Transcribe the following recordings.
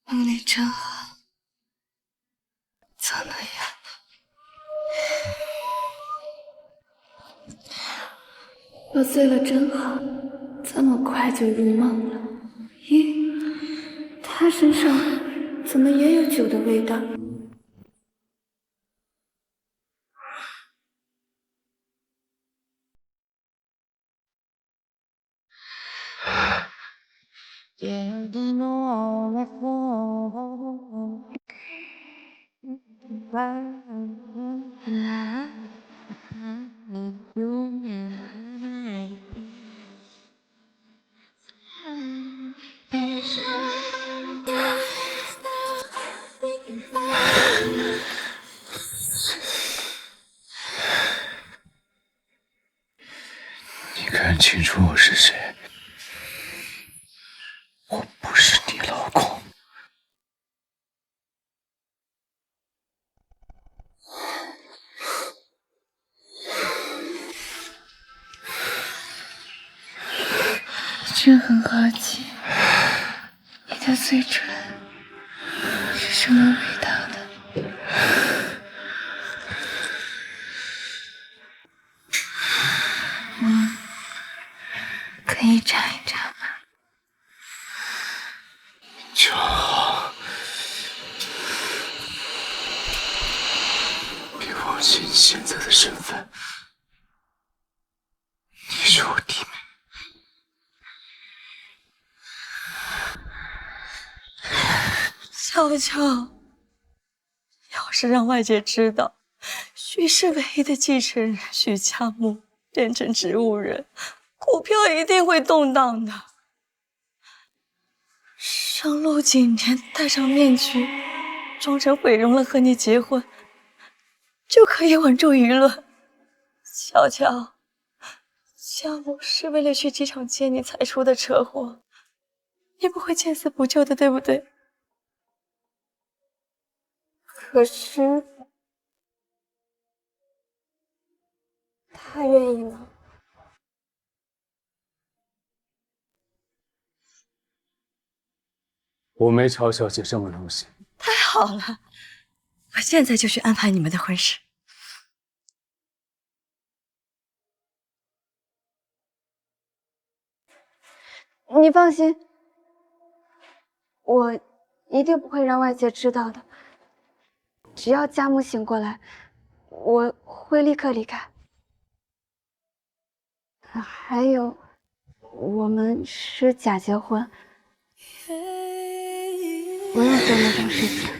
梦里真好，怎么样？喝醉了真好，这么快就入梦了。咦，他身上怎么也有酒的味道？你看清楚我是谁，我不是你老公。真很好奇，你的嘴唇是什么味道的？我可以尝一尝吗？就好，别忘记你现在的身份，你是我弟妹。悄悄，要是让外界知道许氏唯一的继承人许家木变成植物人，股票一定会动荡的。让陆景年戴上面具，装成毁容了和你结婚，就可以稳住舆论。悄悄，家木是为了去机场接你才出的车祸，你不会见死不救的，对不对？可是他愿意吗？我没朝小姐这么荣幸。太好了，我现在就去安排你们的婚事。你放心，我一定不会让外界知道的。只要家木醒过来，我会立刻离开。还有，我们是假结婚，不要做那种事情。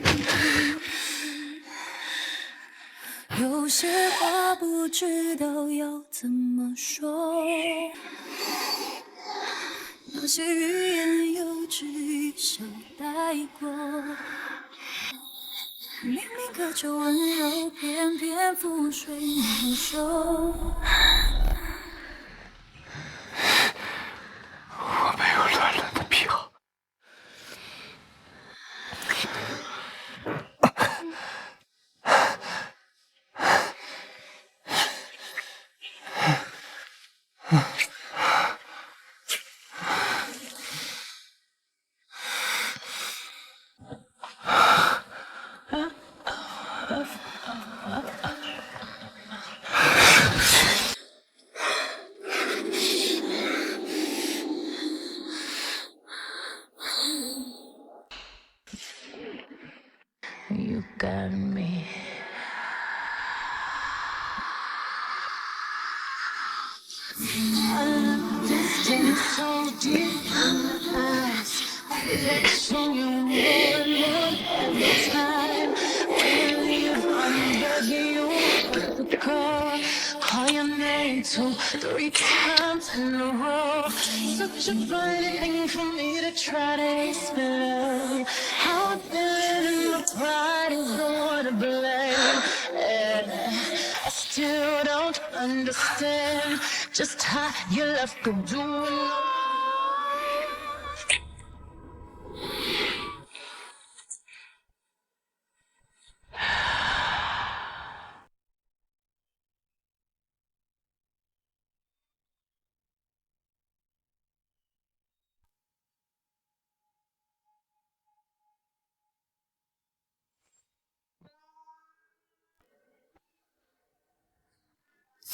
有些话不知道要怎么说，那些语言幼稚一笑带过，明明渴求温柔，偏偏覆水难收。我没有乱伦的癖好。You got me. Distance so deep in my eyes. Affection you more every time. When you leave, I'm begging you to call your name 2, 3 times in a row. Such a funny thing for me to try to explain. How I'm feeling, my pride is the one to blame. Yeah. I still don't understand just how you left the door.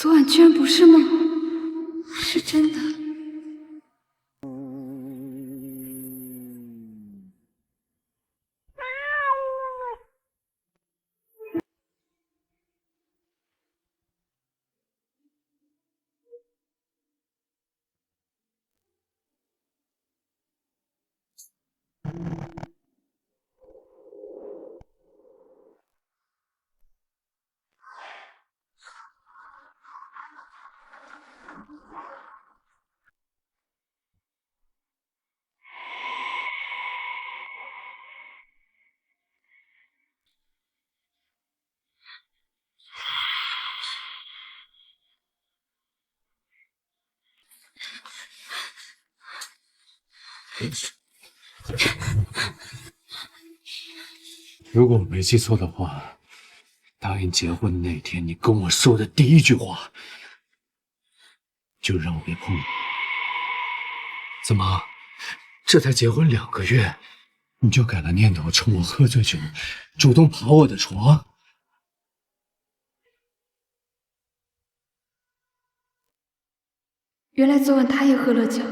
昨晚居然不是梦，是真的。如果我没记错的话，答应结婚的那天，你跟我说的第一句话，就让我别碰你。怎么，这才结婚2个月，你就改了念头，趁我喝醉酒，主动爬我的床？原来昨晚他也喝了酒。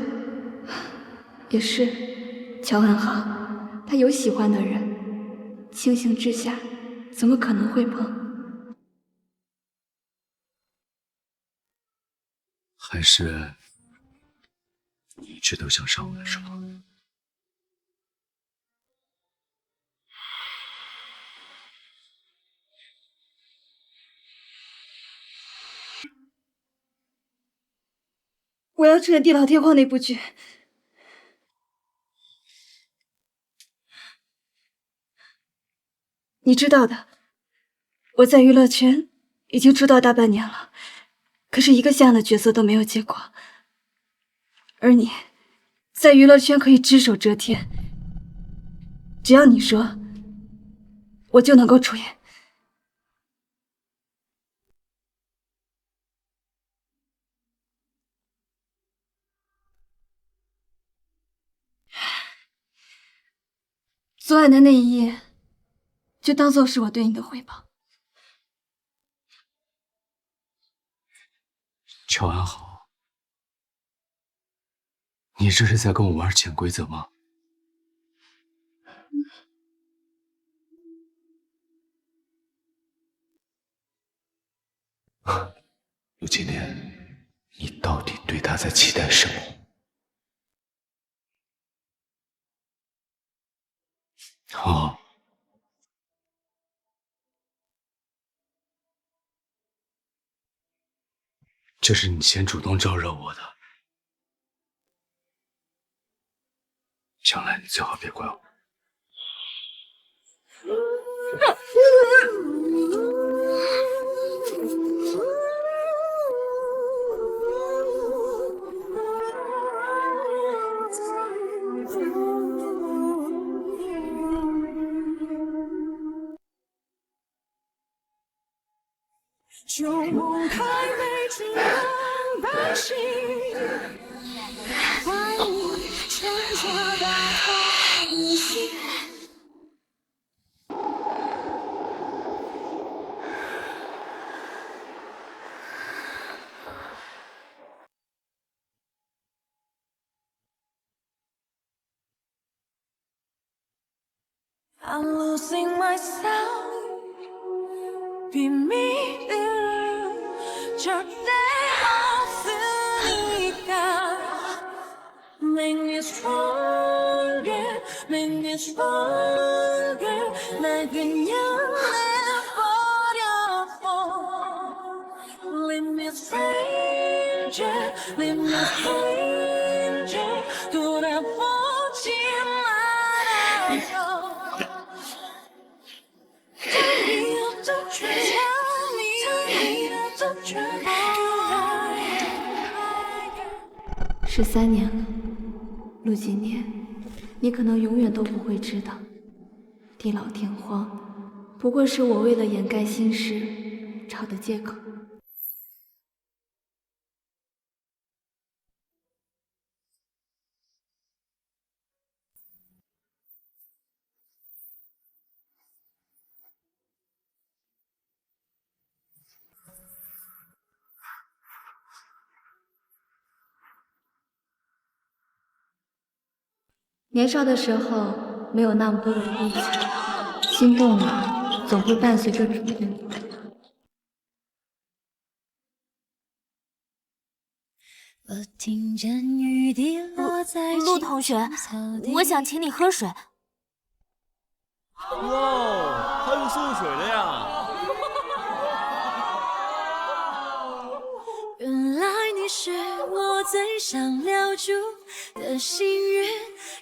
也是，乔安好，他有喜欢的人，清醒之下怎么可能会碰？还是你一直都想上我的床？我要出演地老天荒那部剧。你知道的，我在娱乐圈已经出道大半年了，可是一个像样的角色都没有接过。而你，在娱乐圈可以只手遮天，只要你说，我就能够出演。昨晚的那一夜，就当做是我对你的回报。乔安好，你这是在跟我玩潜规则吗？陆金莲，你到底对他在期待什么？好，这是你先主动招惹我的，将来你最好别怪我。就不开北京的百姓，怀疑趁着大逃西。I'm losing myself， 比谜底절대 없으니까 Make me stronger, make me stronger 날 그냥 내버려둬 Leave me stranger, leave me stranger 돌아보지 말아줘13年了，陆金莲，你可能永远都不会知道，地老天荒不过是我为了掩盖心事找的借口。年少的时候没有那么多的顾忌，心动了总会伴随着主动。我听见雨滴落在陆同学，我想请你喝水。哇，还有送水的呀！原来你是我最想留住的幸运，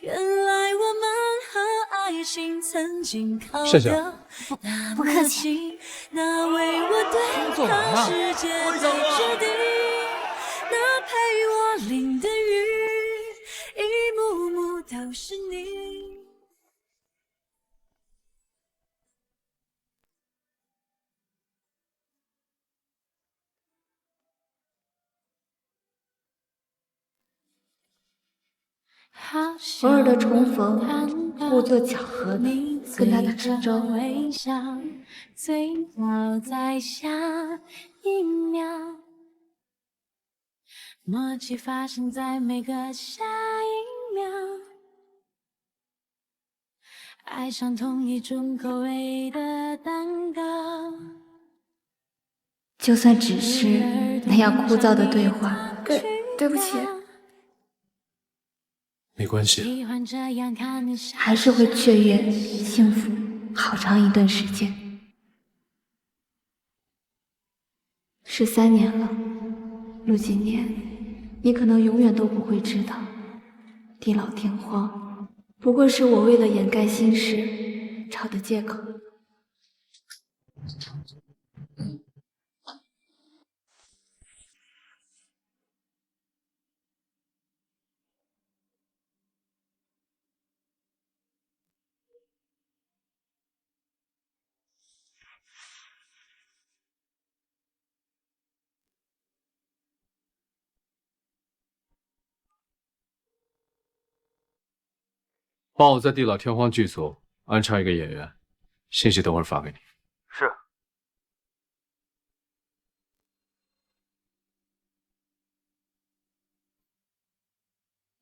原来我们和爱情曾经靠得那么近，那为我对抗世界的决定，那陪我淋的雨，一幕幕都是你。偶尔的重逢，故作巧合的跟他打声招呼。最好在下一秒，默契发生在每个下一秒，爱上同一种口味的蛋糕。就算只是那样枯燥的对话，对不起，没关系，还是会雀跃幸福好长一段时间。13年了，陆锦年，你可能永远都不会知道，地老天荒，不过是我为了掩盖心事找的借口。帮我在地老天荒剧组安插一个演员，信息等会儿发给你。是。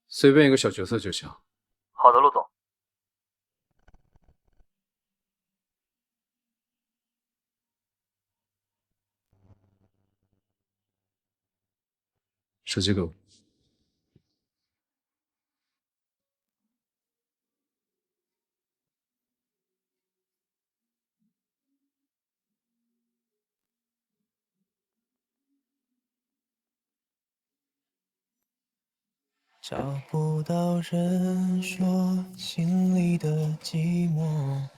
随便一个小角色就行。好的，陆总。手机给我。找不到人说心里的寂寞，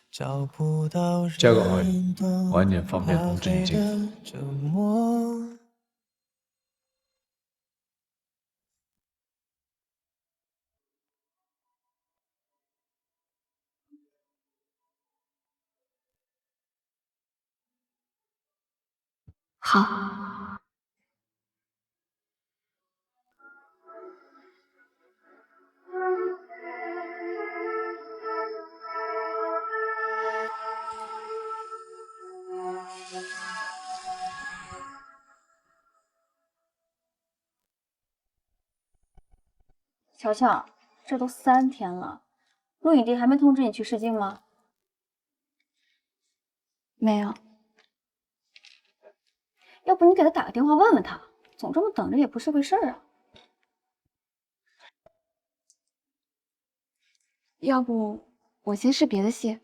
找不到加个好友，人晚点方便通知你进的折磨。好。乔乔，这都3天了，陆影帝还没通知你去试镜吗？没有。要不你给他打个电话问问他，总这么等着也不是回事儿啊。要不我先试别的戏。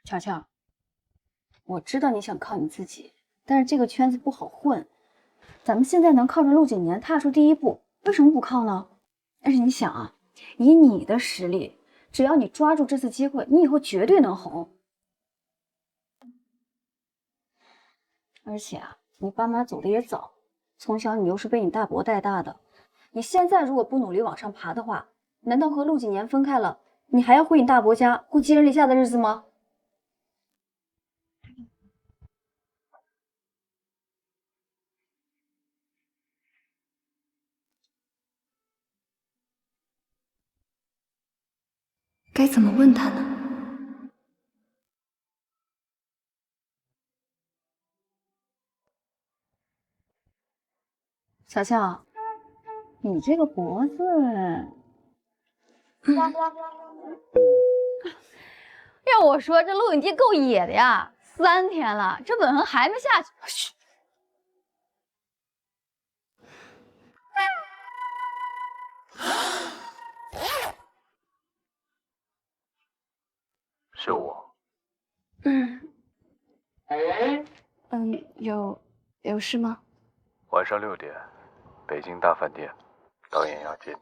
乔乔，我知道你想靠你自己，但是这个圈子不好混。咱们现在能靠着陆景年踏出第一步，为什么不靠呢？但是你想啊，以你的实力，只要你抓住这次机会，你以后绝对能红。而且啊，你爸妈走的也早，从小你又是被你大伯带大的，你现在如果不努力往上爬的话，难道和陆景年分开了，你还要回你大伯家过寄人篱下的日子吗？该怎么问他呢？乔乔，你这个脖子，要我说，这录影机够野的呀，3天了，这吻痕还没下去。嘘，是我。有事吗？晚上6点，北京大饭店，导演要见你。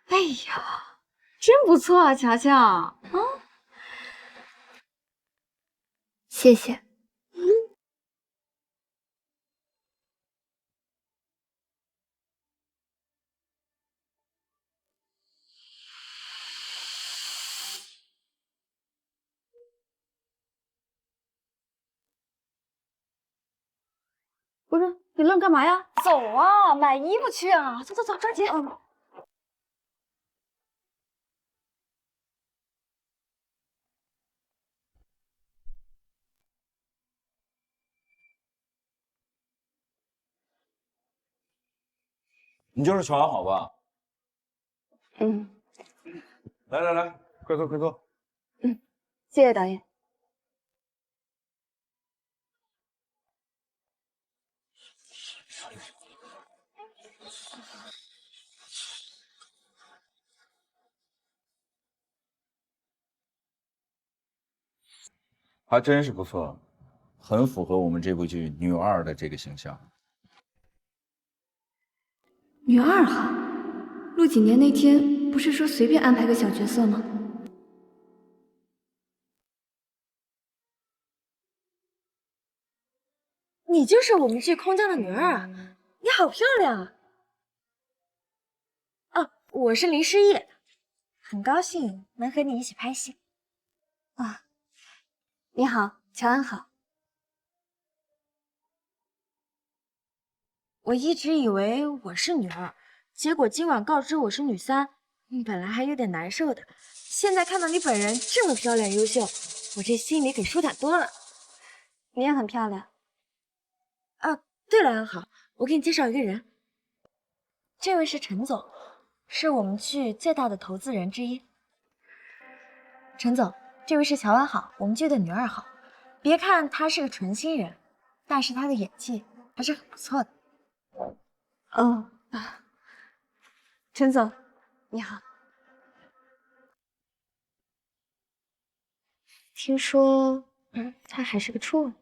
哎呀，真不错啊，乔乔。谢谢。不是，你愣干嘛呀？走啊，买衣服去啊！走走走，抓紧。你就是乔安好吧？嗯，来来来，快坐快坐。谢谢导演。还真是不错，很符合我们这部剧女二的这个形象。女二号，录几年那天不是说随便安排个小角色吗？你就是我们剧空降的女二啊！你好漂亮啊！哦，我是林诗意，很高兴能和你一起拍戏。啊，你好，乔安好。我一直以为我是女二，结果今晚告知我是女3，本来还有点难受的。现在看到你本人这么漂亮优秀，我这心里可舒坦多了。你也很漂亮。啊，对了，安好，我给你介绍一个人，这位是陈总，是我们剧最大的投资人之一。陈总，这位是乔安好，我们剧的女2号。别看她是个纯新人，但是她的演技还是很不错的。陈总，你好。听说，他还是个处女。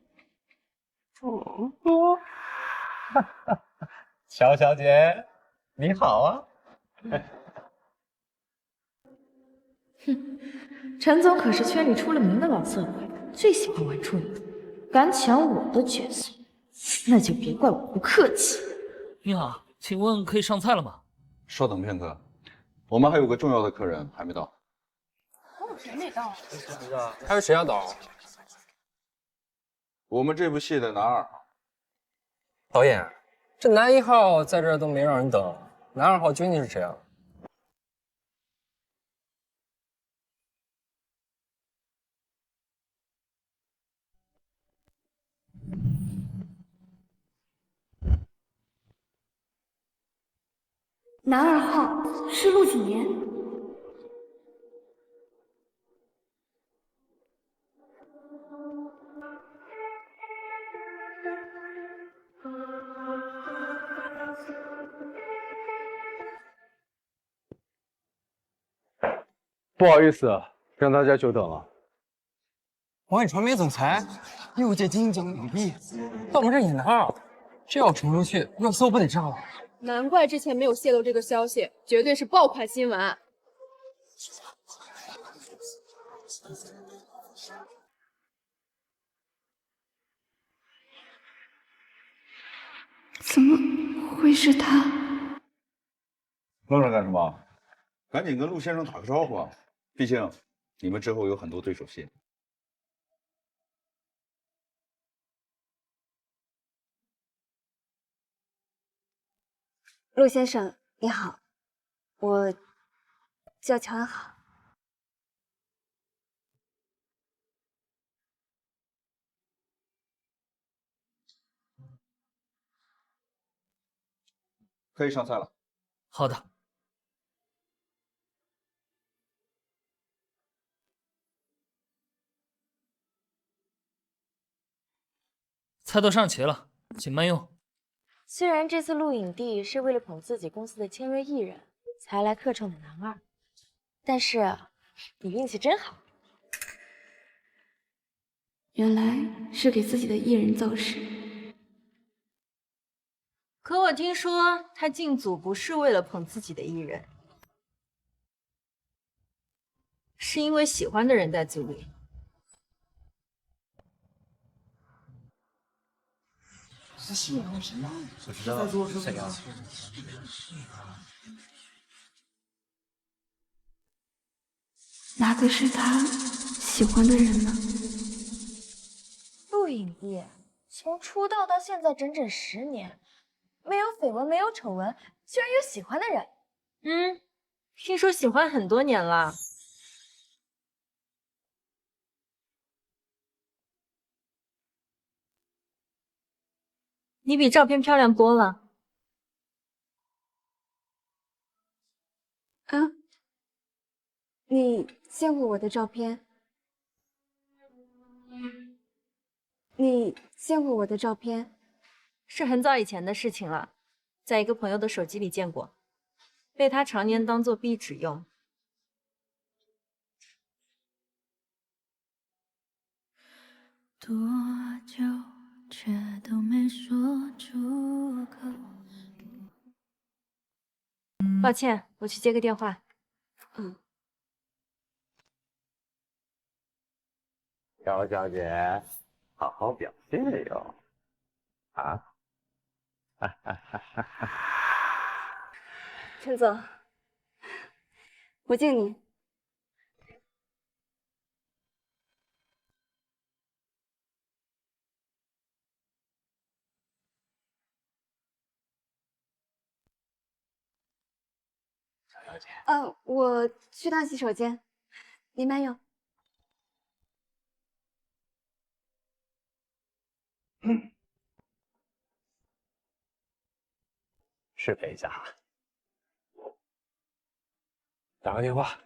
乔小姐，你好啊！陈总可是圈里出了名的老色鬼，最喜欢玩处女，敢抢我的角色，那就别怪我不客气。你好，请问可以上菜了吗？稍等片刻，我们还有个重要的客人还没到。还有谁要导？我们这部戏的男2号。导演，这男1号在这儿都没让人等，男2号究竟是谁啊？男2号是陆几年。不好意思，让大家久等了。王宇传媒总裁，6届金鹰奖影帝，到我们这儿演男2，这要传出去，热搜不得炸了？难怪之前没有泄露这个消息，绝对是爆款新闻。怎么会是他？愣着干什么？赶紧跟陆先生打个招呼啊！毕竟你们之后有很多对手戏。陆先生，你好，我叫乔安好。可以上菜了。好的。菜都上齐了，请慢用。虽然这次录影帝是为了捧自己公司的签约艺人才来客串的男二，但是你运气真好。原来是给自己的艺人造势。可我听说他进组不是为了捧自己的艺人，是因为喜欢的人在组里。是喜欢谁呀？不知道是谁呀？哪个是他喜欢的人呢？录影帝从出道到现在整整10年，没有绯闻，没有丑闻，居然有喜欢的人。听说喜欢很多年了。你比照片漂亮多了。你见过我的照片？你见过我的照片？是很早以前的事情了，在一个朋友的手机里见过，被他常年当做壁纸用。多久却都没说出口。抱歉，我去接个电话。朴小姐，好好表现哟！啊！陈总，我敬你。小姐，我去趟洗手间，您慢用。是陪一下，打个电话。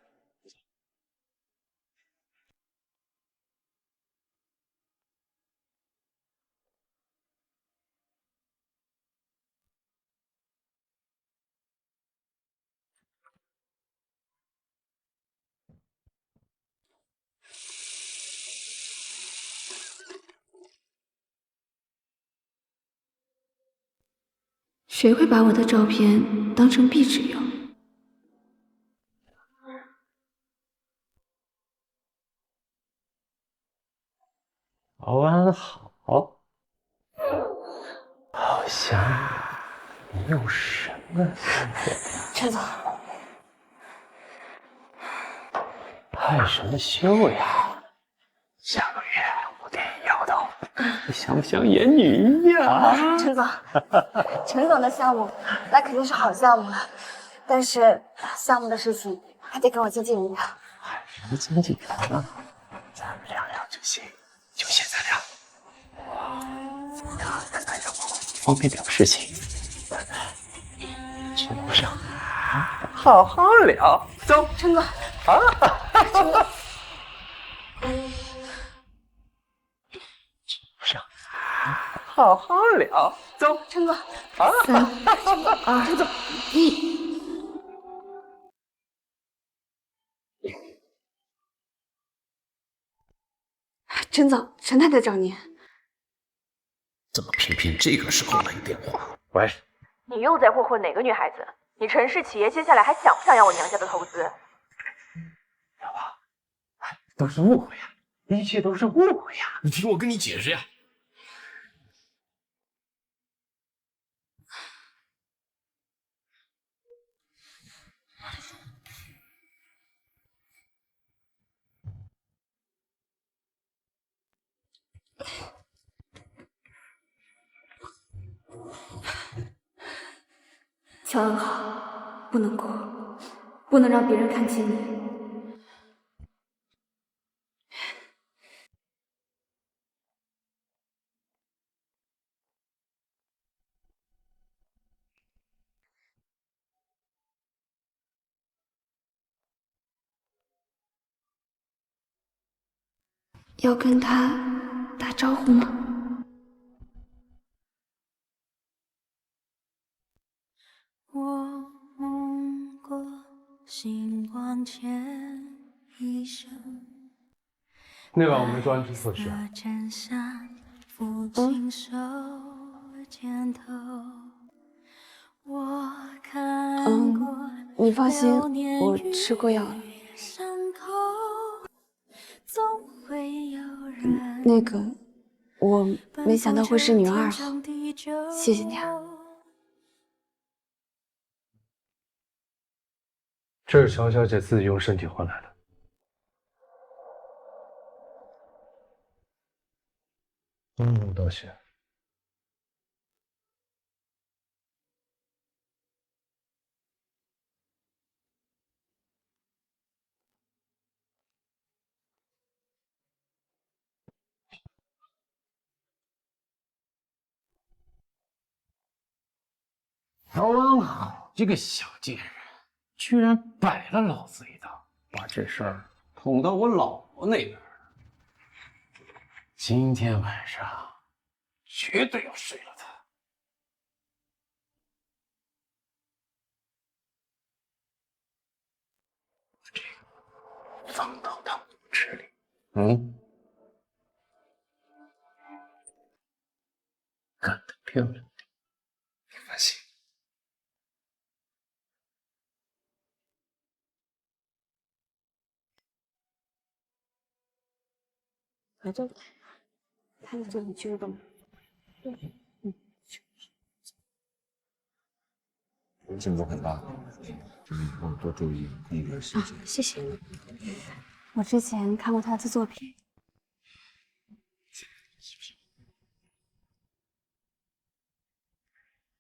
谁会把我的照片当成壁纸用？早安好，好像你有什么陈总，害什么羞呀？下个月我电影要到，你想不想演女一呀？陈总，陈总的项目那肯定是好项目了，但是项目的事情还得跟我经纪人聊。什么经纪人啊？咱们聊聊就行，就现在聊。咱让我方便点事情，咱们去楼上好好聊。走，陈总。陈总。上，好好聊。走，陈总。3、2、陈总1。陈总，陈太太找您。怎么偏偏这个时候来电话？喂，你又在霍霍哪个女孩子？你陈氏企业接下来还想不想要我娘家的投资？老婆，都是误会呀，一切都是误会呀。你听我跟你解释呀。乔恩好，不能哭，不能让别人看见你。要跟他打招呼吗？我梦过星光前一生，那晚我们专职测试，衬衫，抚琴手肩头。我看过你放心，我吃过药了。伤口，总会有人那个，我没想到会是女二号，谢谢你啊。这是乔小姐自己用身体换来的。道谢。刚好这个小贱人，居然摆了老子一道，把这事儿捅到我老婆那边了。今天晚上绝对要睡了他。这个放到汤匙里。干得漂亮，你放心。来这里，看着这里去干嘛？对，进步很大，这以后多注意控制心情。谢谢你。我之前看过他的作品。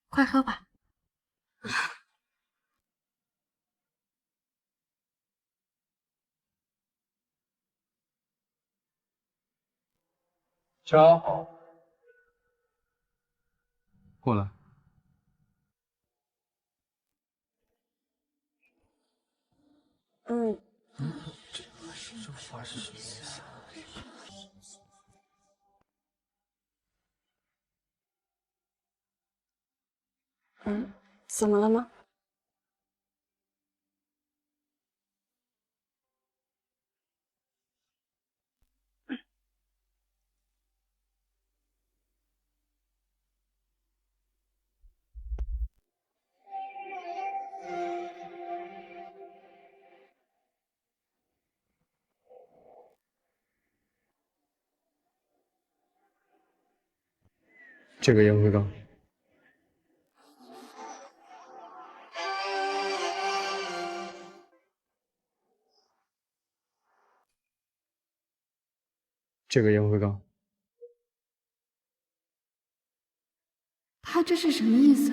快喝吧。乔，过来。这话是什么意思？怎么了吗？这个烟灰缸。这个烟灰缸。他这是什么意思？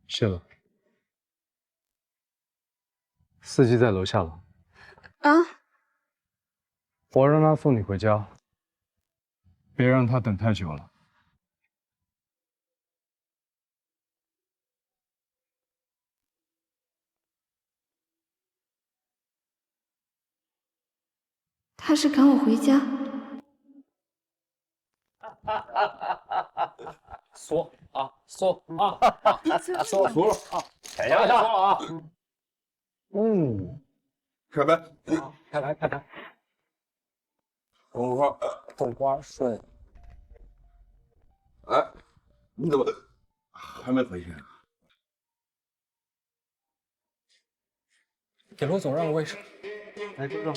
谢了。司机在楼下了。啊？我让他送你回家，别让他等太久了。他是赶我回家。缩啊缩啊！缩服了啊！踩下了啊！开杯！开牌开牌！红花顺。哎，你怎么还没回去啊？给罗总让个位置。来，周总。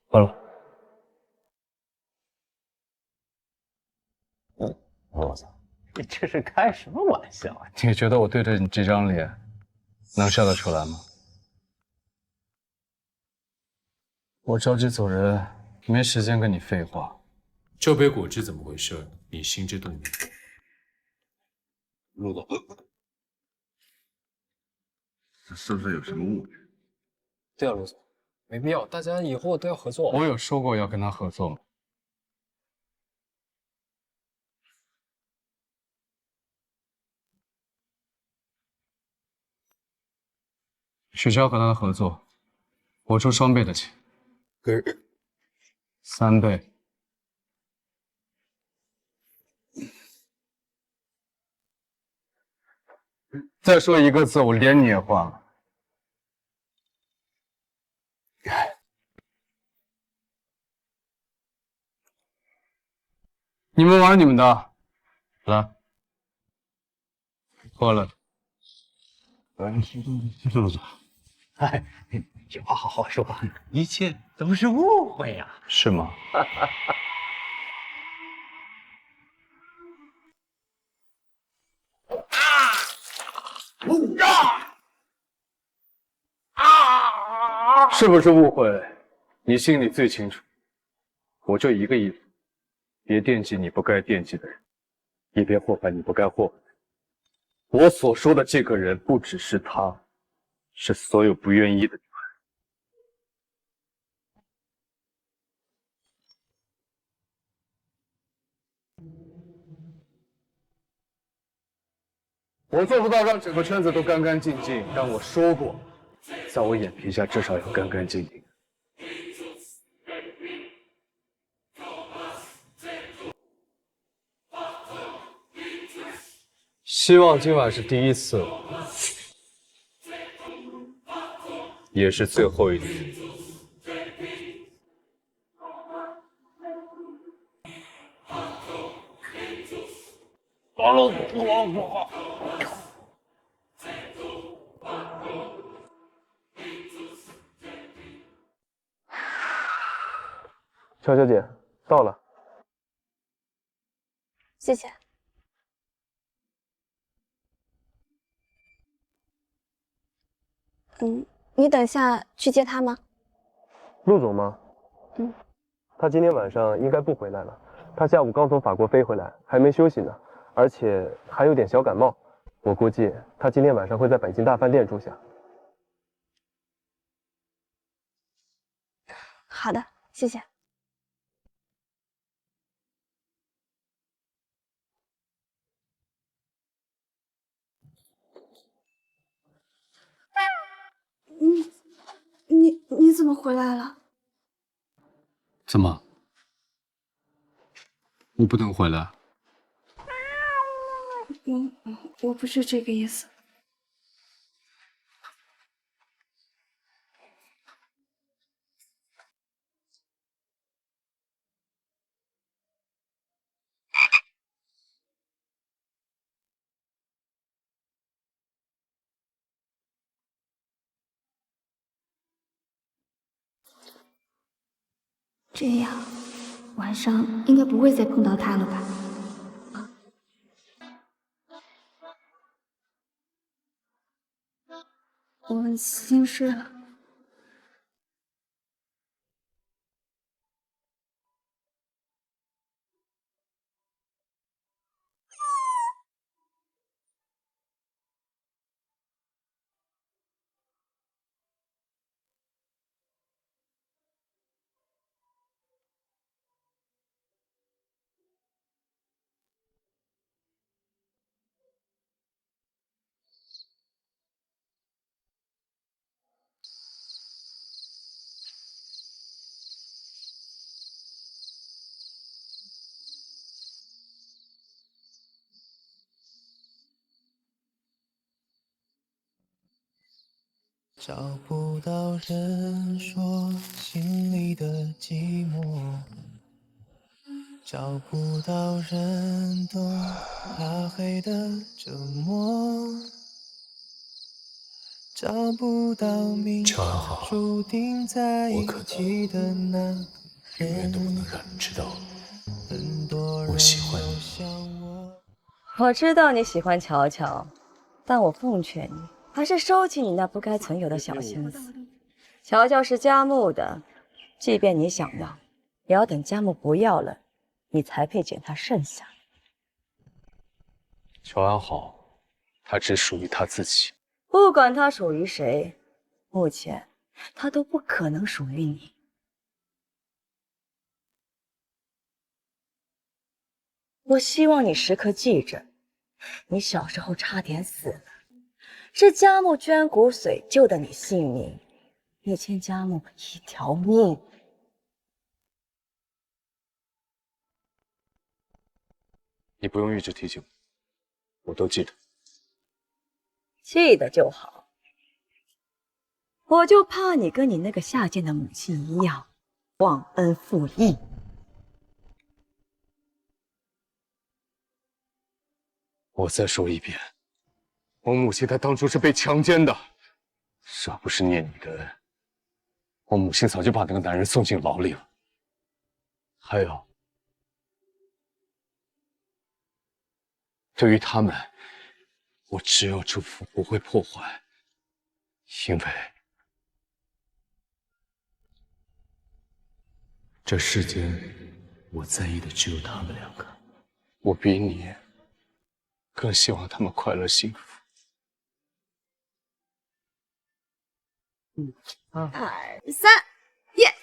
喝了。我操！你这是开什么玩笑啊？你觉得我对着你这张脸能笑得出来吗？我着急走人，没时间跟你废话。这杯果汁怎么回事？你心知肚明。陆总，这是不是有什么误会？对啊，陆总，没必要，大家以后都要合作。我有说过要跟他合作吗？取消和他的合作，我出双倍的钱，3倍。再说一个字，我连你也换了。你们玩你们的，来，喝了。陆总，哎，有话好好说，一切都是误会啊，是吗？是不是误会？你心里最清楚。我就一个意思，别惦记你不该惦记的人，也别祸害你不该祸害的人。我所说的这个人，不只是他，是所有不愿意的女孩。我做不到让整个圈子都干干净净，但我说过，在我眼皮下至少要干干净净。希望今晚是第一次，也是最后一次。乔小姐，到了。谢谢。你等下去接他吗？陆总吗？他今天晚上应该不回来了。他下午刚从法国飞回来，还没休息呢，而且还有点小感冒。我估计他今天晚上会在北京大饭店住下。好的，谢谢。你怎么回来了？怎么？我不能回来？我不是这个意思。这样，晚上应该不会再碰到他了吧？我心事了。找不到人说心里的寂寞，找不到人懂怕黑的折磨，找不到命中注定在一起的那个永远都不能让你知道我喜欢你。我知道你喜欢乔乔，但我奉劝你，还是收起你那不该存有的小心思。乔乔是佳木的，即便你想要，也要等佳木不要了，你才配捡他剩下。乔安好，他只属于他自己。不管他属于谁，目前他都不可能属于你。我希望你时刻记着，你小时候差点死了，是佳木捐骨髓救的你性命，你欠佳木一条命。你不用一直提醒我，我都记得。记得就好。我就怕你跟你那个下贱的母亲一样，忘恩负义。我再说一遍，我母亲她当初是被强奸的，要不是念你的恩，我母亲早就把那个男人送进牢里了。还有，对于他们，我只有祝福，不会破坏，因为这世间我在意的只有他们两个。我比你更希望他们快乐幸福。1、2、3，耶！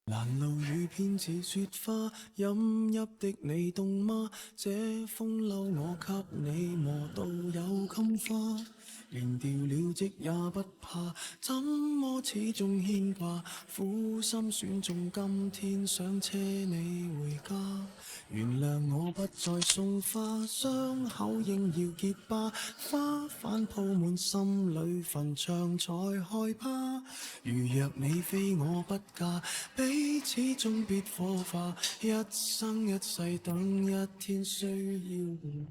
拦路雨偏似雪花，饮泣的你凍嗎？這風褸我給你磨到有襟花，連掉了職也不怕，怎麼始終牽掛？苦心選中今天想車你回家，原諒我不再送花，傷口應要結疤，花瓣鋪滿心裏墳場才害怕。如若你非我不嫁，彼此終必火化，一生一世等一天需要回。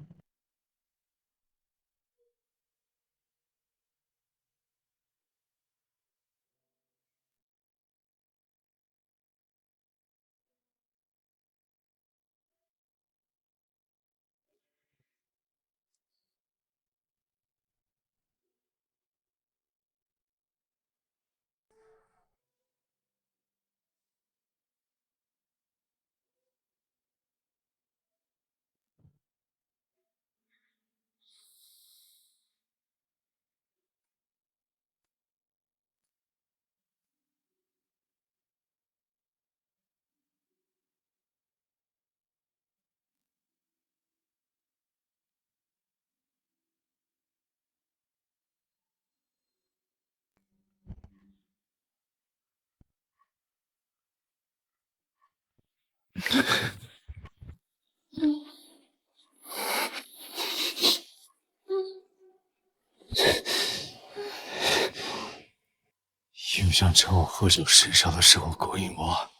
又想趁我喝酒睡着的时候勾引我，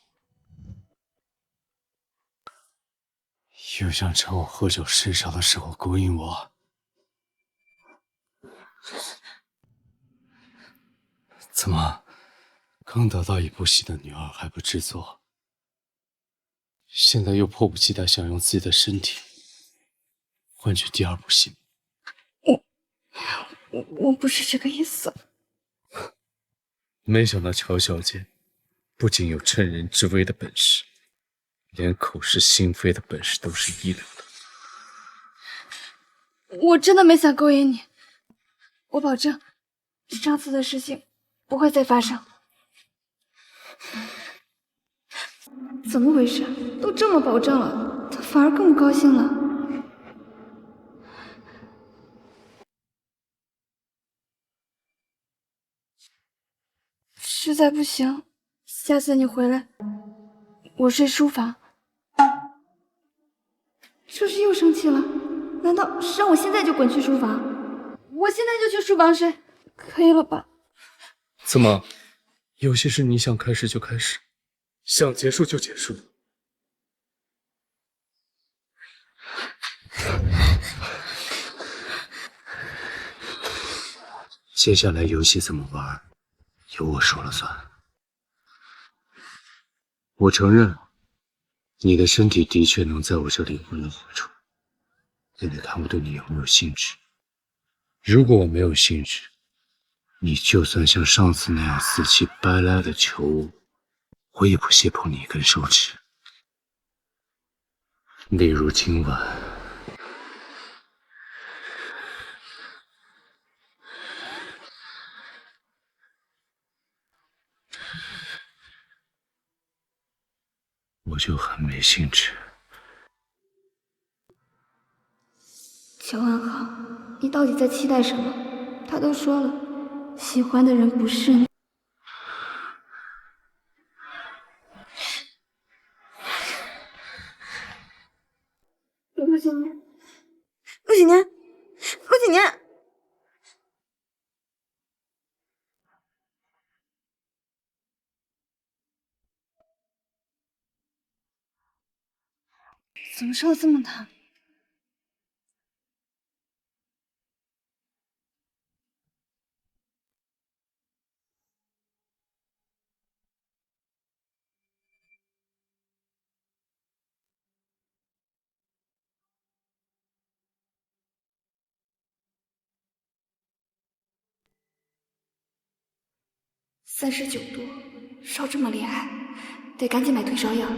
又想趁我喝酒睡着的时候勾引我。怎么，刚得到一部戏的女儿还不知足，现在又迫不及待想用自己的身体换取第二部戏？我不是这个意思。没想到乔小姐不仅有趁人之危的本事，连口是心非的本事都是一流的。我真的没想勾引你，我保证，上次的事情不会再发生。怎么回事？都这么保证了，他反而更不高兴了。实在不行，下次你回来，我睡书房。这是又生气了？难道是让我现在就滚去书房？我现在就去书房睡，可以了吧？怎么，有些事你想开始就开始，想结束就结束？接下来游戏怎么玩，由我说了算。我承认，你的身体的确能在我这里获得好处，但得看我对你有没有兴致。如果我没有兴致，你就算像上次那样死乞白赖的求我，我也不屑碰你一根手指。例如今晚，我就很没兴致。乔安好，你到底在期待什么？他都说了，喜欢的人不是你。陆景年，陆景年，陆景年！怎么烧得这么大？39度，烧这么厉害，得赶紧买退烧药。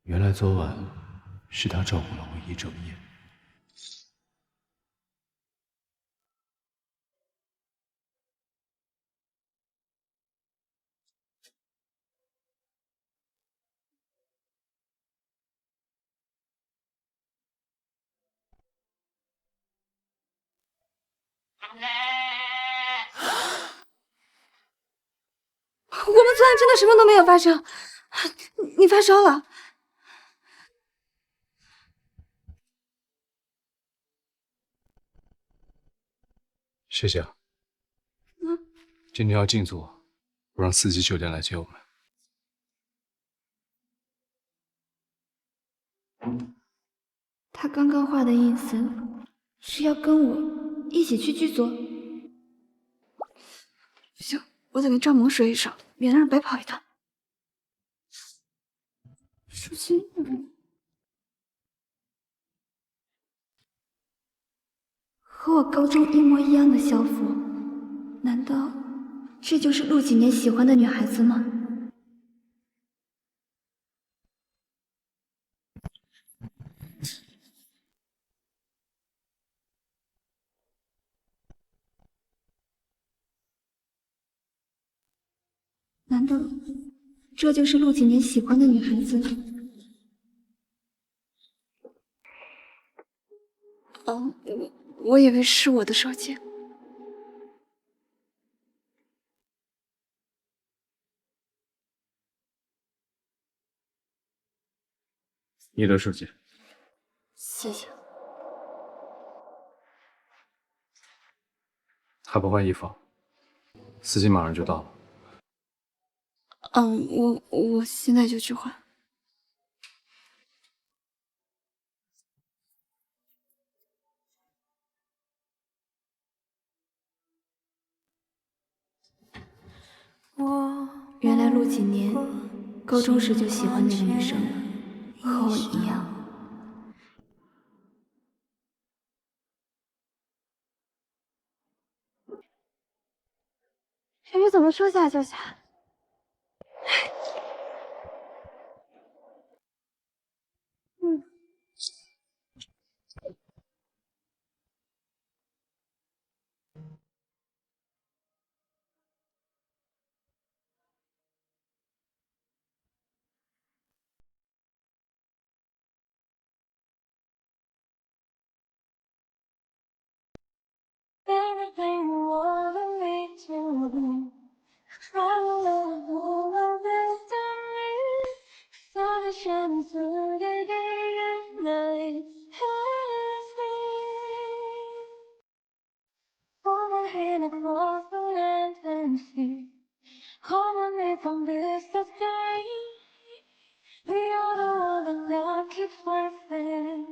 原来昨晚是他照顾了我一整夜。我们昨晚真的什么都没有发生，你发烧了。谢谢啊。今天要静坐，我让4级酒店来接我们。他刚刚话的意思是要跟我一起去剧组？不行，我得跟赵萌说一声，免得让白跑一趟。舒心，和我高中一模一样的校服，难道这就是陆几年喜欢的女孩子吗？难道这就是陆几年喜欢的女孩子？我以为是我的手机。你的手机。谢谢。还不换衣服？司机马上就到了。我现在就去换。原来陆几年高中时就喜欢那个女生了，和我一样。雨怎么说下就下？Everything you wanted me to do, trying to hold my destiny. Sun is shining through the day and night. Has me. Hold my hand across the land and sea. Hold me from this to day. We are the one that love keeps perfect.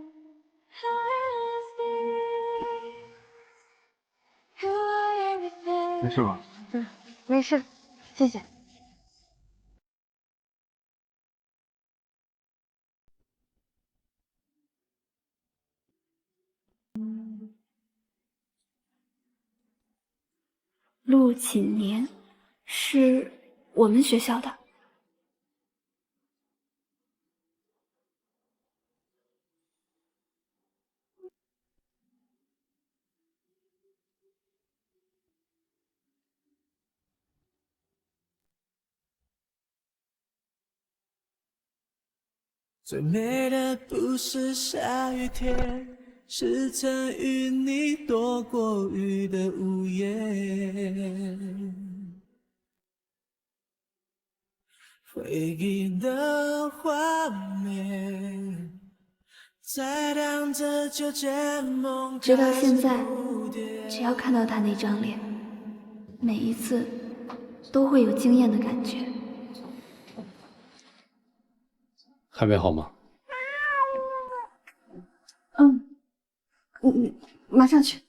Has me. 没事吧？没事，谢谢。陆锦年是我们学校的。最美的不是下雨天，是曾与你躲过雨的午夜。回忆的画面，在荡着秋千梦。直到现在，只要看到他那张脸，每一次都会有惊艳的感觉。还没好吗？马上去。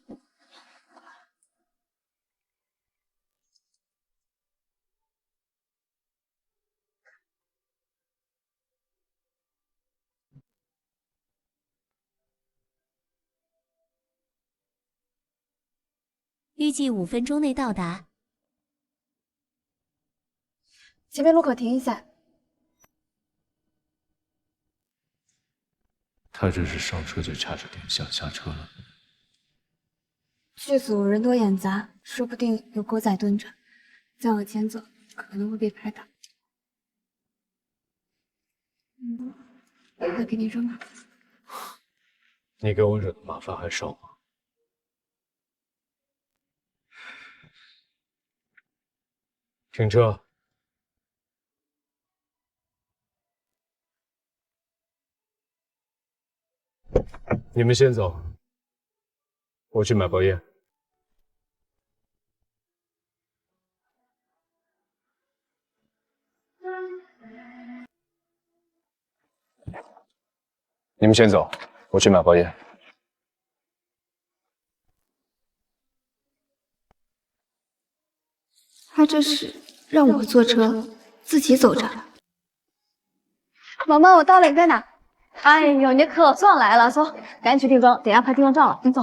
预计5分钟内到达。前面路口停一下。他这是上车就掐着点想下车了。剧组人多眼杂，说不定有狗仔蹲着，再往前走可能会被拍到。我给你惹麻烦。你给我惹的麻烦还少吗？停车。你们先走，我去买包烟。你们先走，我去买包烟。他这是让我坐车，自己走着。毛毛，我到了，你在哪？哎呦，你可算来了，走，赶紧去定妆，等下拍定妆照了，你走。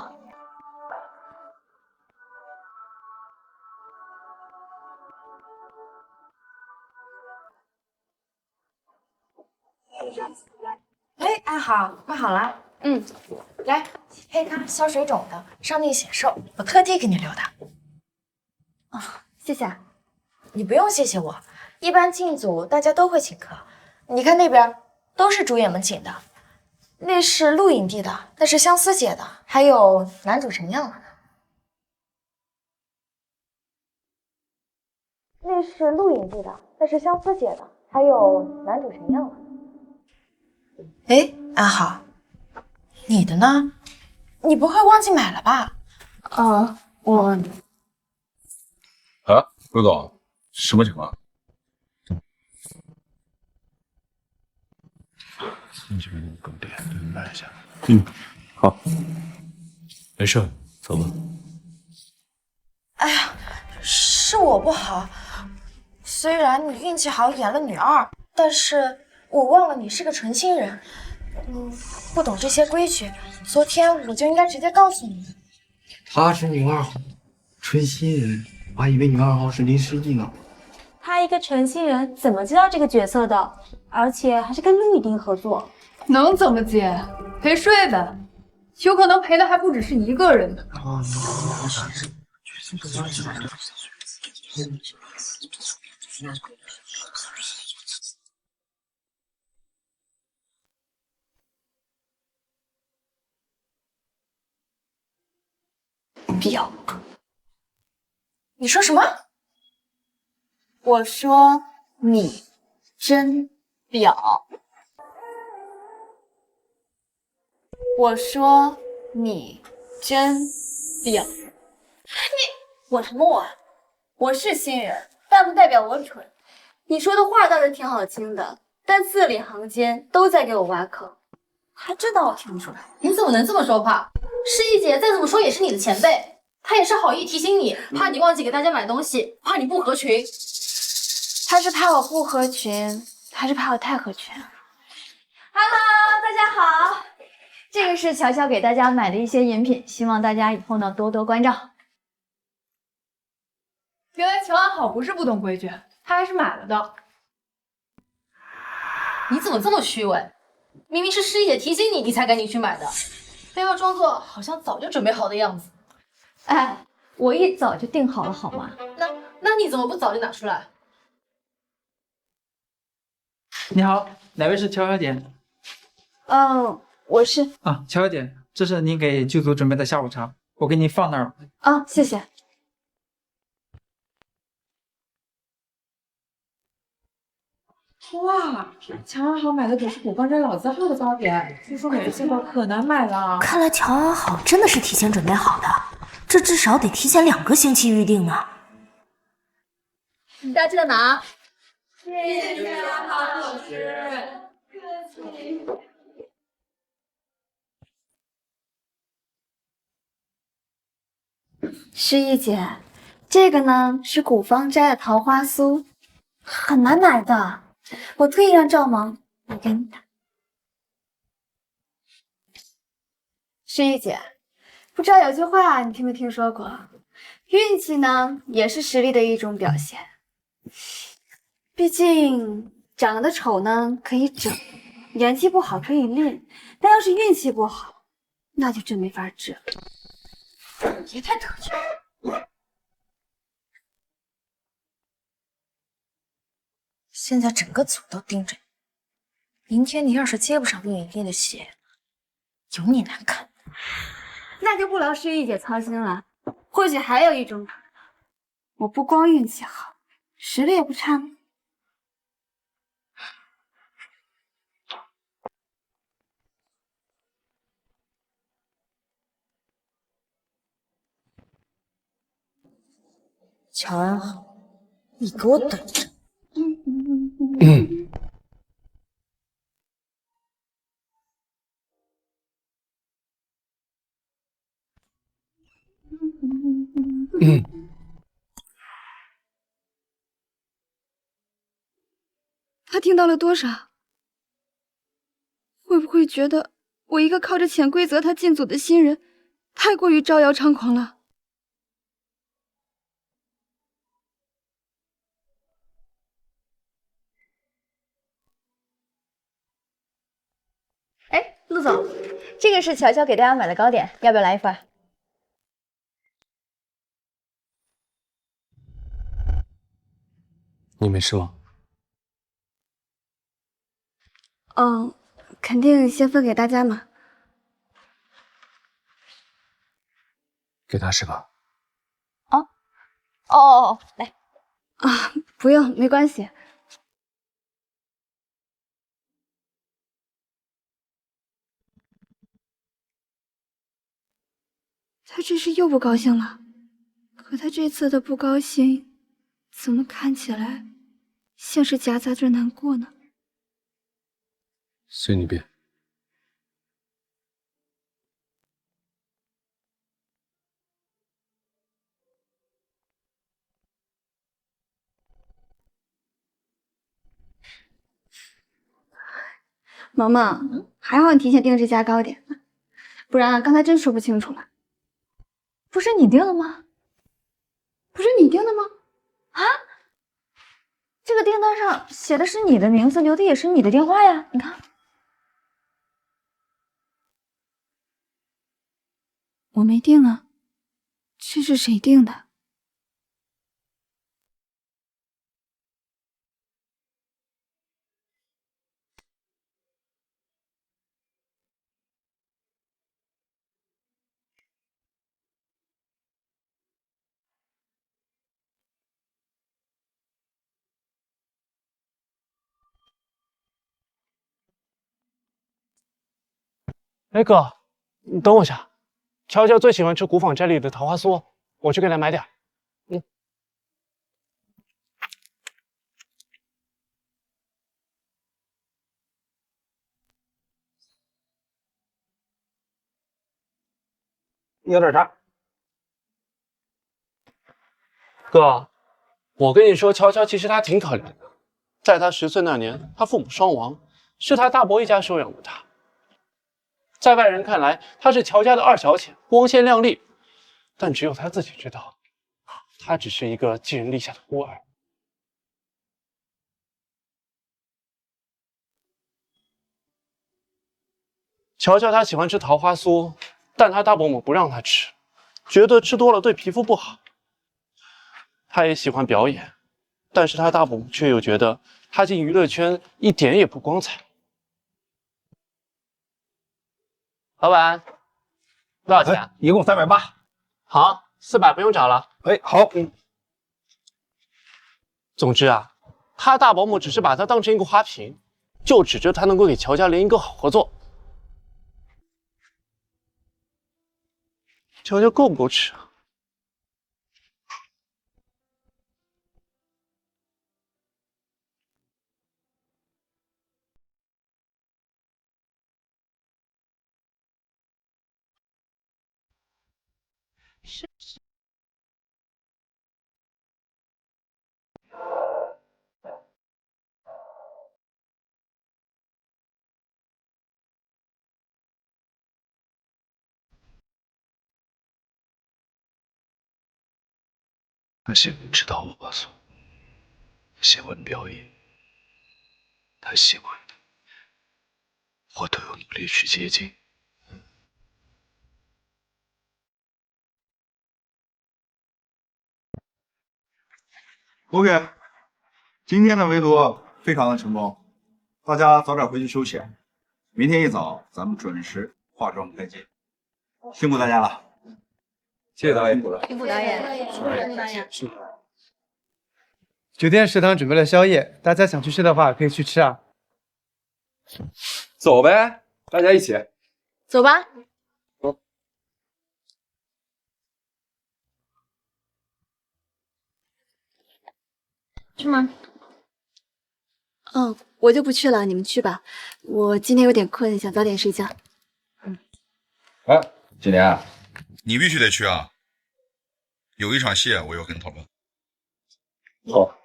哎，安好，快好了。来，黑咖消水肿的，上镜显瘦，我特地给你留的。谢谢。你不用谢谢我，一般进组大家都会请客，你看那边都是主演们请的。那是陆影帝的，那是相思姐的，还有男主陈样了。那是陆影帝的，那是相思姐的，还有男主陈样了。哎，安好，你的呢？你不会忘记买了吧？我啊，陆总，什么情况？你这边那个狗店卖一下。好，没事，走吧。哎呀，是我不好。虽然你运气好演了女二，但是我忘了你是个纯新人，不懂这些规矩。昨天我就应该直接告诉你。她是女二号，纯新人，我还以为女二号是林诗逸呢。他一个纯新人怎么知道这个角色的？而且还是跟陆一丁合作，能怎么接？陪睡呗，有可能陪的还不只是一个人呢。婊！你说什么？我说你真婊。我说你真婊。我什么我？我是新人，但不代表我蠢。你说的话倒是挺好听的，但字里行间都在给我挖坑，还知道我听不出来。你怎么能这么说话？诗逸姐再怎么说也是你的前辈，她也是好意提醒你，怕你忘记给大家买东西，怕你不合群。他是怕我不合群，还是怕我太合群？Hello， 大家好，这个是乔乔给大家买的一些饮品，希望大家以后呢多多关照。原来乔安好不是不懂规矩，他还是买了的。你怎么这么虚伪？明明是诗逸姐提醒你，你才赶紧去买的，非要装作好像早就准备好的样子。哎，我一早就订好了，好吗？那你怎么不早就拿出来？你好，哪位是乔小姐？我是啊，乔小姐，这是您给剧组准备的下午茶，我给您放那儿了。啊，谢谢。哇，乔安好买的可是古方斋老字号的糕点，据说美味蟹膏可难买了。看来乔安好真的是提前准备好的，这至少得提前2个星期预定呢。大家记得拿。谢谢韩老师，客气。诗逸姐，这个呢是古方斋的桃花酥，很难买的，我特意让赵萌买给你的。诗逸姐，不知道有句话你听没听说过？运气呢也是实力的一种表现。毕竟长得丑呢可以整，演技不好可以练，但要是运气不好，那就真没法治了。别太得意。现在整个组都盯着你，明天你要是接不上陆影帝的戏，有你难看。那就不劳诗逸姐操心了。或许还有一种可能，我不光运气好，实力也不差呢。乔安好，你给我等着。他听到了多少？会不会觉得我一个靠着潜规则他进组的新人，太过于招摇猖狂了？哎，陆总，这个是乔乔给大家买的糕点，要不要来一份？你没事吗？肯定先分给大家嘛。给他是吧？哦，来啊，不用，没关系。他这是又不高兴了，可他这次的不高兴，怎么看起来像是夹杂着难过呢？随你便。萌萌，还好你提前订这家糕点，不然刚才真说不清楚了。不是你订的吗？不是你订的吗？啊，这个订单上写的是你的名字，留的也是你的电话呀，你看。我没订啊，这是谁订的？哎哥，你等我下，乔乔最喜欢吃古坊斋里的桃花酥，我去给她买点。你要点啥？哥，我跟你说，乔乔其实她挺可怜的，在她10岁那年，她父母双亡，是她大伯一家收养的她。在外人看来，她是乔家的2小姐，光鲜亮丽，但只有她自己知道，她只是一个寄人篱下的孤儿。乔乔她喜欢吃桃花酥，但她大伯母不让她吃，觉得吃多了对皮肤不好。她也喜欢表演，但是她大伯母却又觉得她进娱乐圈一点也不光彩。老板，多少钱？一共380。好，400不用找了。哎，好。总之啊，他大伯母只是把他当成一个花瓶，就指着他能够给乔家联一个好合作。乔乔够不够吃啊？他喜欢吃桃花酥，喜欢表演，他喜欢的，我都有努力去接近。OK， 今天的围炉非常的成功，大家早点回去休息，明天一早咱们准时化妆开机，辛苦大家了。谢谢导演。辛苦导演，辛苦导演。酒店食堂准备了宵夜，大家想去吃的话可以去吃啊。走呗，大家一起。走吧。去吗？我就不去了，你们去吧。我今天有点困，想早点睡觉。哎，锦莲，你必须得去啊！有一场戏我要跟你讨论。好。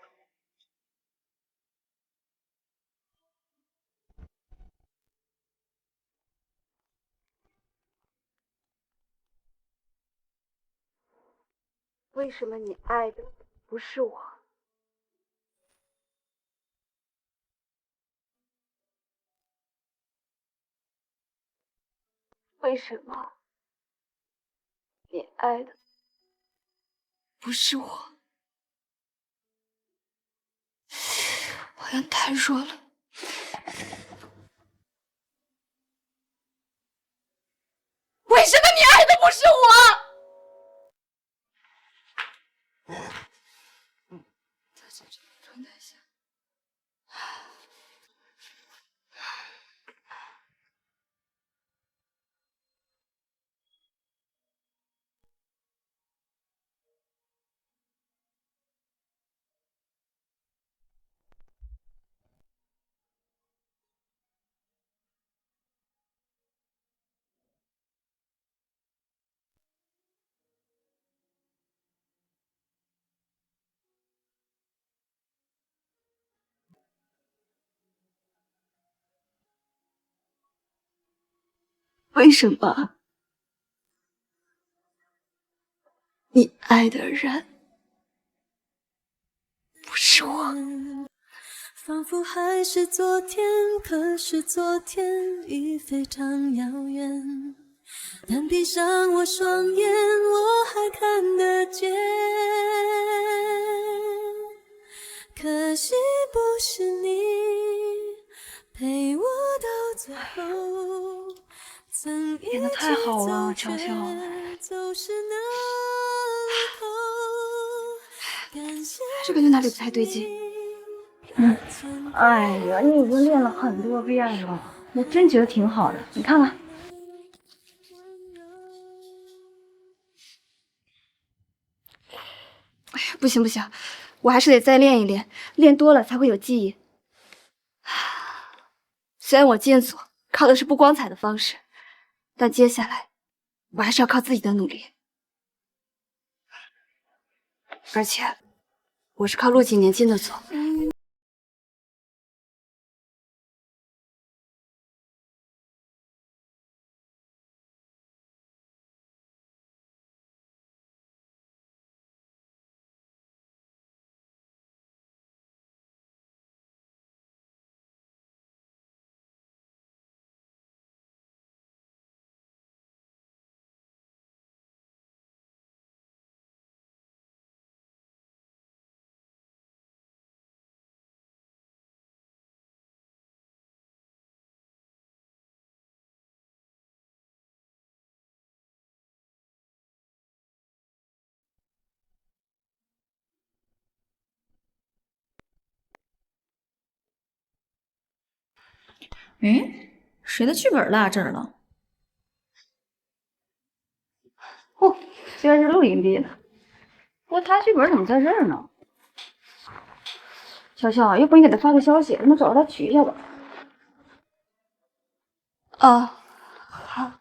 为什么你爱的不是我？为什么你爱的不是我？好像太弱了。是我。在这种状态下，为什么你爱的人不是我？仿佛还是昨天，可是昨天已非常遥远。但闭上我双眼，我还看得见。可惜不是你陪我到最后，曾一演得太好了，乔乔。走是那路口，感谢还是感觉哪里不太对劲。哎呀，你已经练了很多遍了，我真觉得挺好的。你看看，哎呀，不行不行，我还是得再练一练，练多了才会有记忆。虽然我进组靠的是不光彩的方式，但接下来我还是要靠自己的努力。而且我是靠陆几年进的组。哎，谁的剧本落这儿了？哦，居然是陆营地的。不过他剧本怎么在这儿呢？小小，要不你给他发个消息，让他找着他取一下吧。哦，好。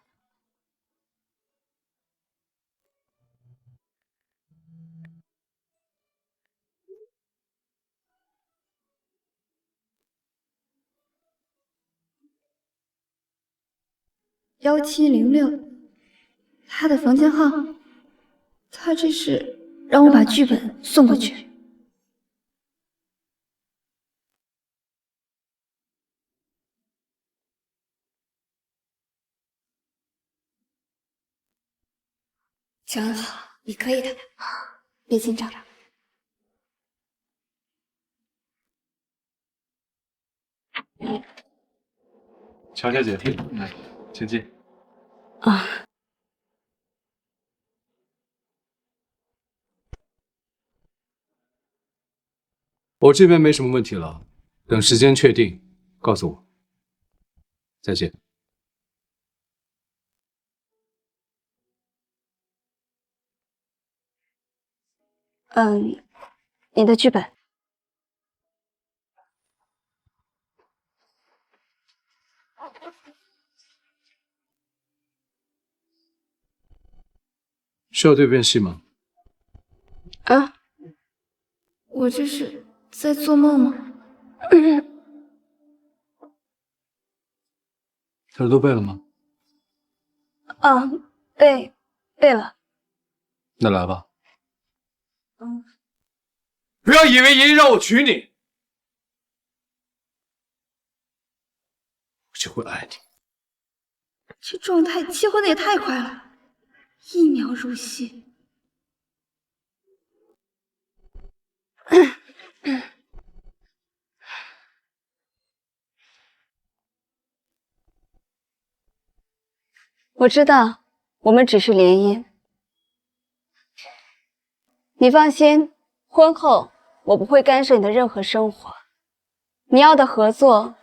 1706，他的房间号。他这是让我把剧本送过去。真好，你可以的，别紧张。乔小姐，来，请进。啊，我这边没什么问题了，等时间确定，告诉我。再见。你的剧本。需要对遍戏吗？啊，我这是在做梦吗？词儿都背了吗？啊，背了。那来吧。不要以为爷爷让我娶你，我就会爱你。这状态切换的也太快了，1秒入戏。我知道我们只是联姻。你放心，婚后我不会干涉你的任何生活，你要的合作，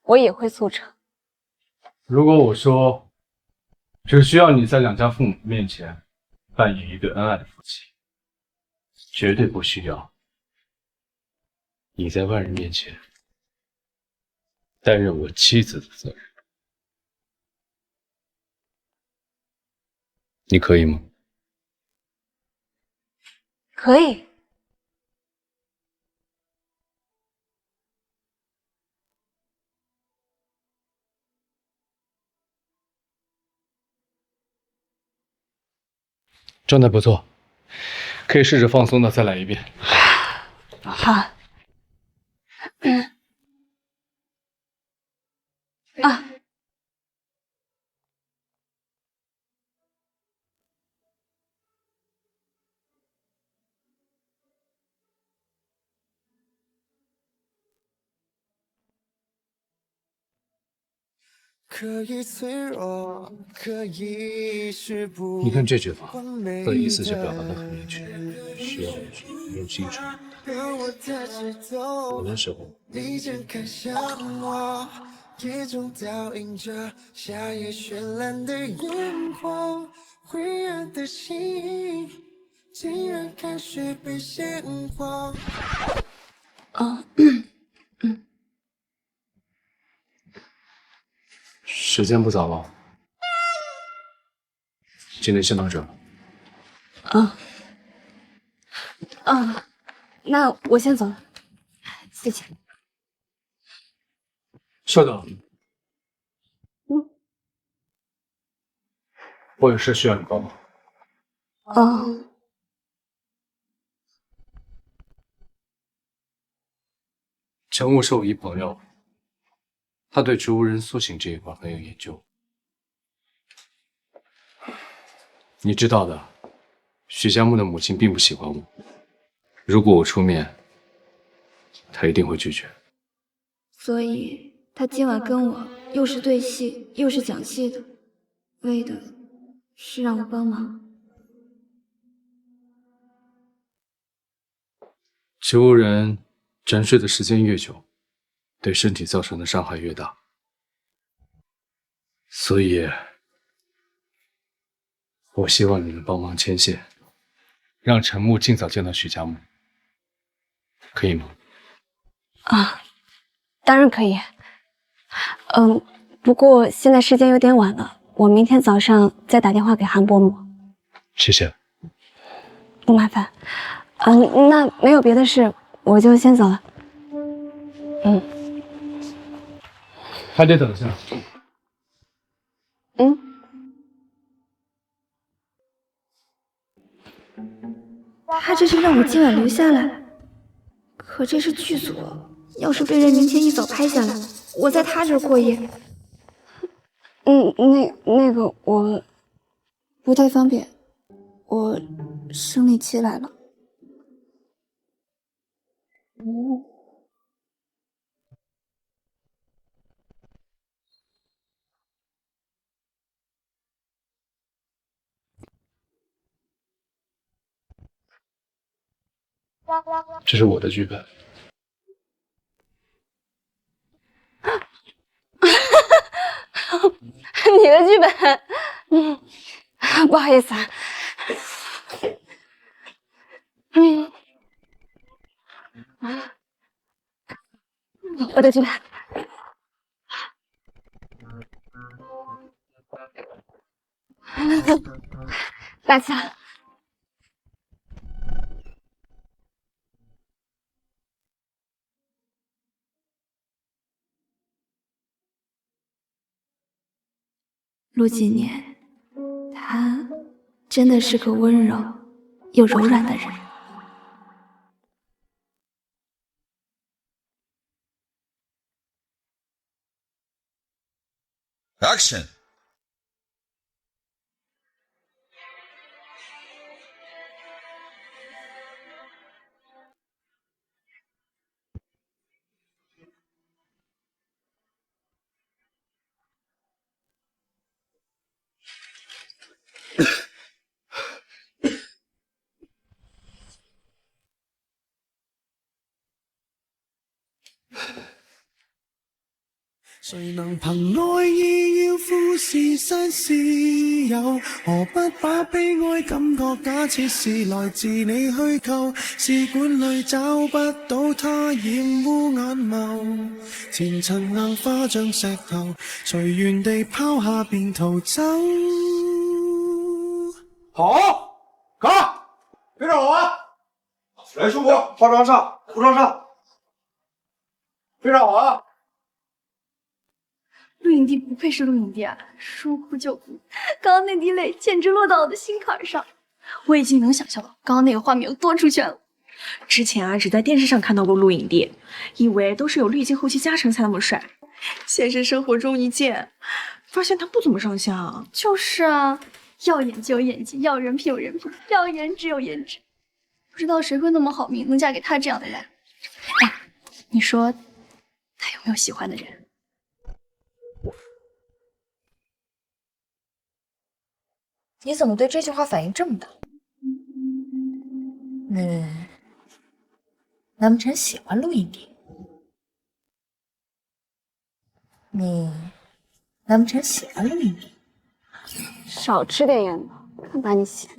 我也会促成。如果我说只需要你在两家父母面前扮演一对恩爱的夫妻，绝对不需要你在外人面前担任我妻子的责任，你可以吗？可以。状态不错，可以试着放松的再来一遍。好。啊。你看这句话的意思就表达得很明确，需要你用心去有的时候，夜中倒映着夏夜绚烂的烟火，灰暗的心竟然开始被鲜活。时间不早了，今天先到这儿。那我先走了，谢谢。稍等，我有事需要你帮忙。陈雾是我一朋友，他对植物人苏醒这一块很有研究。你知道的，许家木的母亲并不喜欢我，如果我出面，他一定会拒绝。所以他今晚跟我又是对戏又是讲戏的，为的是让我帮忙。植物人沉睡的时间越久，对身体造成的伤害越大，所以，我希望你能帮忙牵线，让陈木尽早见到许家木，可以吗？当然可以。不过现在时间有点晚了，我明天早上再打电话给韩伯母。谢谢。不麻烦。那没有别的事，我就先走了。还得等下。他这是让我今晚留下来，可这是剧组，要是被人明天一早拍下来，我在他这儿过夜。那个我不太方便，我生理期来了。这是我的剧本。你的剧本，不好意思啊。我的剧本。大强。陆几年，他真的是个温柔又柔软的人。Action！谁能凭爱意要富士山私有？何不把悲哀感觉假设是来自你虚构？试管里找不到它染污眼眸，前尘硬化像石头，随缘地抛下便逃走。好，卡，非常好啊！来，舒服，化妆上，服装上，非常好啊！陆影帝不配是陆影帝啊，说哭就哭，刚刚那滴泪简直落到我的心坎上。我已经能想象到刚刚那个画面有多出圈了。之前啊，只在电视上看到过陆影帝，以为都是有滤镜后期加成才那么帅。现实生活中一见，发现他不怎么上相。就是啊，要演技有演技，要人品有人品，要颜值有颜值。不知道谁会那么好命，能嫁给他这样的人？哎，你说他有没有喜欢的人？你怎么对这句话反应这么大？难不成喜欢陆影帝？难不成喜欢陆影帝？少吃点盐吧，看把你洗。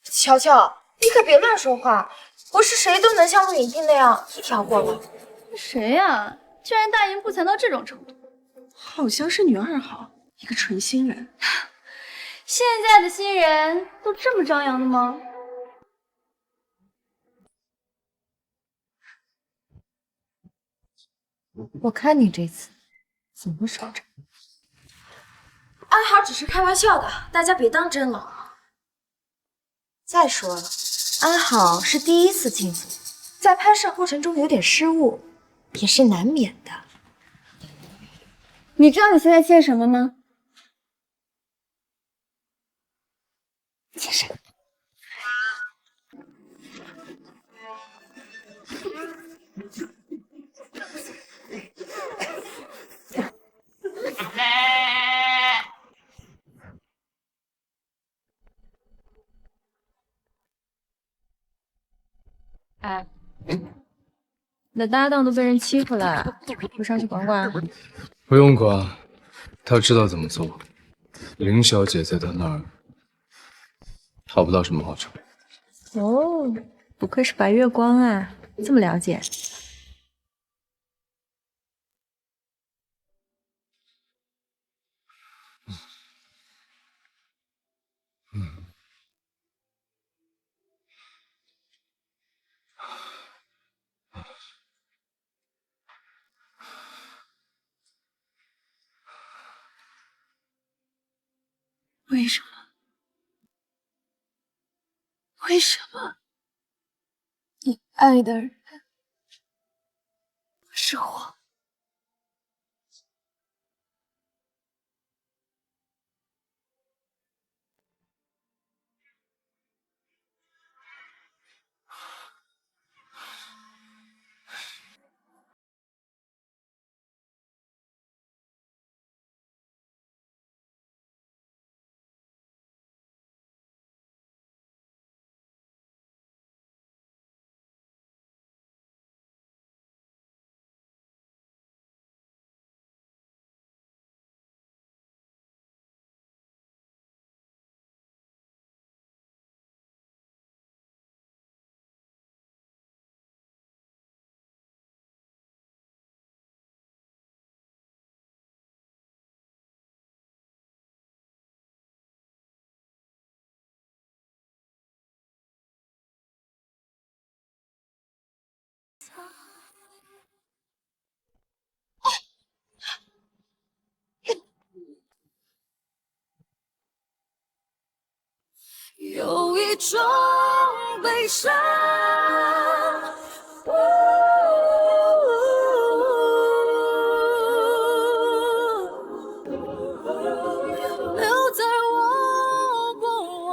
乔乔，你可别乱说话，不是谁都能像陆影帝那样一条过来。谁呀？居然大言不惭到这种程度！好像是女二号，一个纯新人。现在的新人都这么张扬的吗？我看你这次怎么收场。安好只是开玩笑的，大家别当真了。再说了，安好是第一次进组，在拍摄过程中有点失误，也是难免的。你知道你现在欠什么吗？欠谁？哎，你的搭档都被人欺负了，不上去管管？不用管，他知道怎么做。林小姐在他那儿讨不到什么好处。哦，不愧是白月光啊，这么了解。为什么？为什么？你爱的人是我。有一种悲伤，留在我过往。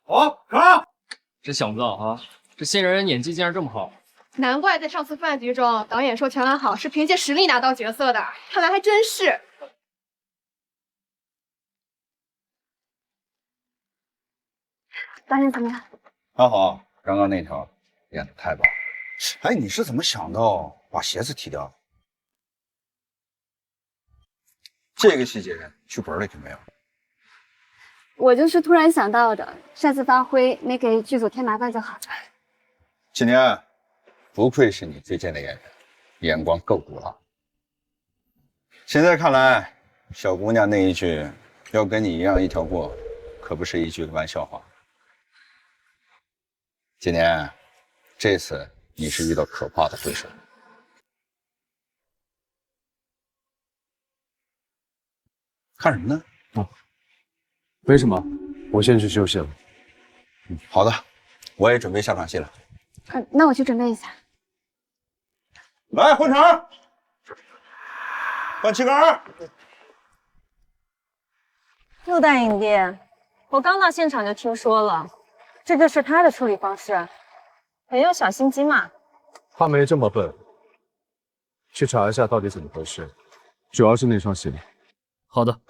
好，卡！真想不到啊，这新人演技竟然这么好。难怪在上次饭局中，导演说全安好是凭借实力拿到角色的，看来还真是。导演怎么样？还好，刚刚那条演的太棒了。哎，你是怎么想到把鞋子踢掉的？这个细节剧本里就没有。我就是突然想到的，擅自发挥，没给剧组添麻烦就好了。今年不愧是你推荐的演员，眼光够独到。现在看来，小姑娘那一句“要跟你一样一条过”，可不是一句玩笑话。今年，这次你是遇到可怕的对手。看什么呢？没什么，我先去休息了。好的，我也准备下场戏了。那我去准备一下。来，换场，换旗杆。陆大影帝，我刚到现场就听说了，这就是他的处理方式，很有小心机嘛。他没这么笨，去查一下到底怎么回事，主要是那双鞋。好的。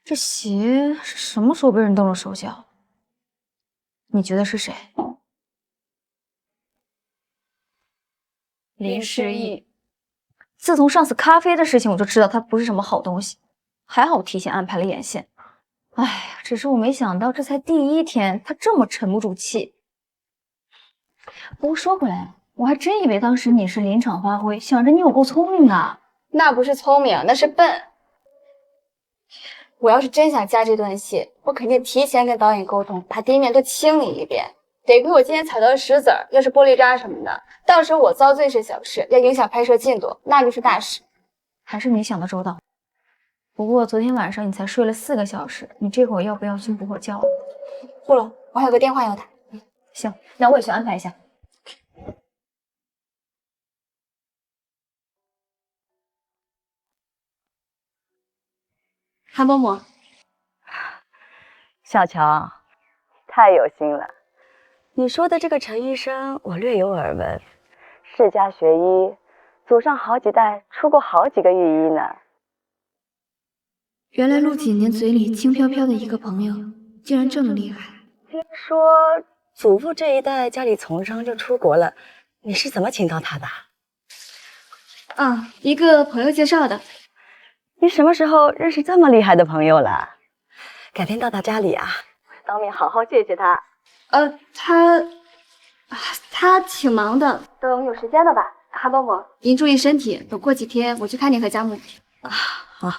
这鞋是什么时候被人动了手脚？你觉得是谁？林诗逸。自从上次咖啡的事情，我就知道他不是什么好东西。还好我提前安排了眼线。哎呀，只是我没想到这才第1天，他这么沉不住气。不过说回来，我还真以为当时你是临场发挥，想着你有够聪明的。那不是聪明，那是笨。我要是真想加这段戏，我肯定提前跟导演沟通，把地面都清理一遍。得亏我今天踩到了石子儿，要是玻璃渣什么的，到时候我遭罪是小事，要影响拍摄进度，那就是大事。还是你想的周到。不过昨天晚上你才睡了4个小时，你这会儿要不要去补会觉？不了，我还有个电话要打。行，那我也去安排一下。韩伯母，小乔，太有心了。你说的这个陈医生，我略有耳闻，世家学医，祖上好几代出过好几个御医呢。原来陆几年嘴里轻飘飘的一个朋友，竟然这么厉害。听说祖父这一代家里从商就出国了，你是怎么请到他的？啊，一个朋友介绍的。你什么时候认识这么厉害的朋友了？改天到他家里啊，当面好好谢谢他。他挺忙的，等有时间了吧。韩伯母，您注意身体，等过几天我去看您和佳木。啊，好。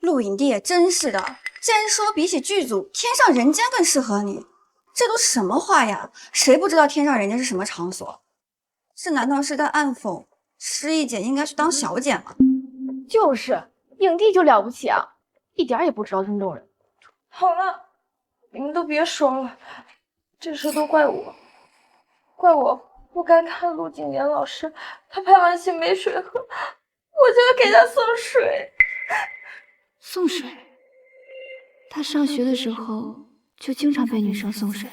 陆影帝也真是的，竟然说比起剧组，天上人间更适合你，这都什么话呀？谁不知道天上人间是什么场所？这难道是在暗讽诗逸姐应该去当小姐吗？就是，影帝就了不起啊，一点也不知道尊重人。好了，你们都别说了，这事都怪我，怪我不该看陆景年老师，他拍完戏没水喝，我就要给他送水。送水？他上学的时候就经常被女生送水。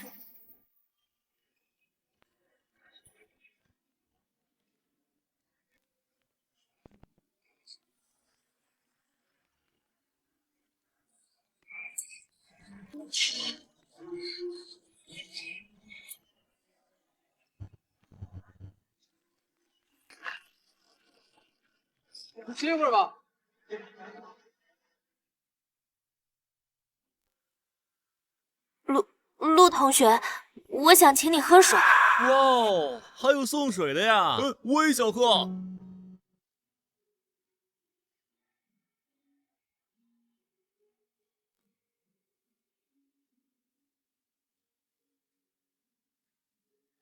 歇会儿吧。陆同学，我想请你喝水。哇哦，还有送水的呀！我也想喝。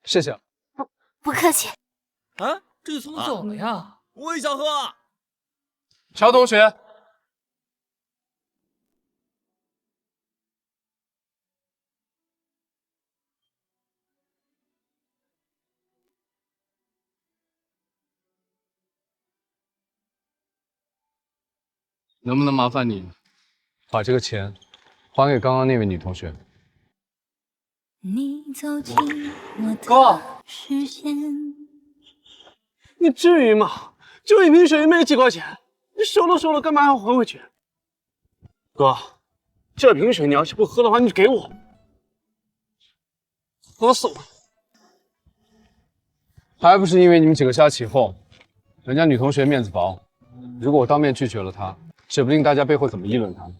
谢谢。不客气。啊，这就怎么走了呀？我也想喝。乔同学。能不能麻烦你把这个钱还给刚刚那位女同学。哥，你至于吗？就一瓶水没几块钱，你收都收了，干嘛还要还回去？哥，这瓶水你要是不喝的话，你就给我，喝死我！还不是因为你们几个瞎起哄，人家女同学面子薄，如果我当面拒绝了她，指不定大家背后怎么议论她呢。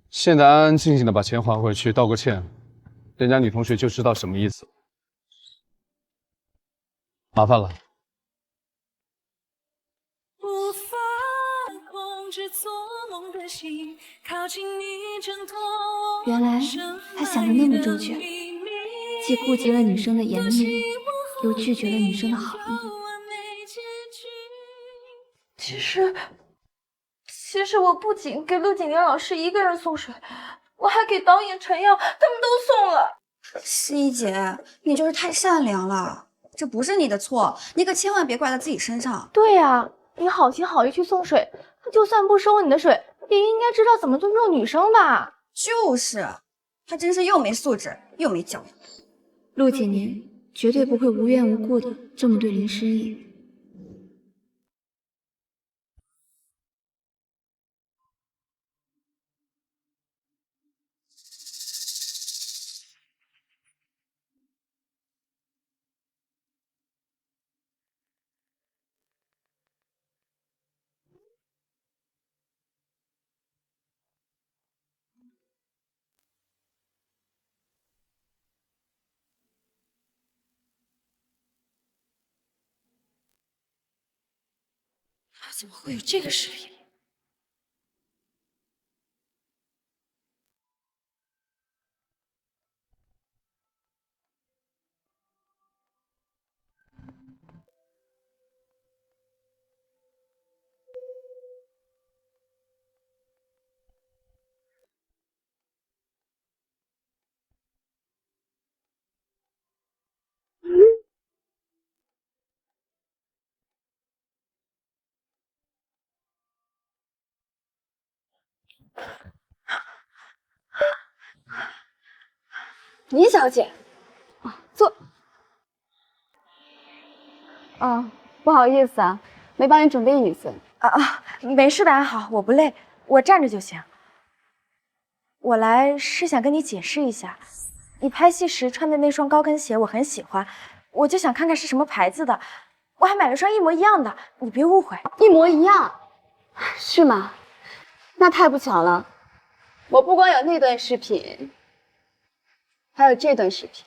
现在安安静静的把钱还回去，道个歉，人家女同学就知道什么意思了。麻烦了。无法控制做梦的心，靠近你挣脱我。原来他想的那么周全，既顾及了女生的颜面，又拒绝了女生的好意。其实我不仅给陆景年老师一个人送水，我还给导演陈耀他们都送了。诗怡姐，你就是太善良了，这不是你的错，你可千万别怪在自己身上。对呀，你好心好意去送水，他就算不收你的水，也应该知道怎么尊重女生吧？就是，他真是又没素质又没教养。陆景年绝对不会无缘无故的这么对林诗逸。他怎么会有这个实力？林小姐，坐。不好意思啊，没帮你准备雨伞。没事的，安好，我不累，我站着就行。我来是想跟你解释一下，你拍戏时穿的那双高跟鞋我很喜欢，我就想看看是什么牌子的，我还买了双一模一样的，你别误会。一模一样，是吗？那太不巧了，我不光有那段视频，还有这段视频。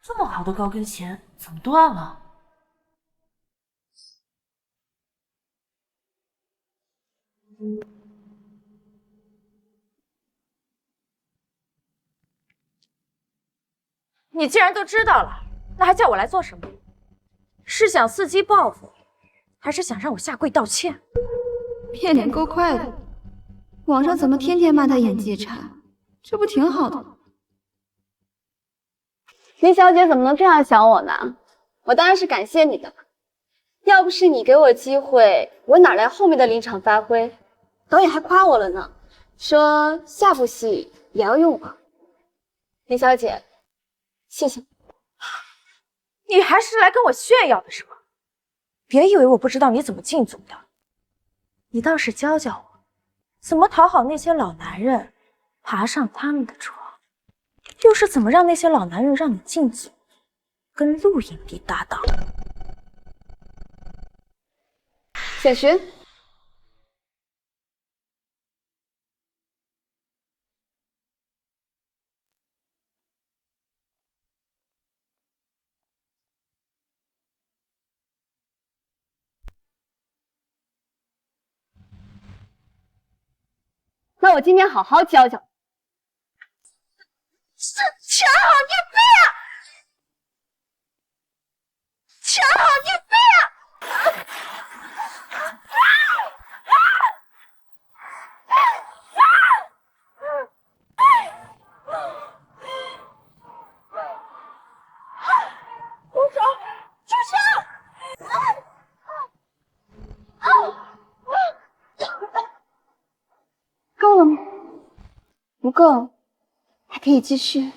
这么好的高跟鞋怎么断了？你既然都知道了，那还叫我来做什么？是想伺机报复，还是想让我下跪道歉？变脸够快的，网上怎么天天骂他演技差？这不挺好的吗？林小姐怎么能这样想我呢？我当然是感谢你的，要不是你给我机会，我哪来后面的临场发挥？导演还夸我了呢，说下部戏也要用我。林小姐，谢谢。你还是来跟我炫耀的是吗？别以为我不知道你怎么进组的，你倒是教教我，怎么讨好那些老男人，爬上他们的床，又是怎么让那些老男人让你进组，跟陆影帝搭档。小徐，那我今天好好教教你。全好你飞啊！全好你飞啊！住手！住手！够了吗？不够，还可以继续。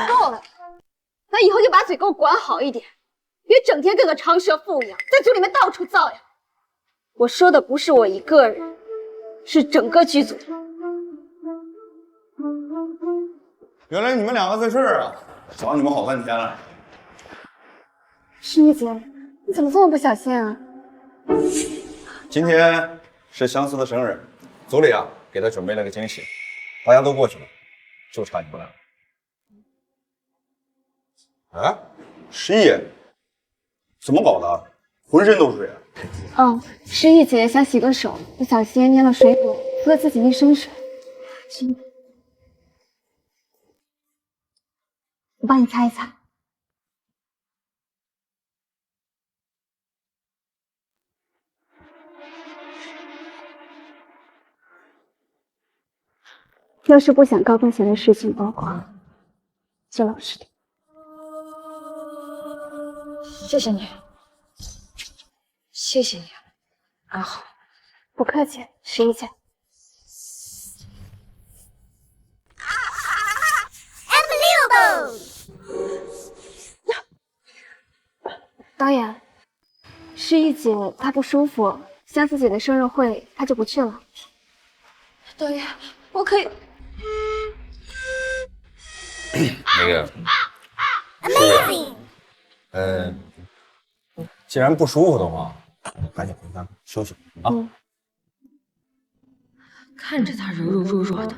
够了，那以后就把嘴给我管好一点，别整天跟个长舌妇一样，在组里面到处造谣。我说的不是我一个人，是整个剧组。原来你们两个在这儿啊！找你们好半天了。诗怡姐，你怎么这么不小心啊？今天是相思的生日，组里啊给他准备了个惊喜，大家都过去了，就差你不来了。哎，诗怡，怎么搞的？浑身都是水。哦，诗怡姐想洗个手，不小心捏了水果，泼了自己一身水。我帮你擦一擦。要是不想高跟鞋的事情曝光，就老实点。谢谢你，谢谢你，阿豪。不客气，诗怡姐。导演，诗怡姐她不舒服，相思姐的生日会她就不去了。导演，我可以。那个，诗怡，既然不舒服的话，赶紧回家休息啊。看着她柔柔弱弱的，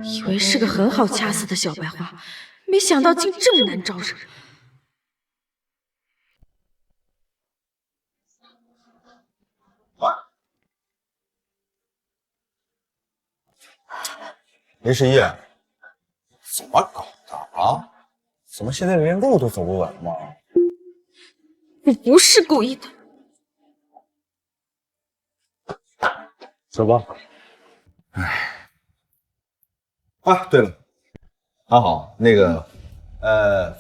以为是个很好掐死的小白花，没想到竟这么难招惹。林诗怡，怎么搞的啊？怎么现在连路都走不稳了吗？我不是故意的。走吧。啊，对了，阿豪，那个，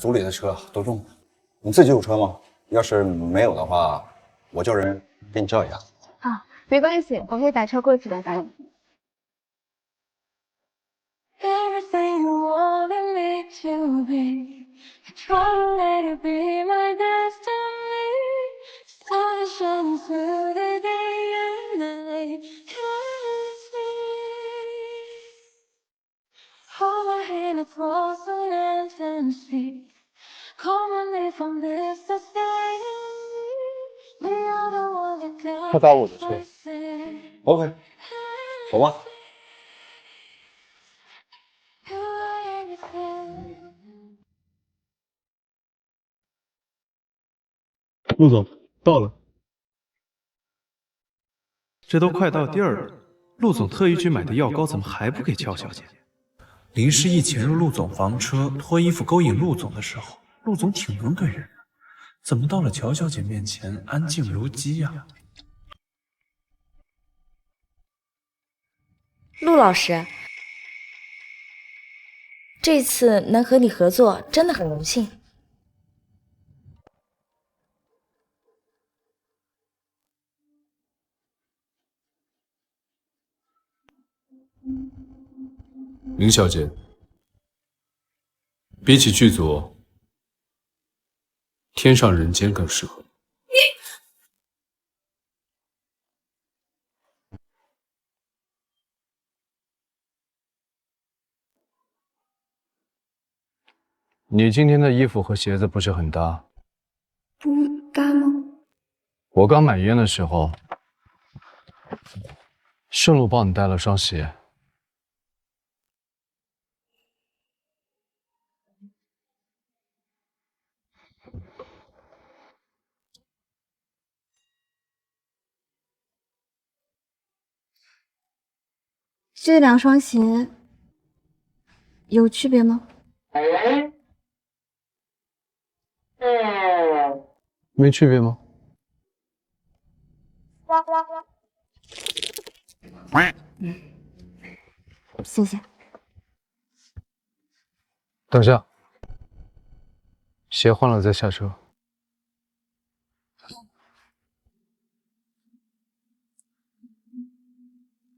组里的车都用了，你自己有车吗？要是没有的话，我叫人给你叫一下。啊，没关系，我会打车过去的，导演。Everything you wanted me to be, try to let it be my destiny. Sun is shining through the day and night. Kiss me. Hold my hand across the land and sea. Come on, live from this to stay. We are the one that got 他搭我的车。OK， 走吧。陆总到了，这都快到地儿了，陆总特意去买的药膏怎么还不给乔小姐？林诗逸潜入陆总房车，脱衣服勾引陆总的时候，陆总挺能怼人的，怎么到了乔小姐面前安静如鸡呀？陆老师，这次能和你合作真的很荣幸。林小姐，比起剧组，天上人间更适合你。你今天的衣服和鞋子不是很搭，不搭吗？我刚买烟的时候，顺路帮你带了双鞋。这两双鞋有区别吗？没区别吗？谢谢。等下，鞋换了再下车。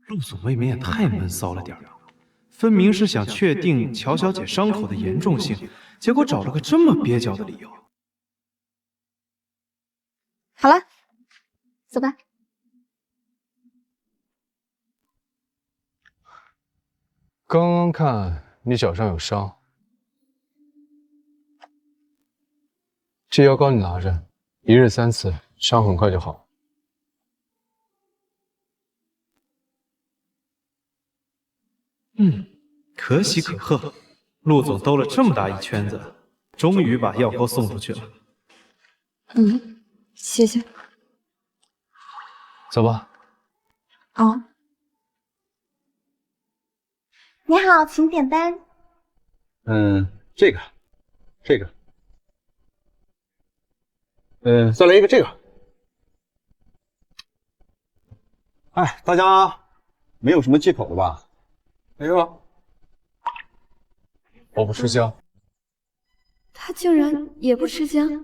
陆总未免也太闷骚了点儿，分明是想确定乔小姐伤口的严重性，结果找了个这么蹩脚的理由。好了，走吧。刚刚看你脚上有伤，这药膏你拿着，1日3次，伤很快就好。可喜可贺，陆总兜了这么大一圈子，终于把药膏送出去了。谢谢。走吧。哦，你好，请点单。这个，再来一个这个。哎，大家没有什么忌口的吧？没有。我不吃姜。他竟然也不吃姜。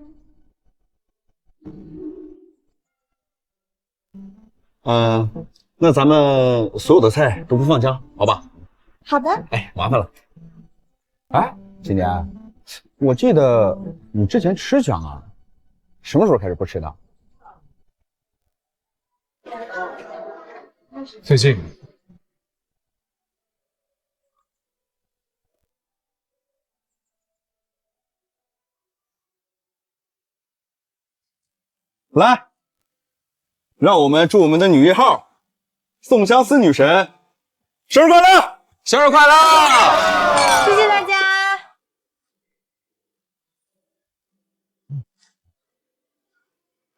那咱们所有的菜都不放姜，好吧？好的。哎，麻烦了。哎，今年，我记得你之前吃姜啊，什么时候开始不吃的？最近。来，让我们祝我们的女一号宋相思女神生日快乐！生日快乐！谢谢大家。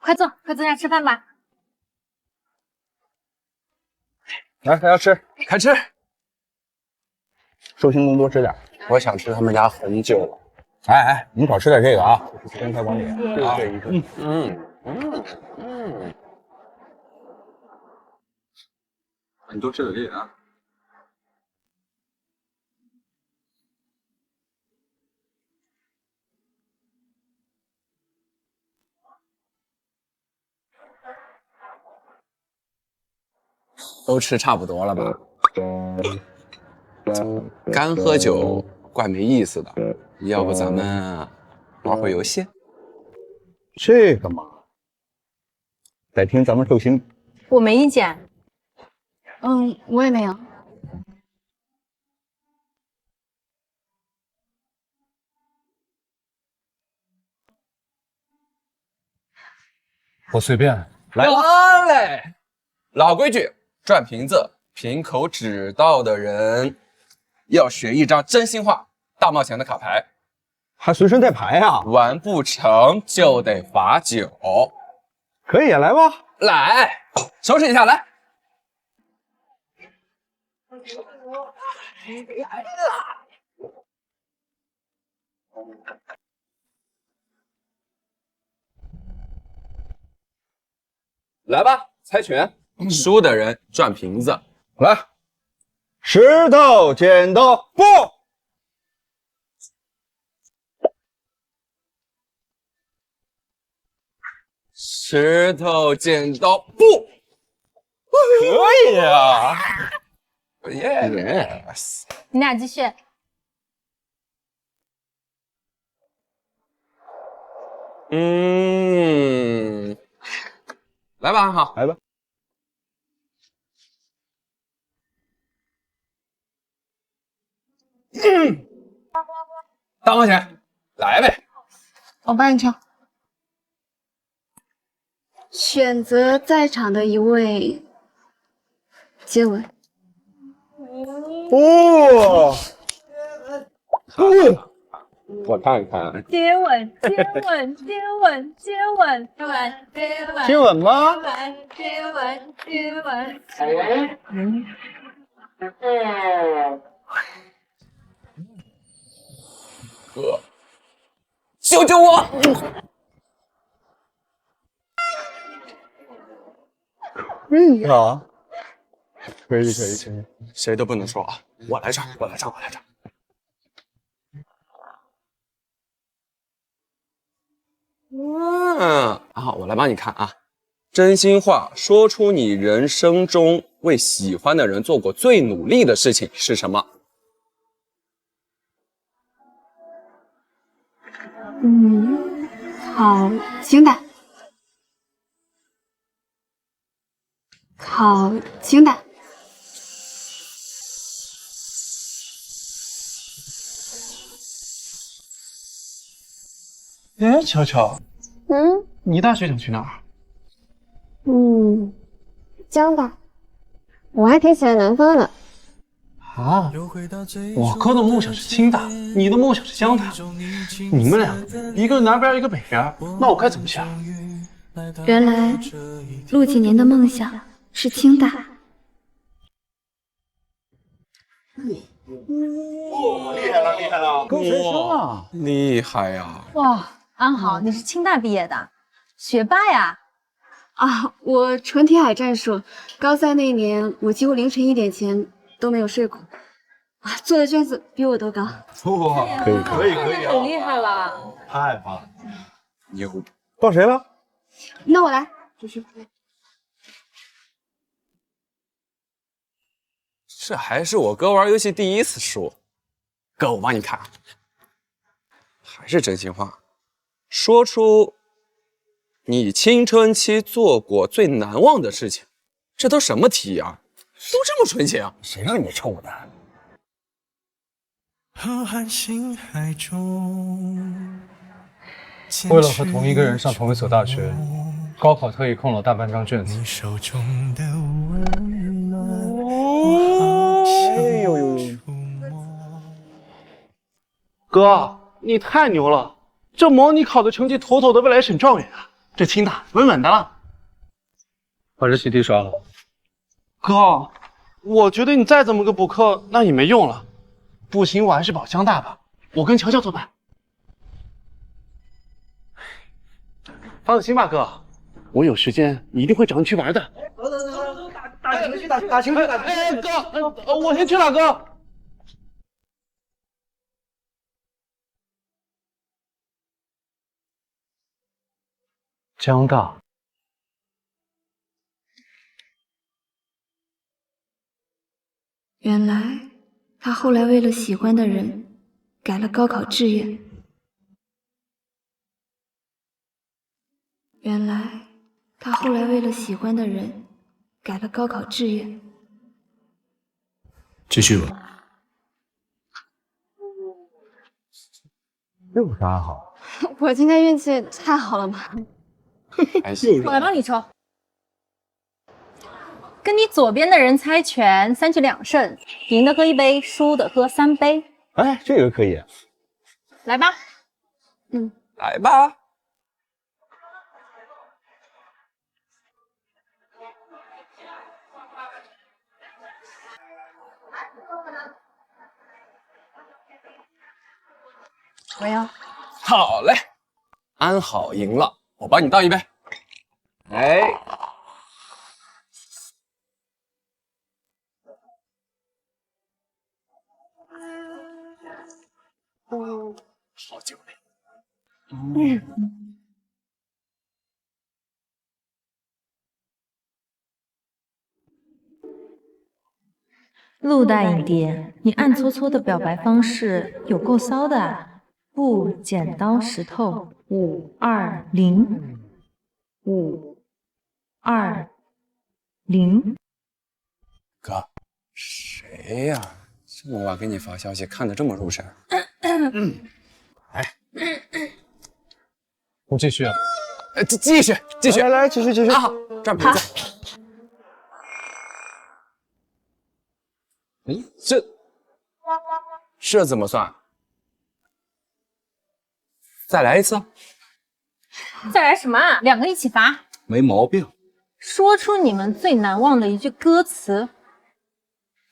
快坐下吃饭吧。来，大家吃，开吃。寿星公多吃点，我想吃他们家很久了。哎，你少吃点这个啊，天开光点，就这一个。你多吃点这个啊。都吃差不多了吧？干喝酒怪没意思的，要不咱们玩会游戏？这个嘛，得听咱们寿星。我没意见。我也没有。我随便。来嘞！老规矩，转瓶子，瓶口指到的人要选一张真心话大冒险的卡牌，还随身带牌啊！完不成就得罚酒。可以啊，来吧，来，收拾一下，来。来吧，猜拳，输的人转瓶子。来，石头剪刀布。石头剪刀布，可以啊！耶，你俩继续。来吧，好，来吧。大冒险，来呗！我帮你挑。选择在场的一位接吻。哦，我看看。接吻，接吻，接吻，接吻，接吻，接吻，接吻吗？接吻，接吻。哥，救救我！可以啊，可以，谁都不能说啊！我来唱。我来帮你看啊。真心话，说出你人生中为喜欢的人做过最努力的事情是什么？考清大，考清大。哎，乔乔，你大学想去哪儿？江大，我还挺喜欢南方的。啊，我哥的梦想是清大，你的梦想是江大，你们两个一个南边一个北边，那我该怎么想？原来陆几年的梦想是清大。厉害了，厉害了，高材生啊！厉害呀！哇，安好，你是清大毕业的，学霸呀！啊，我纯铁海战术，高三那年我几乎凌晨1点前都没有睡过，啊，做的卷子比我都高。哇，可以啊！很厉害了，太棒了！牛！到谁了？那我来。这还是我哥玩游戏第一次输。哥，我帮你看，还是真心话，说出你青春期做过最难忘的事情。这都什么题啊？都这么纯情，谁让你臭的？为了和同一个人上同一所大学，高考特意空了大半张卷子。哎呦！哥，你太牛了！这模拟考的成绩妥妥的未来省状元啊！这清大稳稳的了。把这习题刷了。哥，我觉得你再怎么个补课，那也没用了。不行，我还是保江大吧。我跟乔乔作伴。放心吧，哥，我有时间一定会找你去玩的。打情绪，打情绪！哎，哥，我先去了，哥。江大，原来他后来为了喜欢的人改了高考志愿。原来他后来为了喜欢的人改了高考志愿。继续吧。又是安好。我今天运气太好了吧？我来帮你抽。跟你左边的人猜拳，3局2胜，赢的喝1杯，输的喝3杯。哎，这个可以。来吧。来吧。我要。好嘞，安好赢了，我帮你倒一杯。哎，好酒嘞。陆大影帝，你暗搓搓的表白方式有够骚的啊！不，剪刀石头，5、2、0，5、2、0。哥，谁呀？这么晚给你发消息，看得这么入神。我继续啊。继续。来，继续。啊，这儿没在。哎，这怎么算？再来一次。再来什么啊？2个一起罚。没毛病。说出你们最难忘的一句歌词。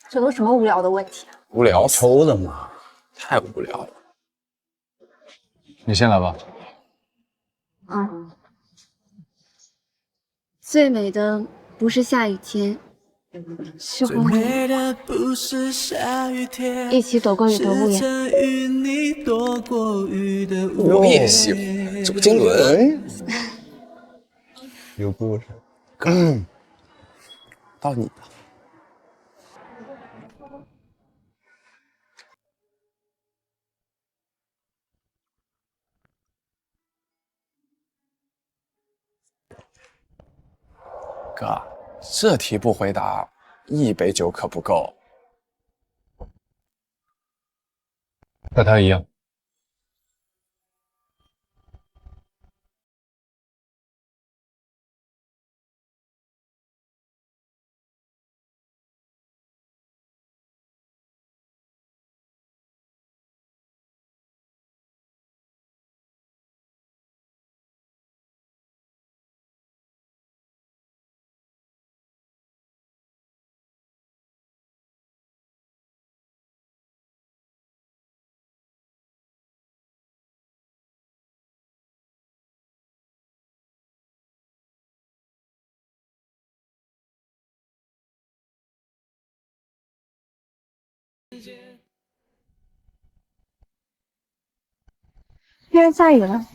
这都什么无聊的问题啊？无聊，抽的嘛，太无聊了。你先来吧。最美的不是下雨天，是昏黄。一起躲过雨的屋檐。我也喜欢，这不经纶。有故事。到你了。哥，这题不回答，1杯酒可不够。和他一样。天下雨了。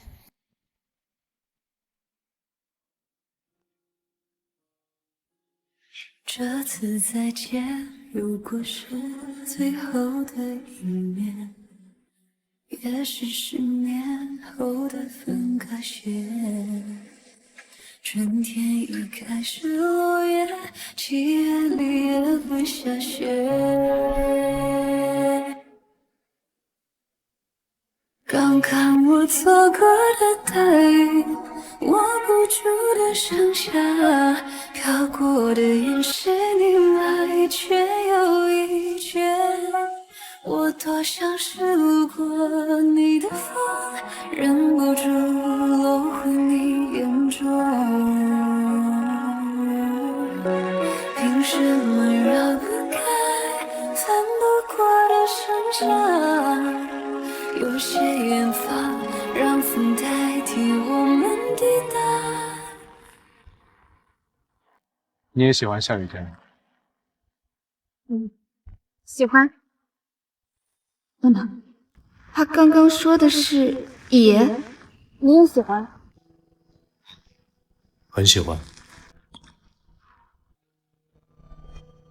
这次再见，如果是最后的一面，也是10年后的分隔线。春天已开始落叶，7月里也会下雪。刚看我错过的大雨，握不住的盛夏，飘过的眼是你来却又一绝。我多想是路过你的风，忍不住落回你眼中。凭什么绕不开翻不过的山崖？有些远方让风代替我们抵达。你也喜欢下雨天吗？喜欢。等等，他刚刚说的是也？你也喜欢？很喜欢。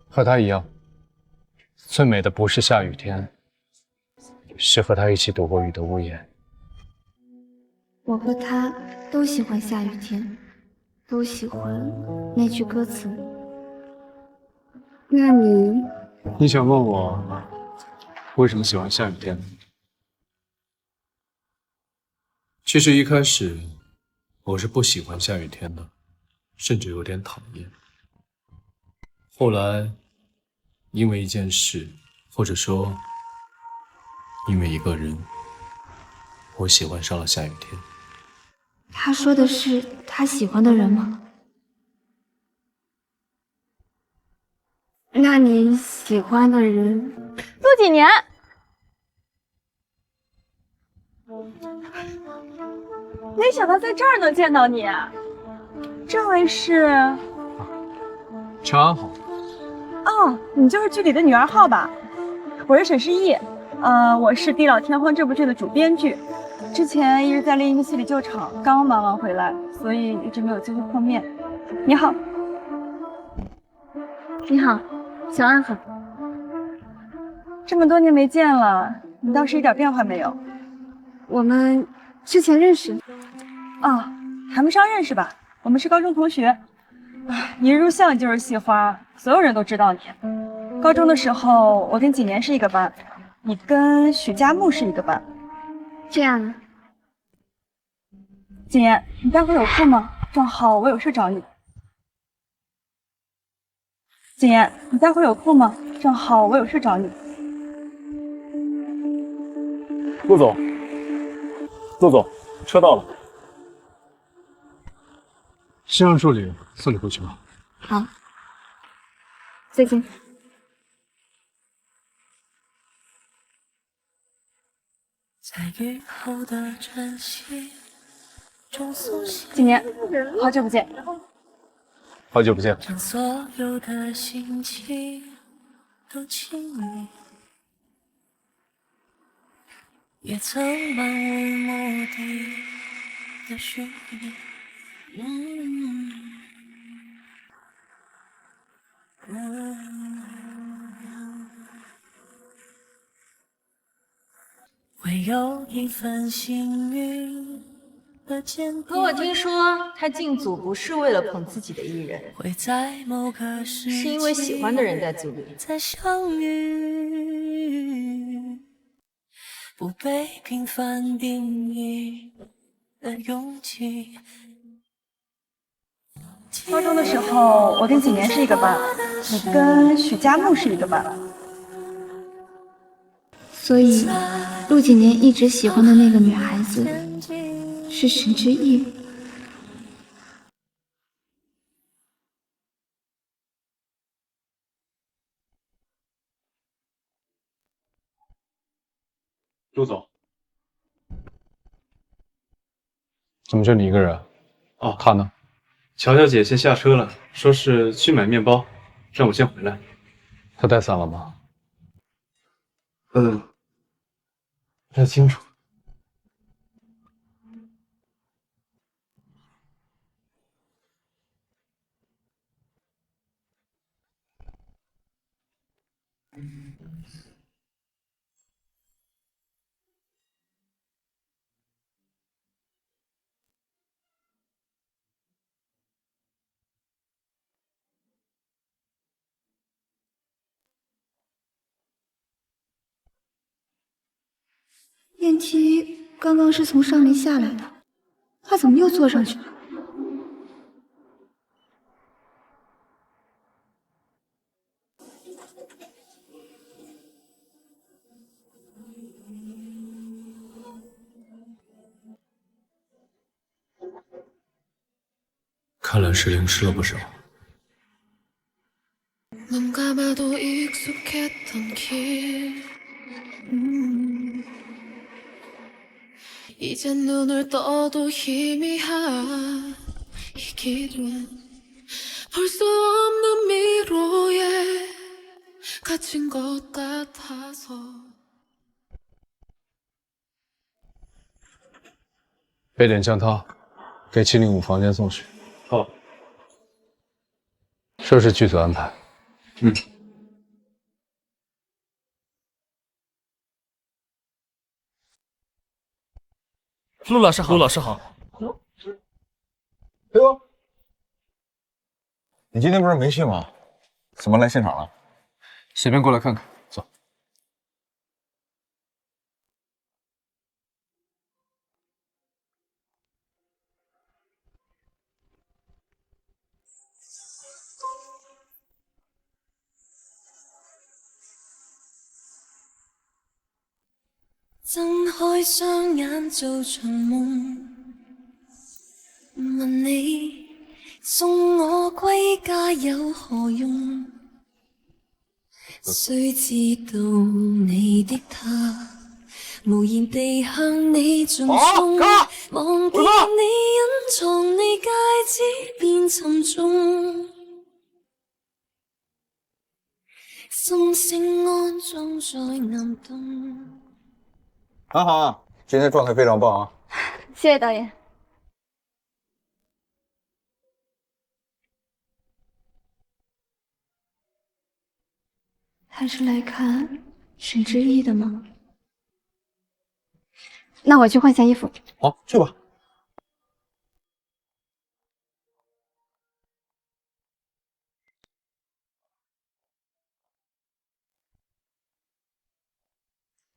和他一样，最美的不是下雨天，是和他一起躲过雨的屋檐。我和他都喜欢下雨天，都喜欢那句歌词。那你？你想问我为什么喜欢下雨天？其实一开始我是不喜欢下雨天的，甚至有点讨厌。后来因为一件事，或者说因为一个人，我喜欢上了下雨天。他说的是他喜欢的人吗？那你喜欢的人？陆几年。没想到在这儿能见到你，这位是？陈安好。哦，你就是剧里的女2号吧？我是沈诗逸，我是《地老天荒》这部剧的主编剧，之前一直在另一个戏里救场，刚忙完回来，所以一直没有机会碰面。你好。你好，小安好。这么多年没见了，你倒是一点变化没有。我们之前认识？哦，谈不上认识吧，我们是高中同学。你一入校就是系花，所有人都知道你。高中的时候，我跟几年是一个班，你跟许佳木是一个班。这样啊。几年，你待会有空吗？正好我有事找你。几年，你待会有空吗？正好我有事找你。陆总，陆总，车到了。先让助理送你回去吧。好，再见。几年，好久不见。好久不见。将所有的心情都倾你，也曾漫无目的的寻觅。有一份幸运的坚定。可我听说他进组不是为了捧自己的艺人，会在某个时是因为喜欢的人在组里。再相遇，不被平凡定义的勇气。高中的时候，我跟景年是一个班，你跟许佳木是一个班。所以，陆景年一直喜欢的那个女孩子是沈之意。陆总，怎么就你一个人？哦，他呢？乔乔姐先下车了，说是去买面包，让我先回来。他带伞了吗？不太清楚。电梯刚刚是从上面下来的，他怎么又坐上去了？看来是淋湿了不少。 눈 감아도 익숙했던 길 이젠 눈을 떠도 희미한 이 길은 볼 수 없는 미로에 갇힌 것 같아서 备点酱汤，给705房间送去。好，这是剧组安排。 嗯，陆老师好，陆老师好。哎呦，你今天不是没戏吗？怎么来现场了？随便过来看看，走。睜開雙眼做場夢，問你送我歸家有何用？須知道你的他無言地向你盡忠，望見你隱藏你戒指變沉重，心聲安裝在暗洞。 很好啊，今天状态非常棒啊！谢谢导演。他是来看沈之意的吗？那我去换下衣服。好，去吧。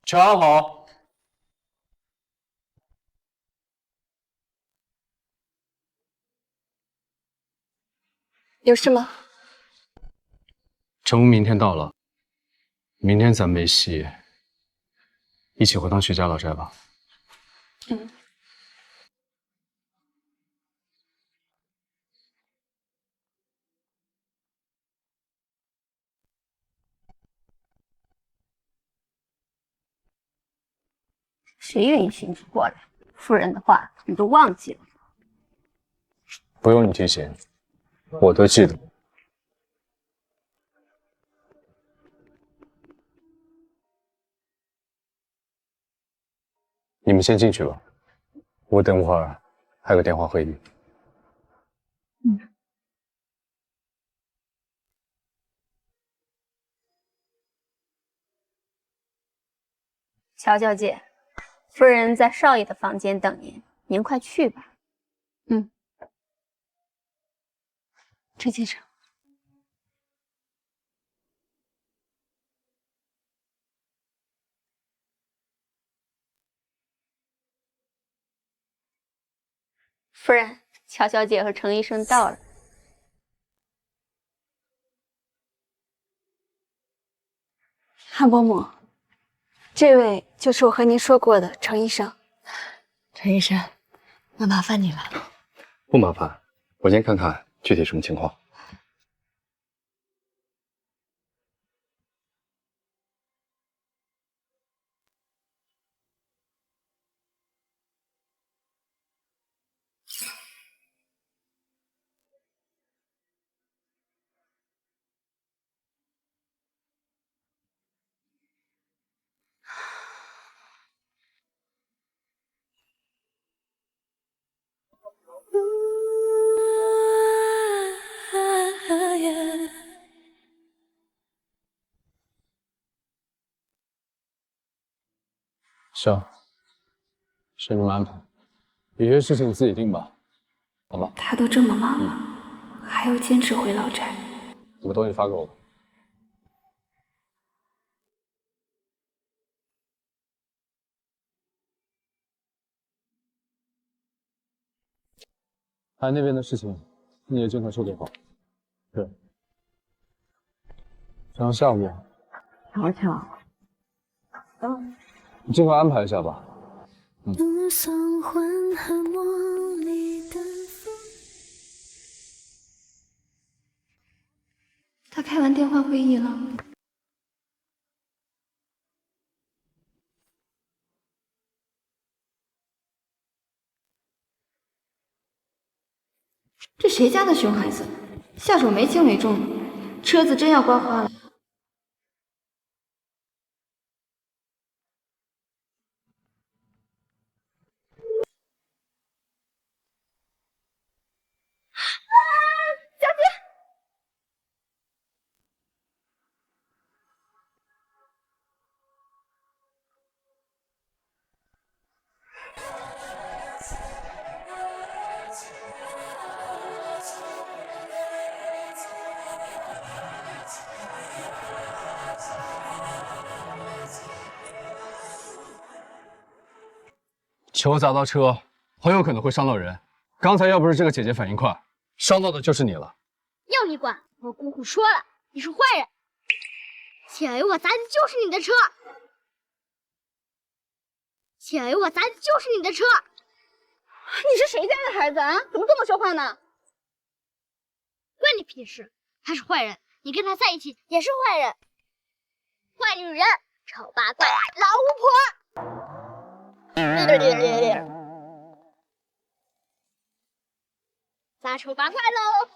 乔安好。 有事吗？程无明天到了，明天咱没戏，一起回趟徐家老宅吧。嗯。谁愿意请你过来？夫人的话你都忘记了？不用你提醒，我都记得。 你们先进去吧，我等会儿还有个电话会议。嗯。乔乔姐，夫人在少爷的房间等您，您快去吧。陈先生，夫人，乔小姐和程医生到了。韩伯母，这位就是我和您说过的程医生。陈医生，那麻烦你了。不麻烦，我先看看具体什么情况。行，是你们安排，有些事情你自己定吧，好吧？他都这么忙了，还要坚持回老宅。你把东西发给我吧。还那边的事情，你也尽快处理好。对，然后项目，乔乔，你尽快安排一下吧。他开完电话会议了。这谁家的熊孩子，下手没轻没重的，车子真要刮花了。小姐，球砸到车，很有可能会伤到人。刚才要不是这个姐姐反应快，伤到的就是你了。要你管！我姑姑说了，你是坏人。且为我砸的就是你的车，且为我砸的就是你的车。你是谁家的孩子啊？怎么这么说话呢？关你屁事！他是坏人，你跟他在一起也是坏人。坏女人，丑八怪，老巫婆。杂丑八怪喽！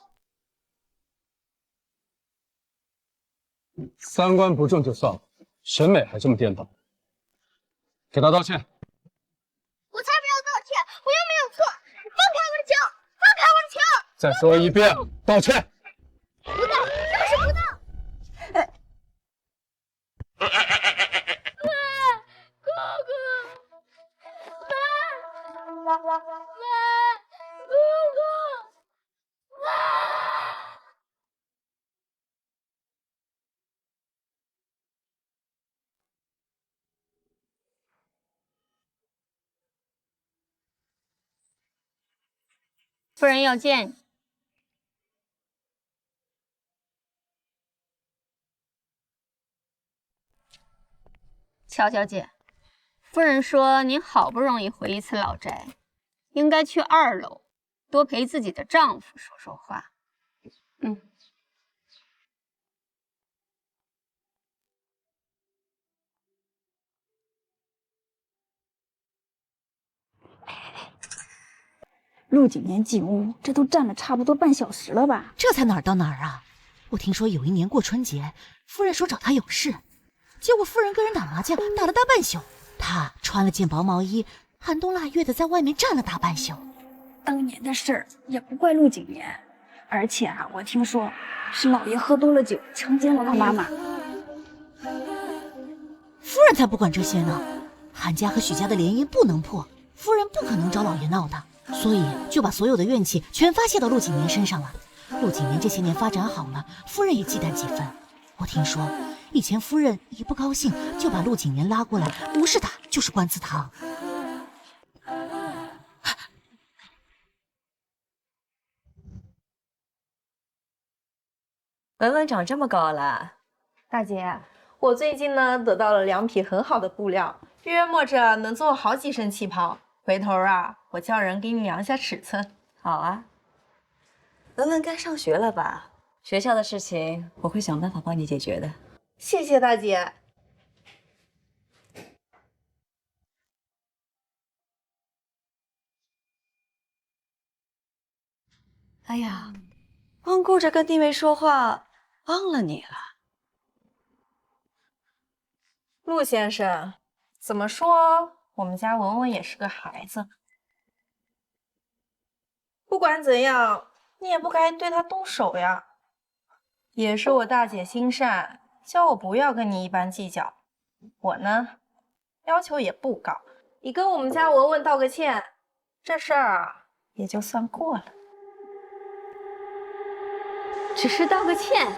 三观不正就算了，审美还这么颠倒，给他道歉。我才不要道歉，我又没有错！放开我的球！放开我的球！再说一遍，道歉。不道，就是不道！姑姑，妈，姑姑。夫人要见你。乔小姐，夫人说您好不容易回一次老宅，应该去2楼，多陪自己的丈夫说说话。陆景年进屋，这都站了差不多半小时了吧？这才哪儿到哪儿啊！我听说有一年过春节，夫人说找他有事，结果夫人跟人打麻将，打了大半宿。他穿了件薄毛衣，寒冬腊月的在外面站了大半宿。当年的事儿也不怪陆景年，而且啊，我听说是老爷喝多了酒强奸了他妈妈。夫人才不管这些呢，韩家和许家的联姻不能破，夫人不可能找老爷闹的，所以就把所有的怨气全发泄到陆景年身上了。陆景年这些年发展好了，夫人也忌惮几分。我听说以前夫人一不高兴就把陆景年拉过来，不是打就是灌祠堂。文文长这么高了，大姐，我最近呢得到了2匹很好的布料，约摸着能做好几身旗袍。回头啊，我叫人给你量一下尺寸。好啊。文文该上学了吧？学校的事情我会想办法帮你解决的。谢谢大姐。哎呀，光顾着跟弟妹说话，忘了你了。陆先生，怎么说，我们家文文也是个孩子。不管怎样，你也不该对她动手呀。也是我大姐心善，叫我不要跟你一般计较。我呢，要求也不高，你跟我们家文文道个歉，这事儿啊也就算过了。只是道个歉，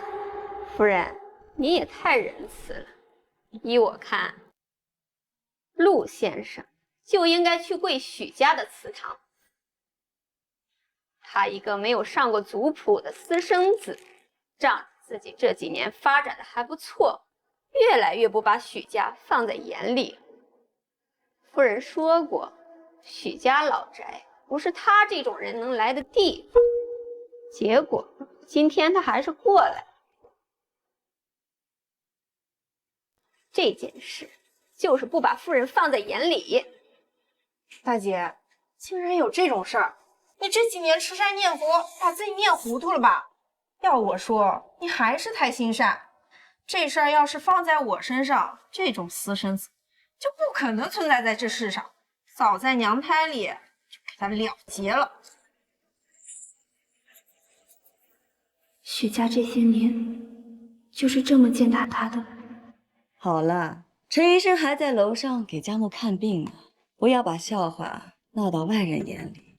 夫人，你也太仁慈了。依我看，陆先生就应该去跪许家的祠堂。他一个没有上过族谱的私生子，仗着自己这几年发展的还不错，越来越不把许家放在眼里。夫人说过，许家老宅不是他这种人能来的地方。结果今天他还是过来。这件事就是不把夫人放在眼里。大姐，竟然有这种事儿！你这几年吃斋念佛，把自己念糊涂了吧？要我说，你还是太心善。这事儿要是放在我身上，这种私生子就不可能存在在这世上，早在娘胎里就给他了结了。许家这些年就是这么践踏他的。好了，陈医生还在楼上给佳木看病呢，不要把笑话闹到外人眼里。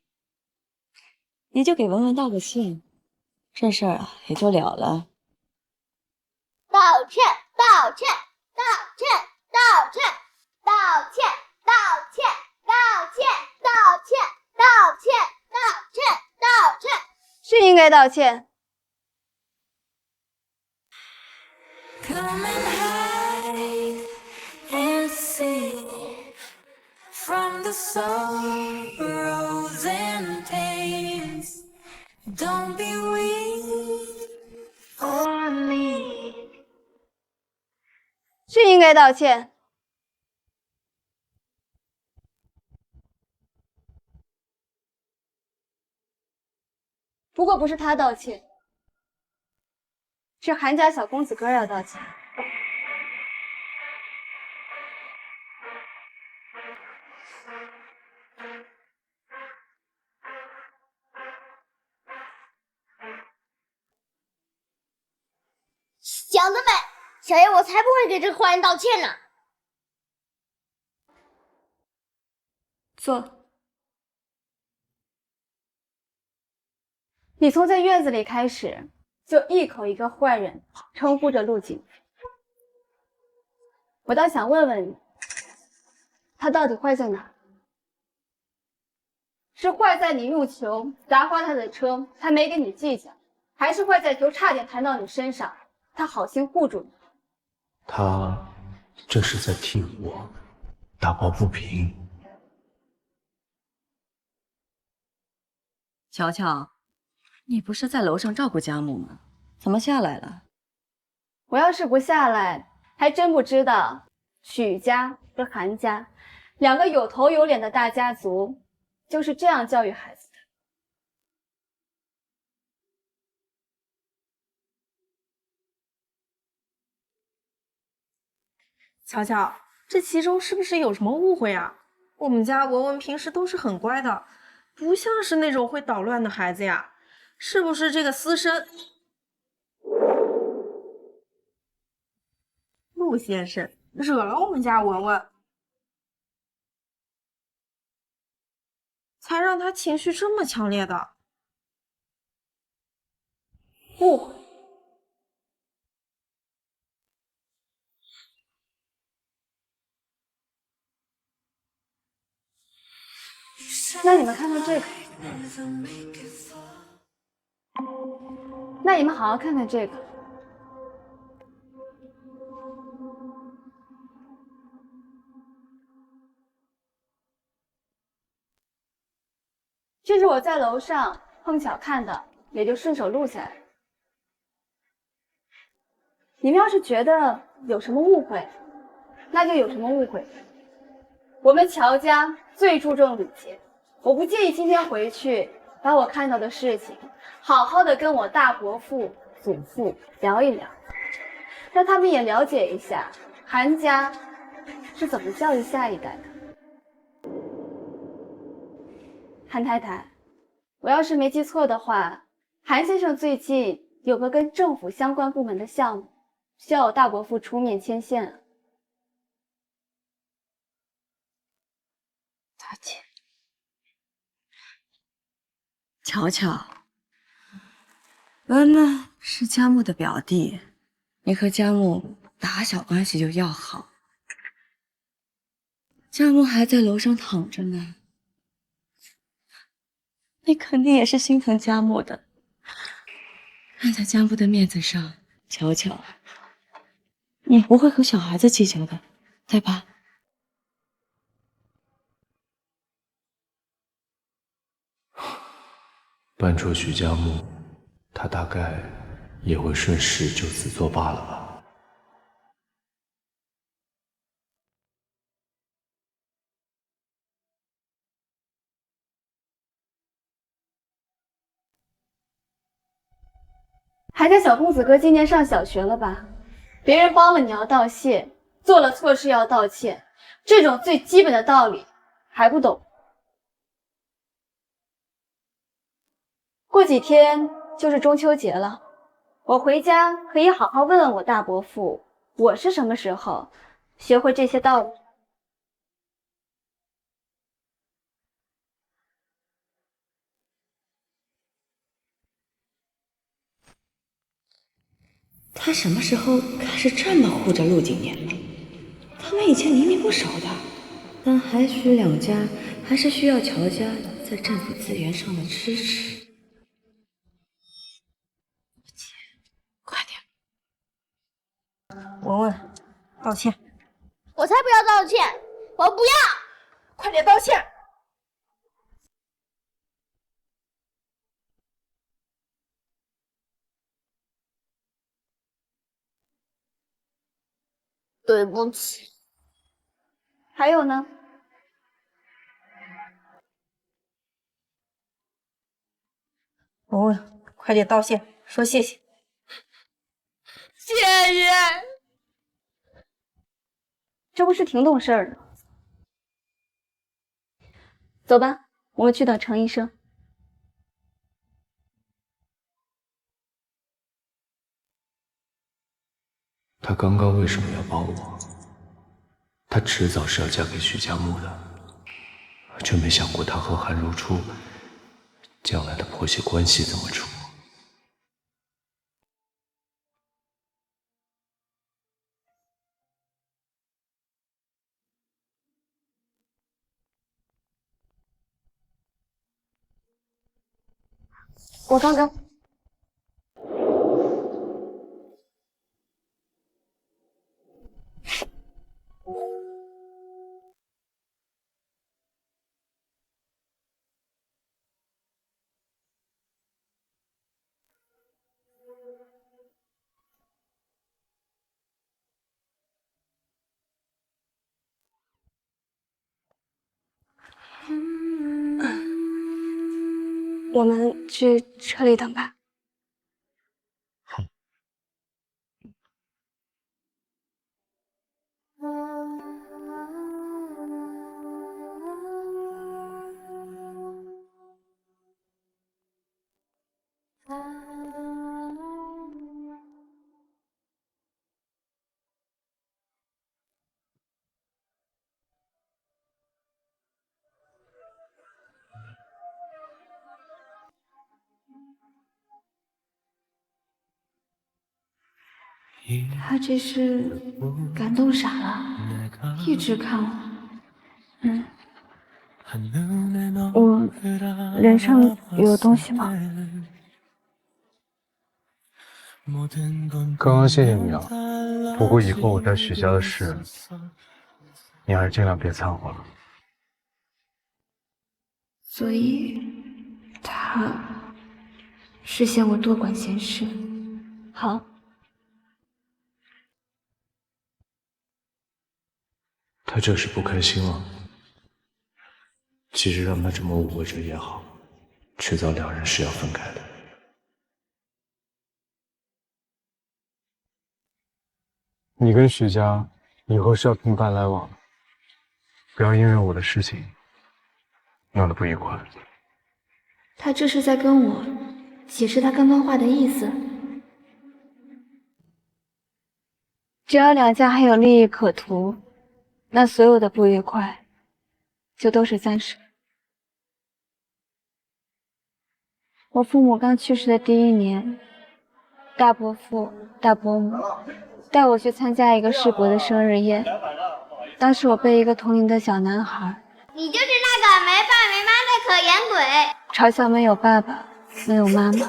你就给文文道个歉，这事儿啊也就了了。道歉，道歉，道歉，道歉，道歉，道歉，道歉，道歉，道歉，道歉，道歉，是应该道歉。Come and hide and see from the sorrows and pains. Don't be weak or meek. 是应该道歉。不过不是他道歉，是韩家小公子哥要道歉。小子们，小爷我才不会给这个坏人道歉呢！坐。你从在院子里开始，就一口一个坏人称呼着陆景。我倒想问问你，他到底坏在哪？是坏在你用球砸花他的车，他没跟你计较，还是坏在球差点弹到你身上，他好心护住你？他这是在替我打抱不平。乔乔，你不是在楼上照顾家木吗？怎么下来了？我要是不下来，还真不知道许家和韩家两个有头有脸的大家族就是这样教育孩子的。乔乔，这其中是不是有什么误会啊？我们家文文平时都是很乖的，不像是那种会捣乱的孩子呀。是不是这个私生陆先生惹了我们家文文？才让他情绪这么强烈的？误会。那你们看看这个，那你们好好看看这个。这是我在楼上碰巧看的，也就顺手录下来。你们要是觉得有什么误会，那就有什么误会。我们乔家最注重礼节，我不介意今天回去把我看到的事情好好的跟我大伯父、祖父聊一聊，让他们也了解一下韩家是怎么教育下一代的。韩太太，我要是没记错的话，韩先生最近有个跟政府相关部门的项目，需要我大伯父出面牵线啊。大姐，乔乔，文文是佳木的表弟，你和佳木打小关系就要好。佳木还在楼上躺着呢，你肯定也是心疼佳木的。看在佳木的面子上，乔乔，你不会和小孩子计较的，对吧？搬出徐家木，他大概也会顺势就此作罢了吧。韩家小公子哥今年上小学了吧？别人帮了你要道谢，做了错事要道歉，这种最基本的道理还不懂？过几天就是中秋节了，我回家可以好好问问我大伯父，我是什么时候学会这些道理？他什么时候开始这么护着陆景年了？他们以前明明不熟的，但韩徐两家还是需要乔家在政府资源上的支持。快点！文文，道歉！我才不要道歉！我不要！快点道歉！对不起。还有呢？文文，快点道歉，说谢谢。谢谢。这不是挺懂事儿的？走吧，我们去等程医生。他刚刚为什么要抱我？他迟早是要嫁给徐家木的，却没想过他和韩如初将来的婆媳关系怎么处。我刚刚。我们去车里等吧。他这是感动傻了，一直看我。我脸上有东西吗？刚刚谢谢你啊，不过以后我带许家的事，你还是尽量别掺和了。所以，他是嫌我多管闲事。好，他这是不开心了。其实让他这么误会着也好，迟早两人是要分开的。你跟许家以后是要频繁来往的，不要因为我的事情闹得不愉快。他这是在跟我解释他刚刚话的意思。只要两家还有利益可图，那所有的不愉快就都是暂时的。我父母刚去世的第1年，大伯父、大伯母带我去参加一个世伯的生日宴。当时我被一个同龄的小男孩，你就是那个没爸没妈的可怜鬼，嘲笑没有爸爸，没有妈妈。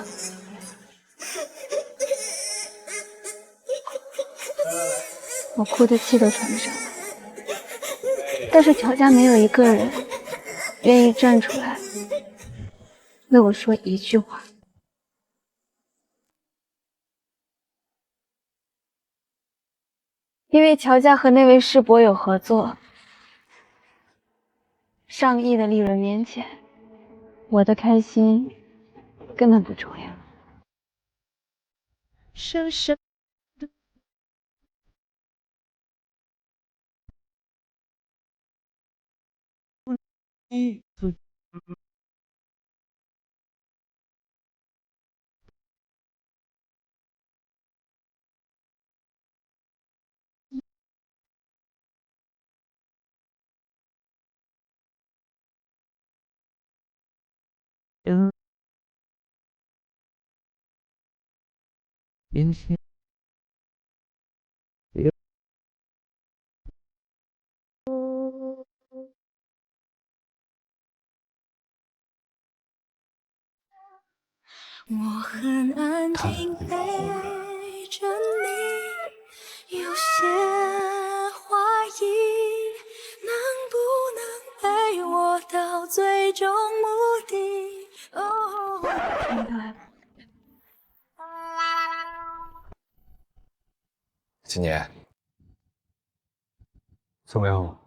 我哭得气都喘不上来，但是乔家没有一个人愿意站出来为我说一句话。因为乔家和那位世伯有合作，上亿的利润面前，我的开心根本不重要。深深的我很安静陪着你，有些怀疑能不能陪我到最终目的。今年怎么样？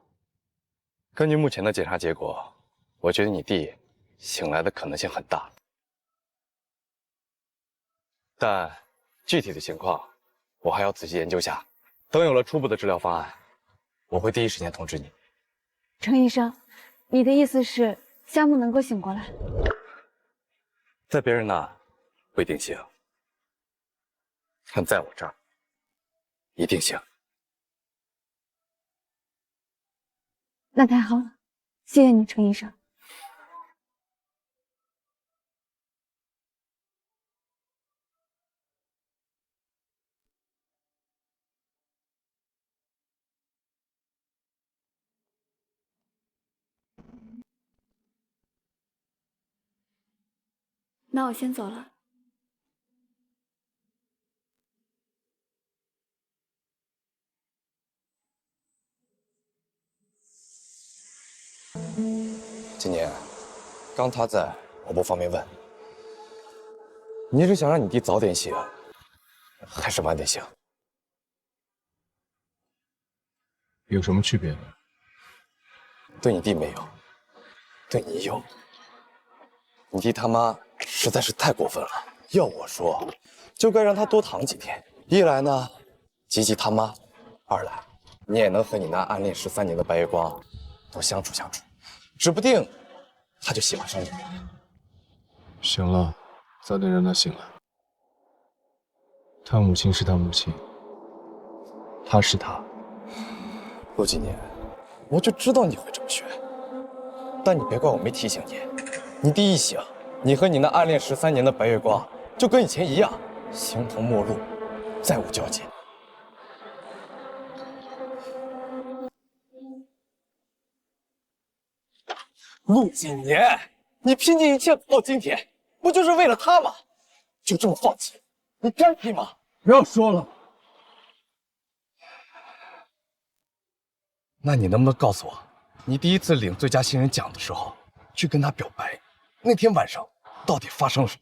根据目前的检查结果，我觉得你弟醒来的可能性很大。但具体的情况，我还要仔细研究下。等有了初步的治疗方案，我会第一时间通知你。程医生，你的意思是夏木能够醒过来？在别人那不一定行，但在我这儿一定行。那太好了，谢谢你，程医生。那我先走了。今年刚他在，我不方便问。你是想让你弟早点醒，还是晚点醒？有什么区别？对你弟没有，对你有。你弟他妈实在是太过分了，要我说，就该让他多躺几天。一来呢，吉吉他妈；二来，你也能和你那暗恋13年的白月光多相处相处，指不定他就喜欢上你。行了，早点让他醒来。他母亲是他母亲，他是他。陆几年，我就知道你会这么选，但你别怪我没提醒你。你弟一醒，你和你那暗恋13年的白月光就跟以前一样，形同陌路，再无交集。陆景言，你拼尽一切走到今天，不就是为了他吗？就这么放弃，你该拼吗？不要说了。那你能不能告诉我，你第一次领最佳新人奖的时候，去跟他表白，那天晚上到底发生了什么？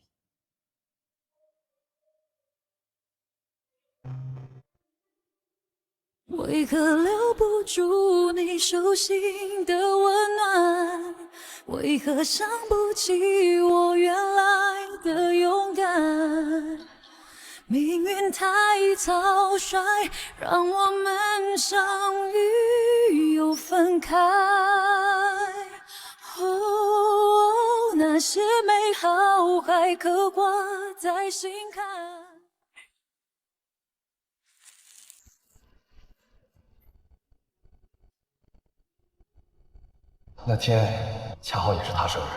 为何留不住你手心的温暖？为何想不起我原来的勇敢？命运太草率，让我们相遇又分开。哦，那些美好还刻挂在心坎。那天恰好也是他生日，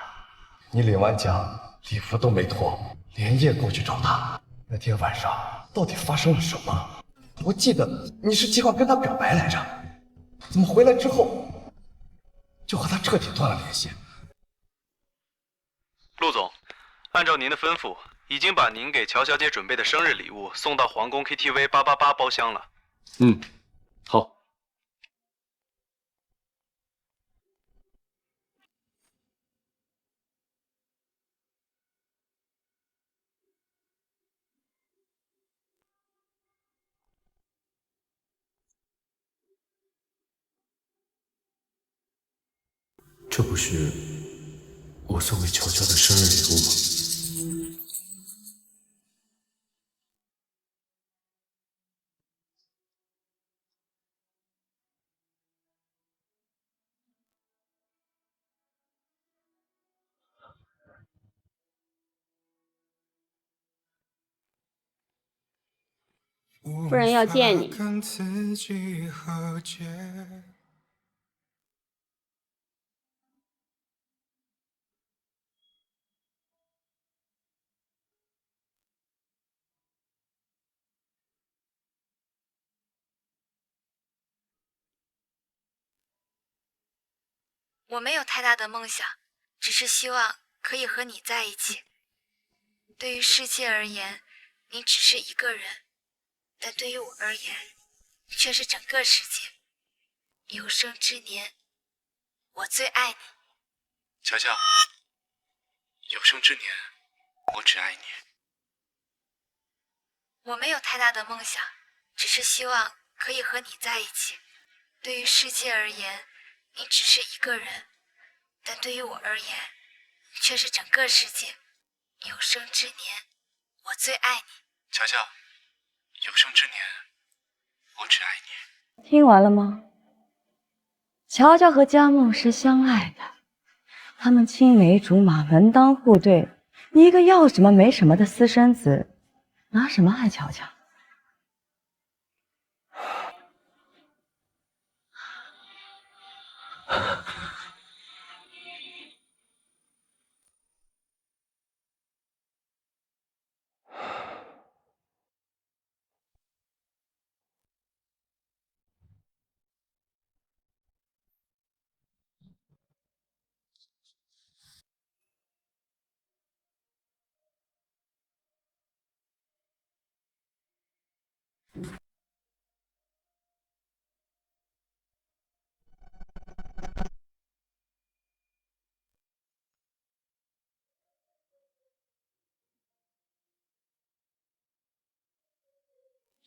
你领完奖，礼服都没脱，连夜过去找他。那天晚上到底发生了什么？我记得你是计划跟他表白来着，怎么回来之后就和他彻底断了联系？陆总，按照您的吩咐，已经把您给乔小姐准备的生日礼物送到皇宫 KTV 888包厢了。好。这不是我送给乔乔的生日礼物吗？夫人要见你。我没有太大的梦想，只是希望可以和你在一起。对于世界而言，你只是一个人，但对于我而言，你却是整个世界。有生之年，我最爱你。乔乔，有生之年，我只爱你。我没有太大的梦想，只是希望可以和你在一起。对于世界而言，你只是一个人，但对于我而言，你却是整个世界。有生之年，我最爱你。乔乔，有生之年，我只爱你。听完了吗？乔乔和佳梦是相爱的，他们青梅竹马，门当户对。你一个要什么没什么的私生子，拿什么爱乔乔？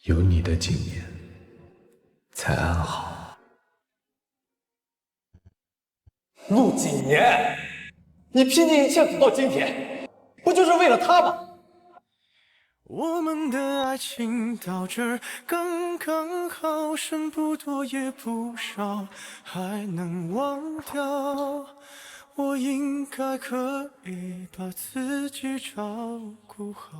有你的几年才安好。陆景言，你拼尽一切走到今天，不就是为了他吗？我们的爱情到这儿刚刚好，剩不多也不少，还能忘掉。我应该可以把自己照顾好。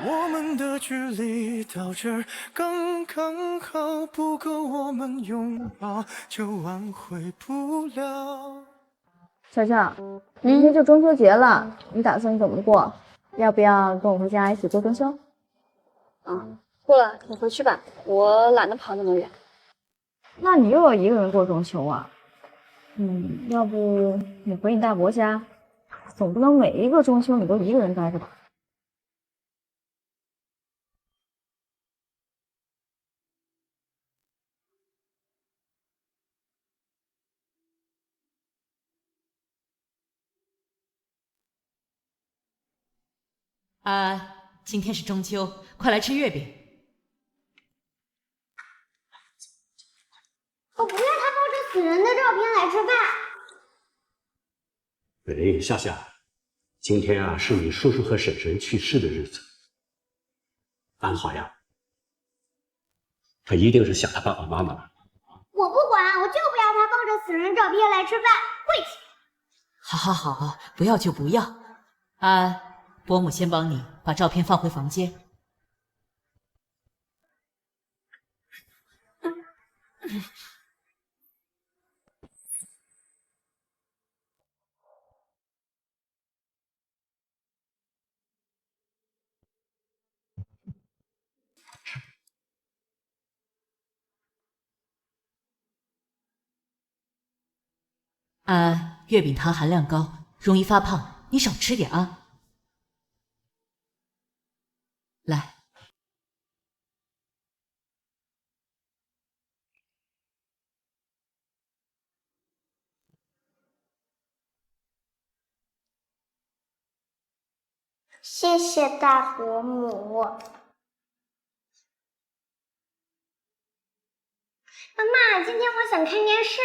我们的距离到这儿刚刚好，不够我们拥抱，就挽回不了。乔乔，明天就中秋节了，你打算怎么过？要不要跟我回家一起过中秋？不了，你回去吧，我懒得跑那么远。那你又要一个人过中秋啊？要不你回你大伯家，总不能每一个中秋你都一个人待着吧？今天是中秋，快来吃月饼。我不要他抱着死人的照片来吃饭。喂，夏夏，今天啊是你叔叔和婶婶去世的日子，安好呀？他一定是想他爸爸妈妈了。我不管，我就不要他抱着死人照片来吃饭，跪起！好，不要就不要。伯母先帮你把照片放回房间。月饼糖含量高，容易发胖，你少吃点啊。来，谢谢大伯母。妈妈，今天我想看电视。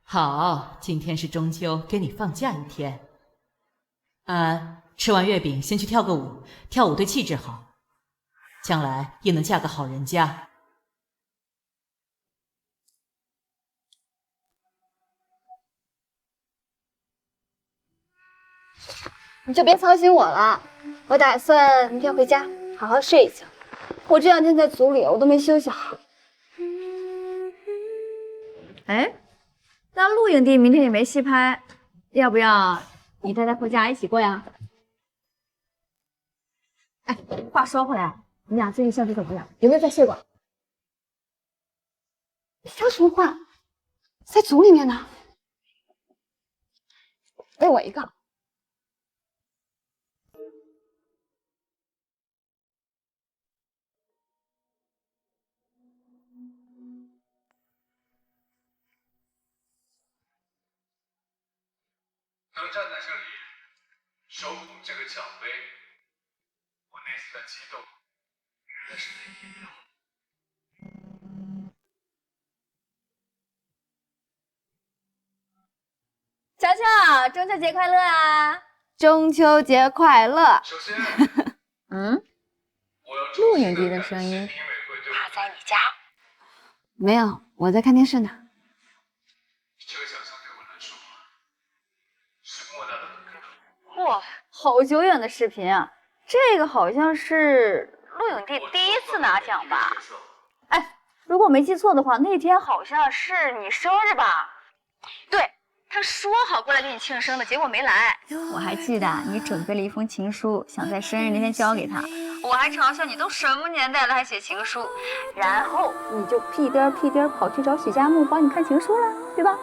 好，今天是中秋，给你放假一天。吃完月饼先去跳个舞，跳舞对气质好，将来也能嫁个好人家。你就别操心我了，我打算明天回家好好睡一觉。我这2天在组里我都没休息好。哎，那录影帝明天也没戏拍，要不要你带他回家一起过呀？哎，话说回来，你俩最近相处怎么样？有没有再睡过？说什么话？在组里面呢。喂我一个。能站在这里手捧这个奖杯，我内心的激动真的是没品了。乔乔，中秋节快乐啊！中秋节快乐！首先，录影机的声音。他在你家？没有，我在看电视呢。这个奖项对我来说是莫大的荣耀。哇，好久远的视频啊！这个好像是录影帝第一次拿奖吧？哎，如果我没记错的话，那天好像是你生日吧？对，他说好过来给你庆生的，结果没来。我还记得你准备了一封情书，想在生日那天交给他。我还嘲笑你都什么年代了还写情书，然后你就屁颠儿屁颠儿跑去找许家木帮你看情书了，对吧？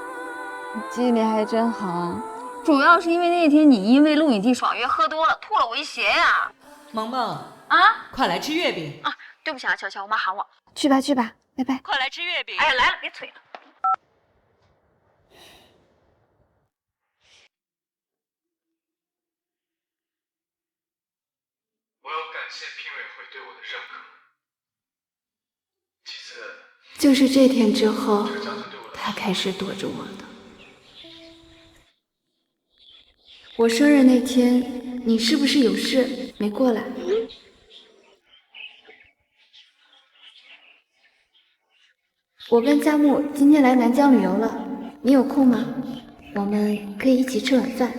你记忆力还真好啊！主要是因为那天你因为录影帝爽约喝多了，吐了我一鞋呀。萌萌啊，快来吃月饼啊！对不起啊，乔乔，我妈喊我。去吧去吧，拜拜。快来吃月饼！哎呀，来了，别催了。我要感谢评委会对我的认可。其次，就是这天之后，他开始躲着我的。我生日那天，你是不是有事没过来？我跟佳木今天来南疆旅游了，你有空吗？我们可以一起吃晚饭。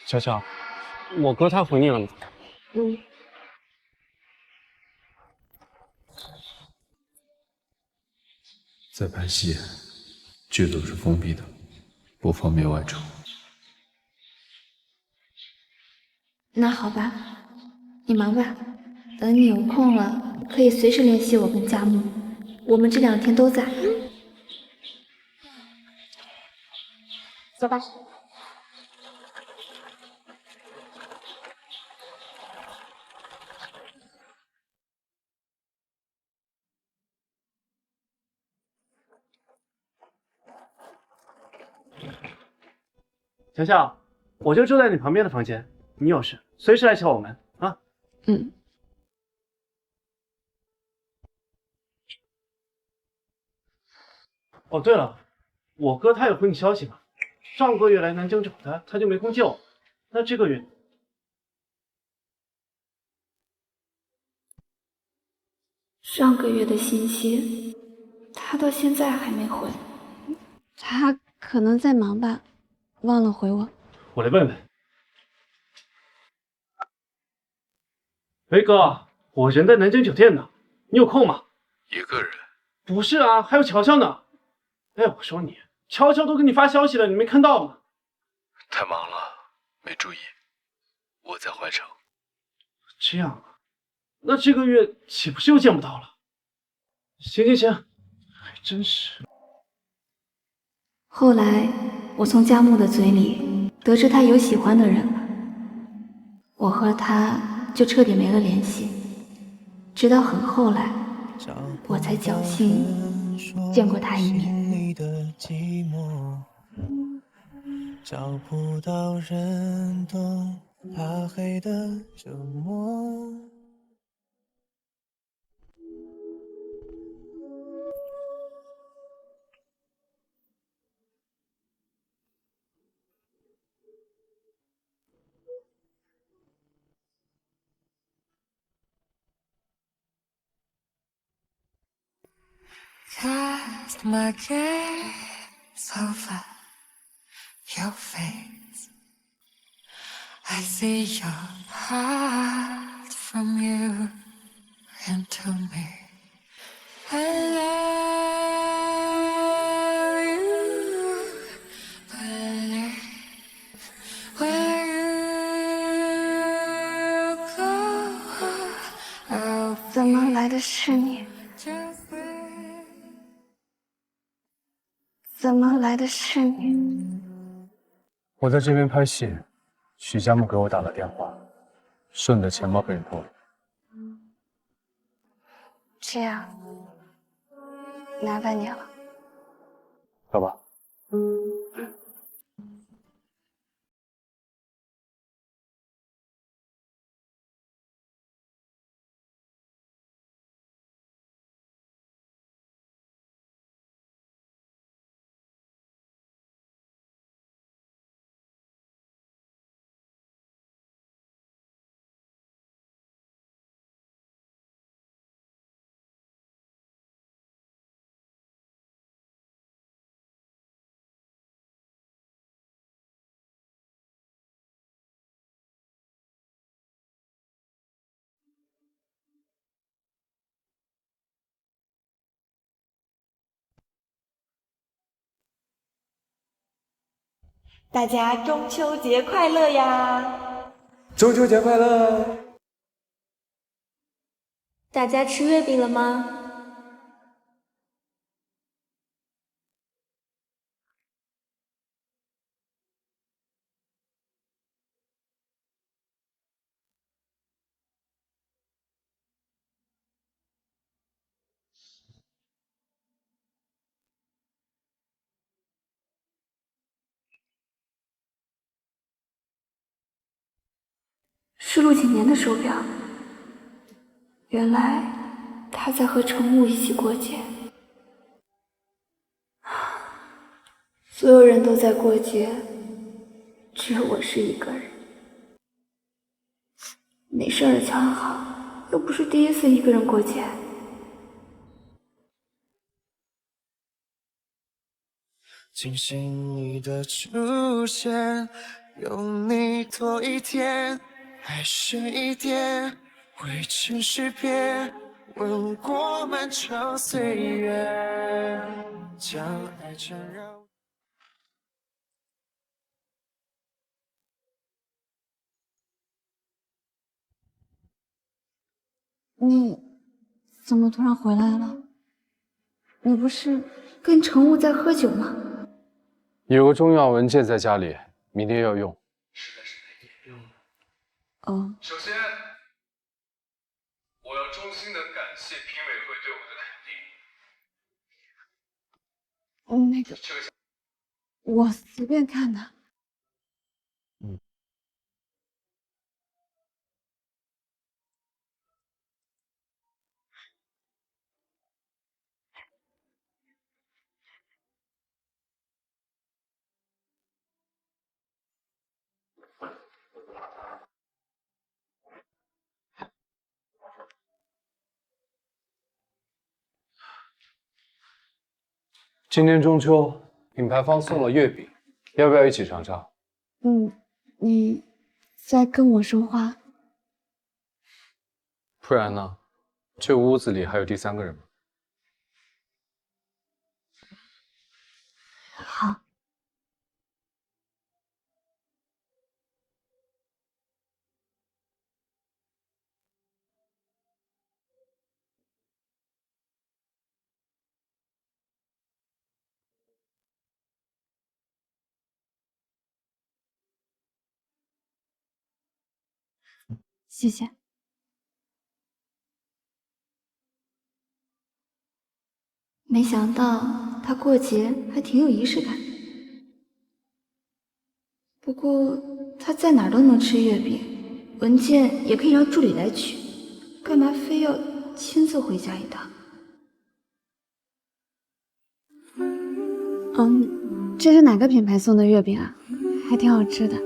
乔乔，我哥他回你了吗？在拍戏，剧组是封闭的，不方便外出。那好吧，你忙吧，等你有空了，可以随时联系我跟佳木，我们这2天都在。走吧。乔乔，我就住在你旁边的房间，你有事随时来敲我门啊。嗯。哦，对了，我哥他有回你消息吗？上个月来南京找他，他就没空接我。那这个月？上个月的信息，他到现在还没回。他可能在忙吧，忘了回我。我来问问。喂，哥，我人在南京酒店呢，你有空吗？一个人？不是啊，还有乔乔呢。哎，我说你，乔乔都给你发消息了，你没看到吗？太忙了，没注意。我在怀城。这样啊，那这个月岂不是又见不到了？行行行，还真是。后来，我从佳木的嘴里得知他有喜欢的人了，我和他就彻底没了联系。直到很后来，我才侥幸见过他一面。找不到人懂他黑的折磨。Cast my gaze over your face. I see your heart from you into me. I love you, believe where you go. I'll 怎么来的是你？怎么来的是你？我在这边拍戏，许佳木给我打了电话，说你的钱包被人偷了。这样，麻烦你了。走吧。大家中秋节快乐呀！中秋节快乐！大家吃月饼了吗？是陆景年的手表，原来他在和程武一起过节。所有人都在过节，只有我是一个人。没事的，乔安好，又不是第一次一个人过节。庆幸你的出现，有你多一天，还是一点，未知识别，吻过漫长岁月，将爱缠绕。你怎么突然回来了？你不是跟程雾在喝酒吗？有个重要文件在家里，明天要用。哦，首先，我要衷心的感谢评委会对我的肯定。那个，我随便看的。今年中秋，品牌方送了月饼，要不要一起尝尝？你在跟我说话？不然呢？这屋子里还有第三个人吗？好。谢谢。没想到他过节还挺有仪式感的。不过他在哪儿都能吃月饼，文件也可以让助理来取，干嘛非要亲自回家一趟？这是哪个品牌送的月饼啊？还挺好吃的。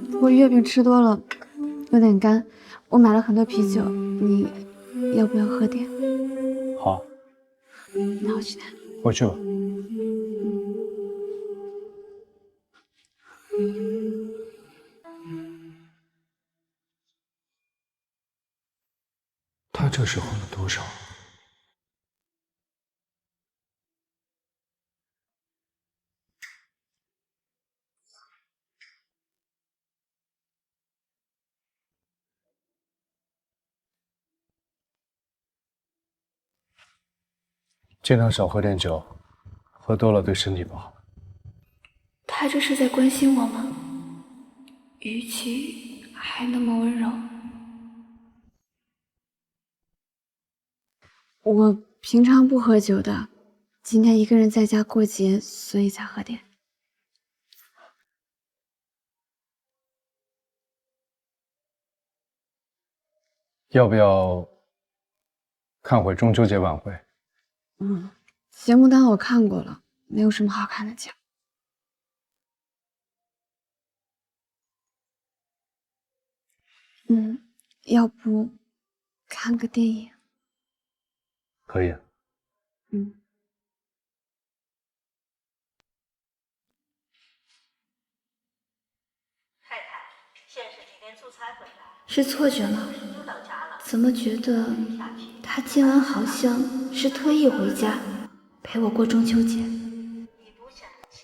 不过月饼吃多了有点干，我买了很多啤酒，你要不要喝点？好，那我去拿。我去吧。他这是喝了多少？尽量少喝点酒，喝多了对身体不好。他这是在关心我吗？语气还那么温柔。我平常不喝酒的，今天一个人在家过节，所以才喝点。要不要看会中秋节晚会？节目单我看过了，没有什么好看的讲。要不看个电影？可以啊。太太，先生今天出差回来，是错觉吗？怎么觉得他今晚好像是特意回家陪我过中秋节？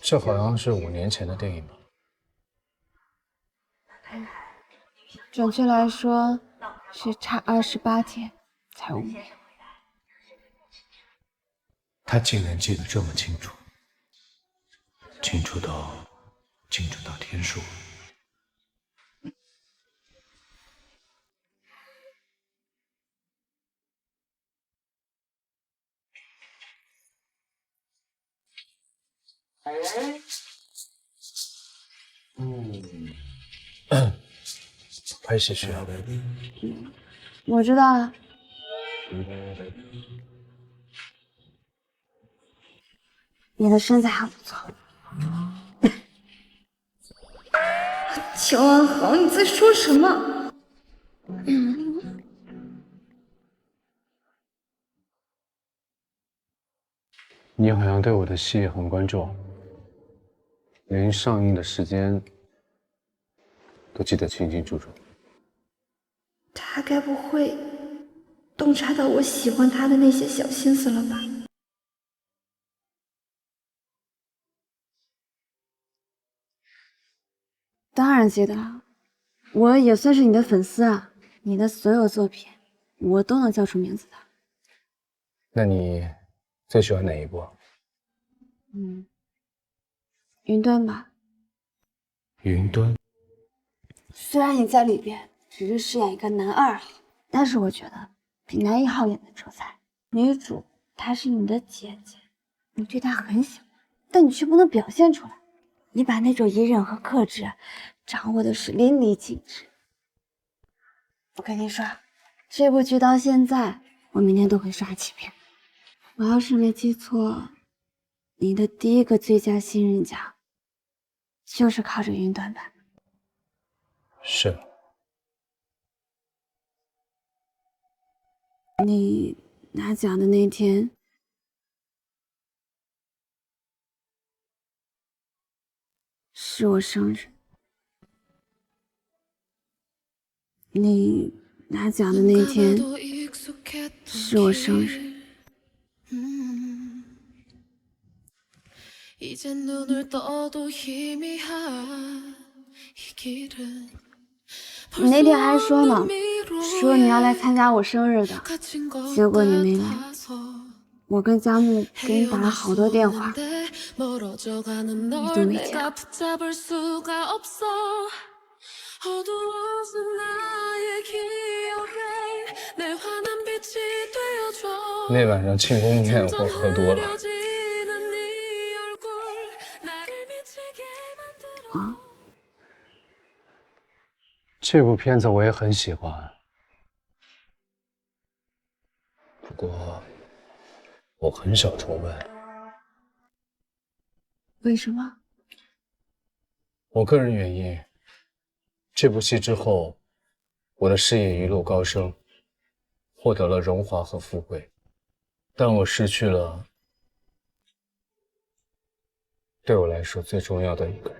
这好像是5年前的电影吧？准确来说是差28天才5年。他竟然记得这么清楚，清楚到天数。拍戏需要的。我知道了。你的身材还不错。乔安豪，你在说什么？你好像对我的戏很关注，连上映的时间都记得清清楚楚。他该不会洞察到我喜欢他的那些小心思了吧？当然记得了，我也算是你的粉丝啊，你的所有作品我都能叫出名字的。那你最喜欢哪一部？云端吧。云端。虽然你在里边只是饰演一个男二号，但是我觉得比男一号演的出彩。女主她是你的姐姐，你对她很喜欢，但你却不能表现出来。你把那种隐忍和克制掌握的是淋漓尽致。我跟你说，这部剧到现在，我明天都会刷几遍。我要是没记错，你的第一个最佳新人奖就是靠着云端吧？是。你拿奖的那天，是我生日。你拿奖的那天，是我生日。 이제 눈을 떠도 희미한 이 길은 你那天还说呢，说你要来参加我生日的，结果你没来。我跟佳木给你打了好多电话，你都没接。 那晚上庆功宴我喝多了。啊？这部片子我也很喜欢，不过我很少重温。为什么？我个人原因，这部戏之后，我的事业一路高升，获得了荣华和富贵，但我失去了对我来说最重要的一个人。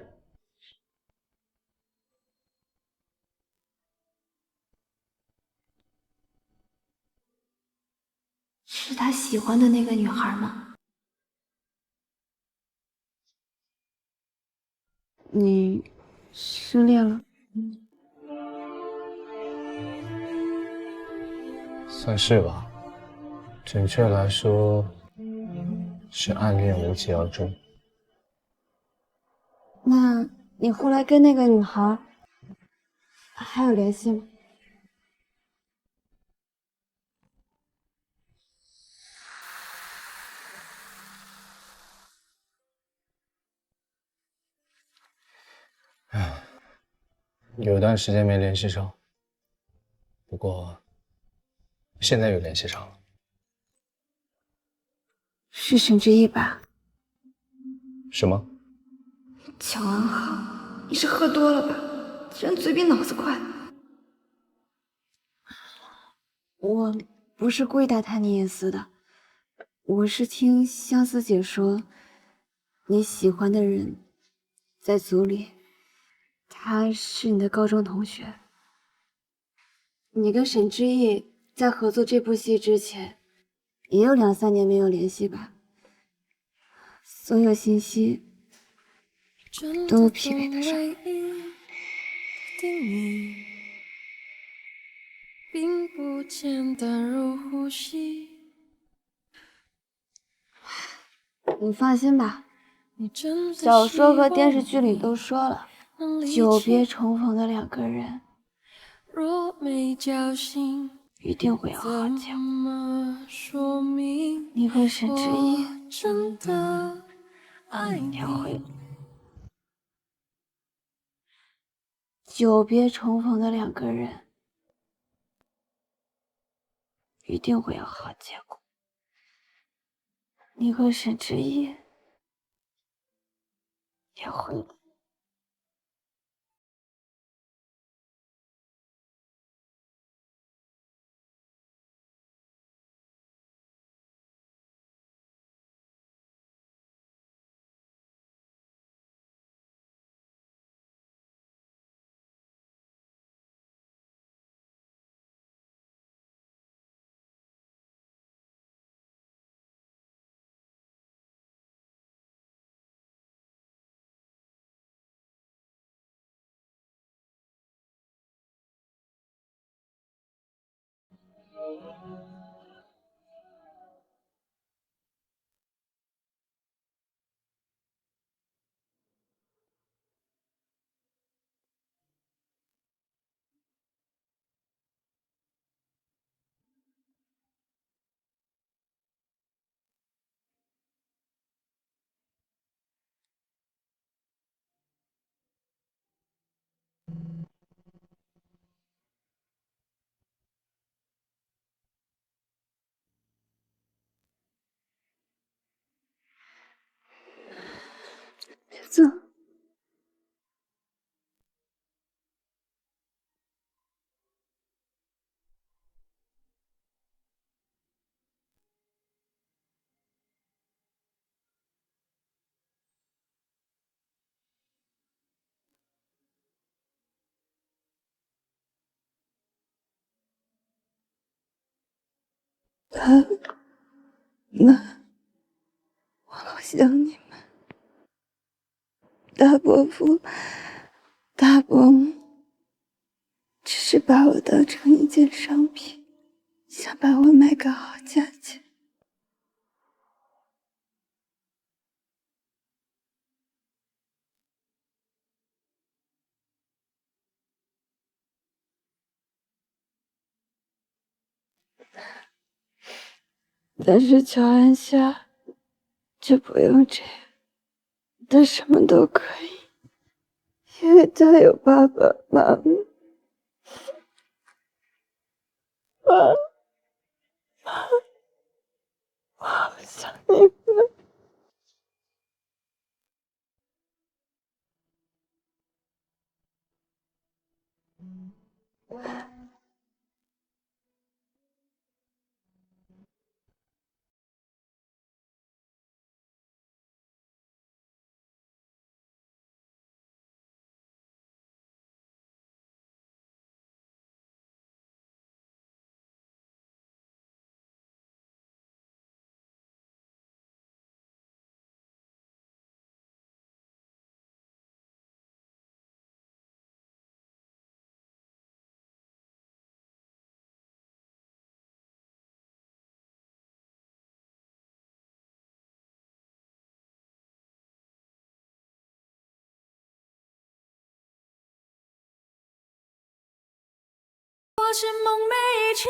是他喜欢的那个女孩吗？你失恋了？算是吧，准确来说是暗恋无疾而终。那你后来跟那个女孩还有联系吗？ 唉，有段时间没联系上，不过现在又联系上了。是沈之意吧？什么？乔安好，你是喝多了吧？人嘴比脑子快。我不是故意打探你隐私的，我是听相思姐说，你喜欢的人在组里。 他是你的高中同学，你跟沈之意在合作这部戏之前，也有2、3年没有联系吧？所有信息都批给他上。你放心吧，小说和电视剧里都说了。 久别重逢的2个人，一定会有好结果。你和沈之意也会。久别重逢的2个人，一定会有好结果。你和沈之意也会。总。爸妈，我好想你们。大伯父、大伯母只是把我当成一件商品，想把我卖个好价钱。但是乔安夏就不用这样，他什么都可以，因为他有爸爸妈妈。妈，我好想你们。我是梦寐以求。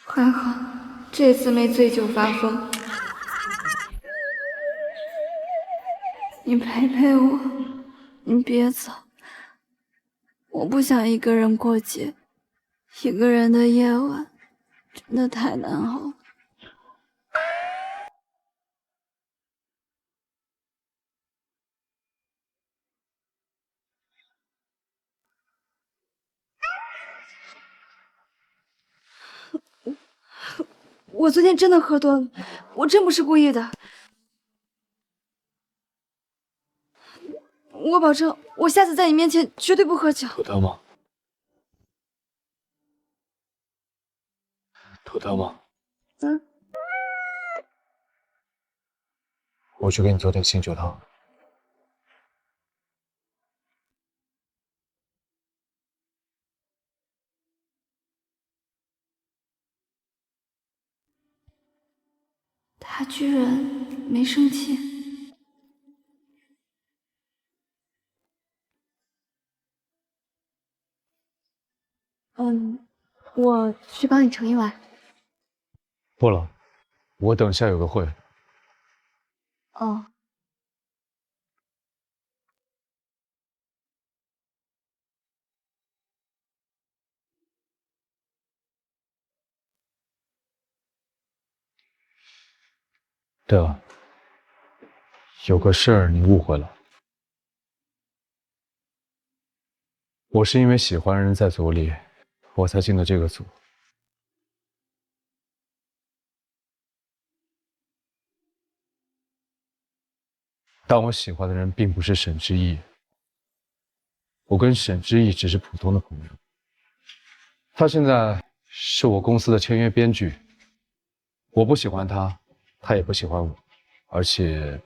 还好，这次没醉酒发疯。你陪陪我，你别走，我不想一个人过节，一个人的夜晚真的太难熬了。我昨天真的喝多了，我真不是故意的。我保证，我下次在你面前绝对不喝酒。土豆吗？土豆吗？我去给你做点醒酒汤。他居然没生气。我去帮你盛一碗。不了，我等下有个会。哦。对了，有个事儿你误会了，我是因为喜欢人在组里，我才进的这个组。但我喜欢的人并不是沈之意，我跟沈之意只是普通的朋友。他现在是我公司的签约编剧，我不喜欢他，他也不喜欢我，而且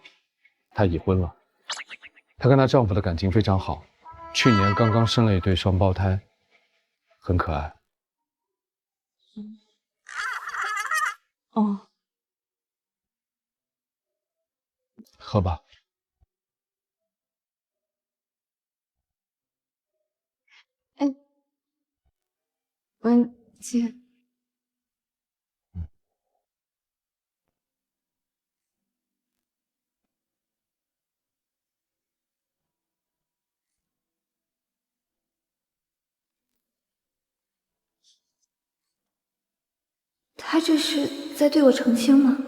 她已婚了。她跟她丈夫的感情非常好，去年刚刚生了一对双胞胎，很可爱。哦，喝吧。文姐，他这是在对我澄清吗？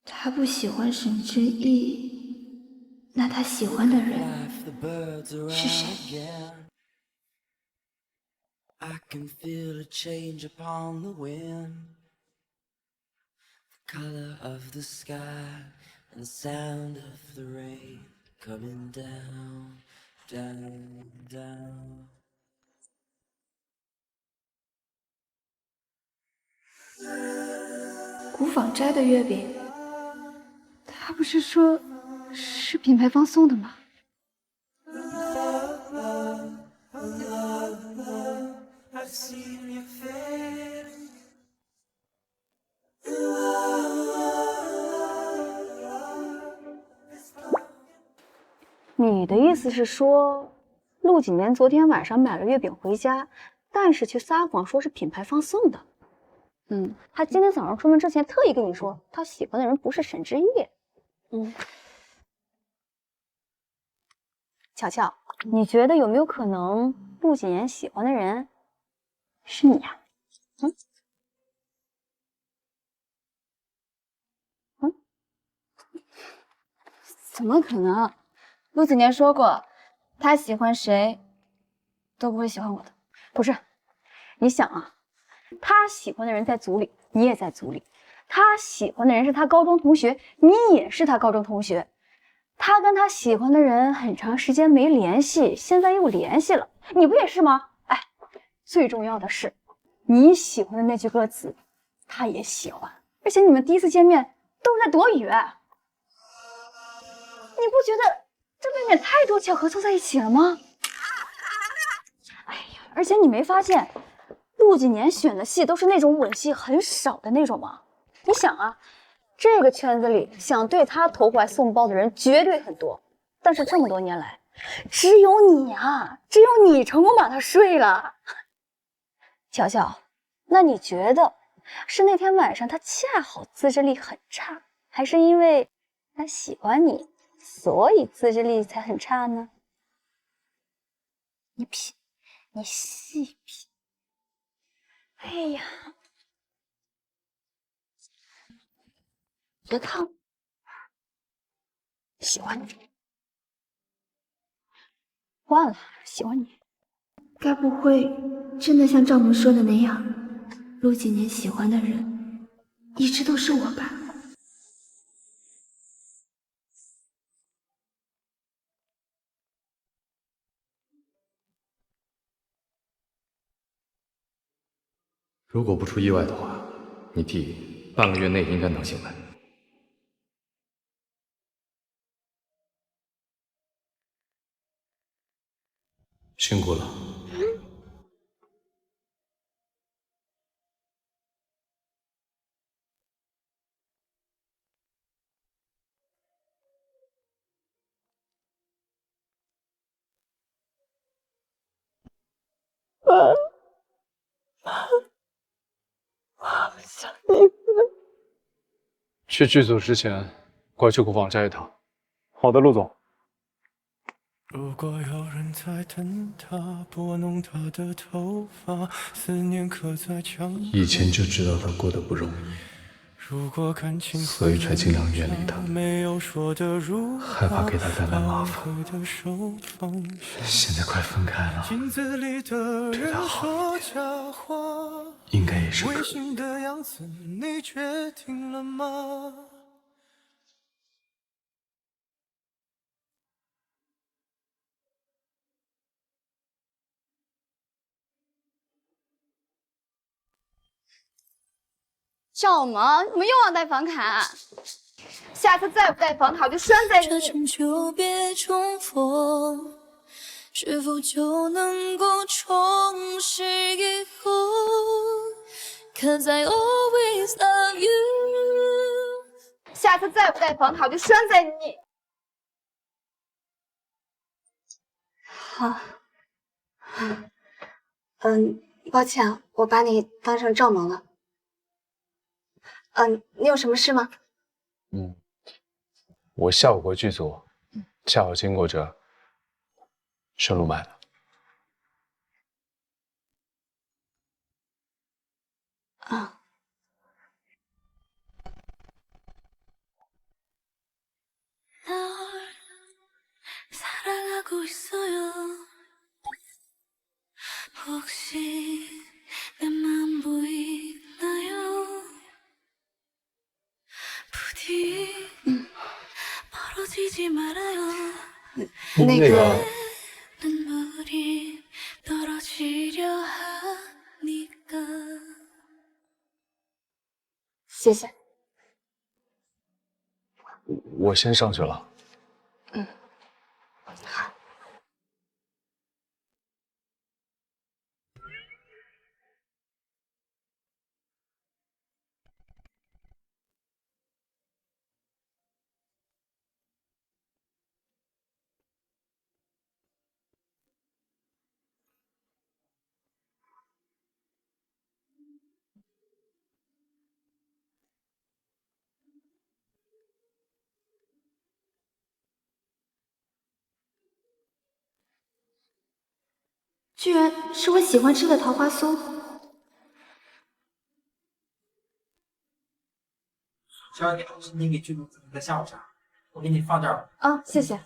他不喜欢沈之意，那他喜欢的人是谁？ I can feel a change upon the wind, the color of the sky and the sound of the rain coming down, down, down. 古坊斋的月饼，他不是说是品牌方送的吗？ I've seen you fade. 你的意思是说，陆景年昨天晚上买了月饼回家，但是却撒谎说是品牌方送的。他今天早上出门之前特意跟你说，他喜欢的人不是沈之夜。巧巧，你觉得有没有可能陆景言喜欢的人是你呀？怎么可能？陆景年说过，他喜欢谁都不会喜欢我的。不是，你想啊，他喜欢的人在组里，你也在组里；他喜欢的人是他高中同学，你也是他高中同学。他跟他喜欢的人很长时间没联系，现在又联系了，你不也是吗？哎，最重要的是，你喜欢的那句歌词，他也喜欢，而且你们第一次见面都是在躲雨。你不觉得这未免太多巧合凑在一起了吗？哎呀，而且你没发现陆景年选的戏都是那种吻戏很少的那种吗？你想啊，这个圈子里想对他投怀送抱的人绝对很多，但是这么多年来，只有你啊，只有你成功把他睡了。巧巧，那你觉得是那天晚上他恰好自制力很差，还是因为他喜欢你，所以自制力才很差呢？你品，你细品。哎呀，别看我，喜欢你，换了，喜欢你。该不会真的像赵萌说的那样，陆景年喜欢的人一直都是我吧？如果不出意外的话，你弟半个月内应该能醒来。辛苦了。想你去剧组之前，过去古坊斋一趟。好的，陆总。如果有人在等他，拨弄他的头发，思念刻在墙上。以前就知道他过得不容易，所以才尽量远离他，害怕给他带来麻烦。现在快分开了，对他好一点，应该也是可以的。赵萌，你们又要带房卡，下次再不带房卡我就拴在你。这场就别重逢，是否就能够重拾以后 ？Cause I always love you。下次再不带房卡我就拴在你。好，抱歉，我把你当成赵萌了。你有什么事吗？我下午回剧组，恰好经过这，顺路买的。 혹시 내 맘 보이나요? 부디 멀어지지 말아요. 那个 눈물이 떨어지려 하니까. 谢谢。我先上去了。嗯，好。居然是我喜欢吃的桃花酥。12点是你给剧组准备的下午茶，我给你放这儿了。啊，谢谢。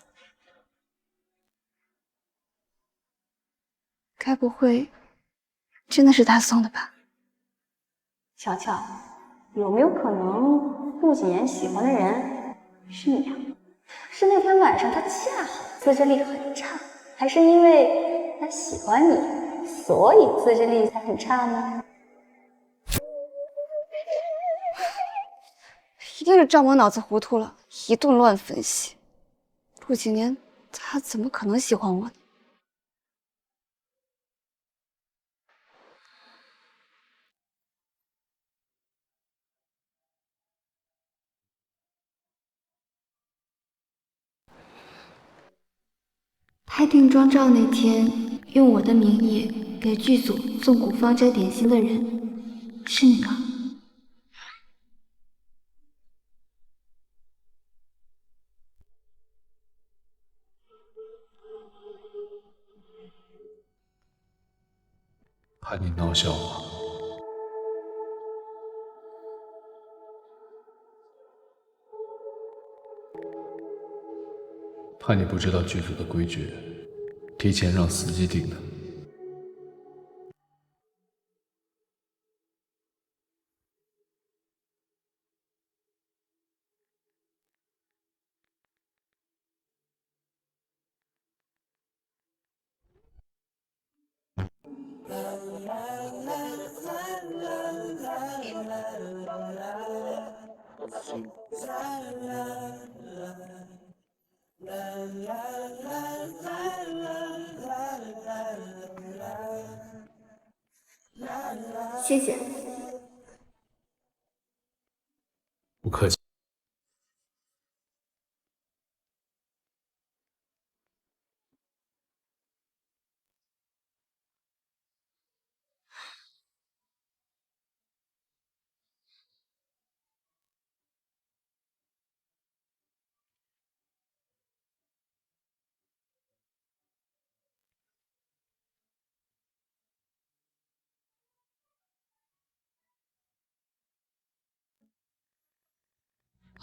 该不会真的是他送的吧？乔乔，有没有可能陆谨言喜欢的人是你啊？是那天晚上他恰好自制力很差，还是因为他喜欢你，所以自制力才很差呢？一定是赵萌脑子糊涂了，一顿乱分析。陆谨言他怎么可能喜欢我呢？拍定妆照那天，用我的名义给剧组送古方斋点心的人是你吗？怕你闹笑话，怕你不知道剧组的规矩，提前让司机定的。谢谢。不客气。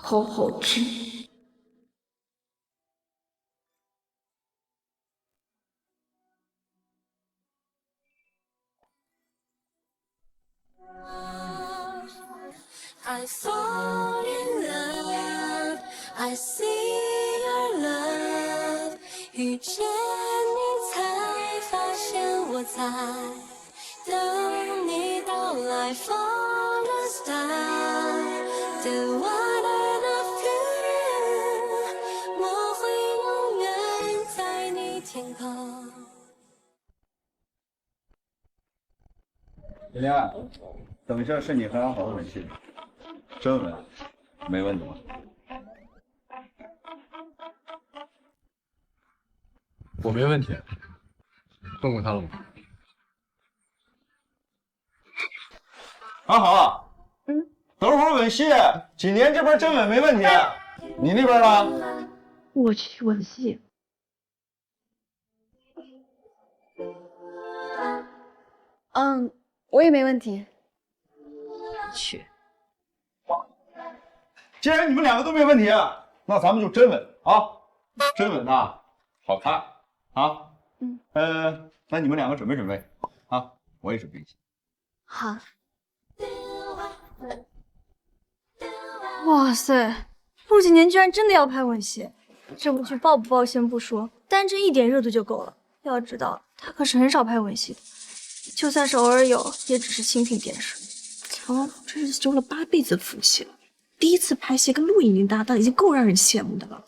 好好吃。I fall in love, I see your love， 遇见你才发现我在等你到来 ，for the star。The water of you， 我会永远在你天空。妍妍，等一下是你和安好的吻戏，真吻，没问题吧？我没问题。问过他了吗？安好，等会儿吻戏，谨言这边真吻没问题，你那边呢？我去吻戏。我也没问题。去。既然你们两个都没问题，那咱们就真吻啊！真吻呐，好看啊！那你们两个准备准备啊！我也是冰心。好。哇塞，陆几年居然真的要拍吻戏，这部剧爆不爆先不说，单这一点热度就够了。要知道，他可是很少拍吻戏的，就算是偶尔有，也只是蜻蜓点水。乔王府真是修了8辈子福气了，第一次拍戏跟陆以宁搭档已经够让人羡慕的了，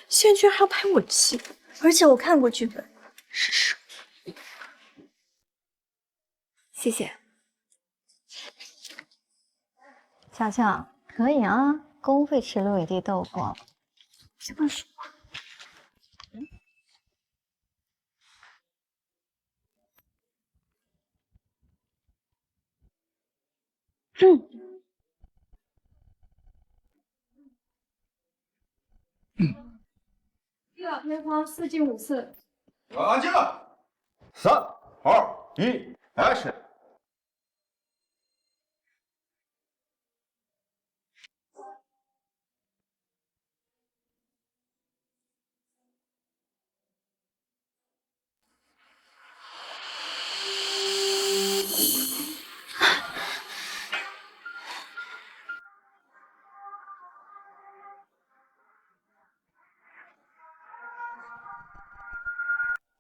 现在居然还要拍吻戏，而且我看过剧本，是谢谢。巧巧，可以啊，公费吃陆羽地豆腐。这么说。地老天荒，4进5次。安静！3、2、1 ，Action！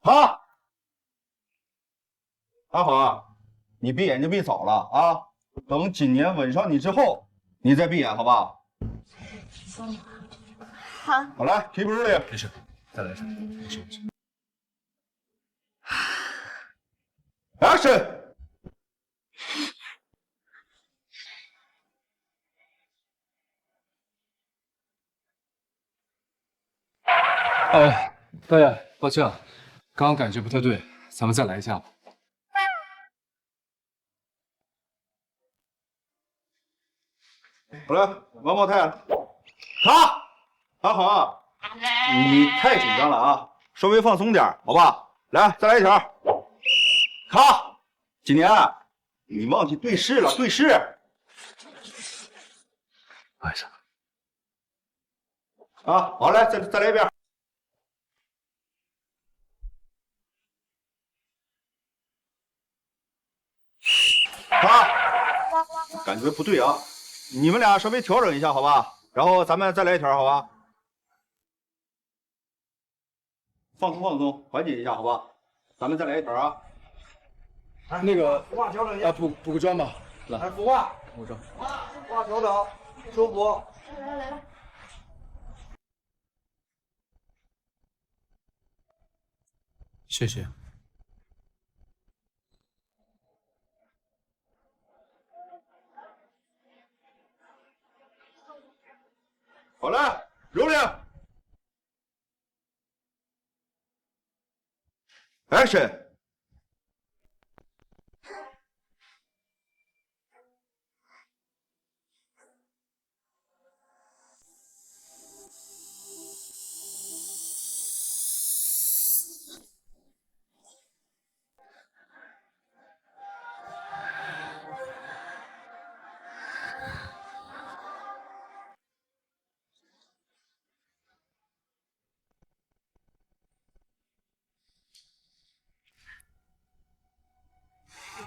好，阿华，你闭眼睛闭早了啊！等今年吻上你之后，你再闭眼，好吧？好。好，来，keep rolling。没事，再来一场。没事没事。Action！ 导演，抱歉，刚刚感觉不太对，咱们再来一下吧。好了，one more time，卡，阿恒，你太紧张了啊，稍微放松点，好吧？来，再来一条。卡，今年你忘记对视了，对视。不好意思。啊，好，来，再来一遍。卡，感觉不对啊，你们俩稍微调整一下，好吧？然后咱们再来一条，好吧？放松放松，缓解一下，好吧？咱们再来一条啊。那个服化调整一下，补个妆吧，来服化，补妆。服化调整，舒服。来。谢谢。好了，rolling。Action！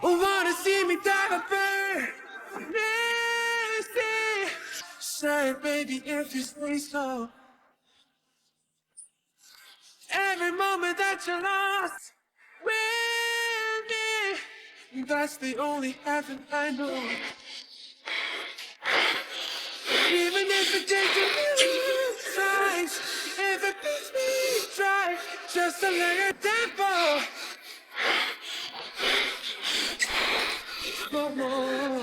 Wanna see me dive a bird? Say, baby, if you say so. Every moment that you're lost with me, that's the only heaven I know. Even if it takes a million tries, if it makes me try, just a little tempo. No more.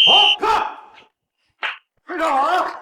好看，非常好啊！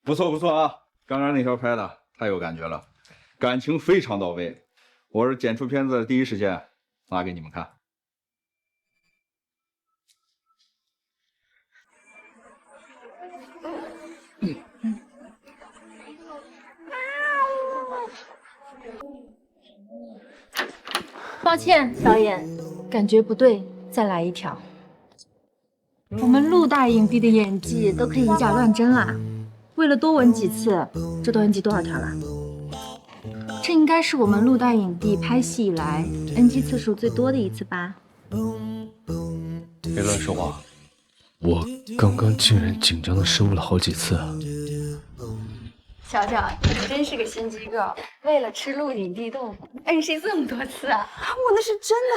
不错不错啊，刚刚那条拍的太有感觉了，感情非常到位。我是剪出片子第一时间拿给你们看。抱歉，导演，感觉不对，再来一条。我们陆大影帝的演技都可以以假乱真啊！为了多吻几次，这都 NG 多少条了？这应该是我们陆大影帝拍戏以来 NG 次数最多的一次吧？别乱说话，我刚刚竟然紧张的失误了好几次啊！乔乔，你真是个心机 girl， 为了吃陆影帝豆腐 NG 这么多次啊！我那是真的。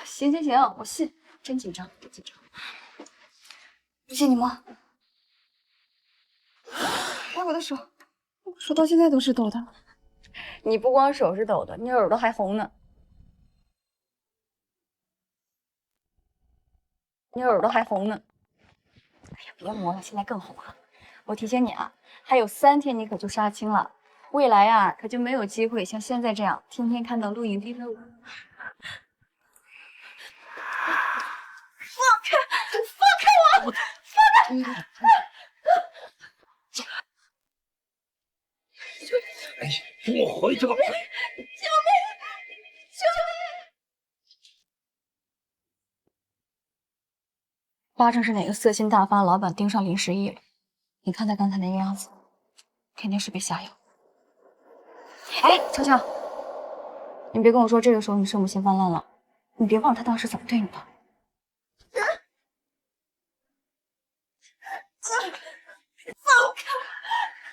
行行行，我信，真紧张，真紧张。不信你摸，哎，我的手，手到现在都是抖的。你不光手是抖的，你耳朵还红呢。你耳朵还红呢。哎呀，别磨了，现在更红了。我提醒你啊，还有3天你可就杀青了，未来啊可就没有机会像现在这样天天看到陆影帝的我。放开！放开我！放开！哎呀，我回去了！救命！救命！八成是哪个色心大发的老板盯上林时义了。你看他刚才那个样子，肯定是被下药。哎，乔乔，你别跟我说这个时候你圣母心泛滥了，你别忘了他当时怎么对你的。放开！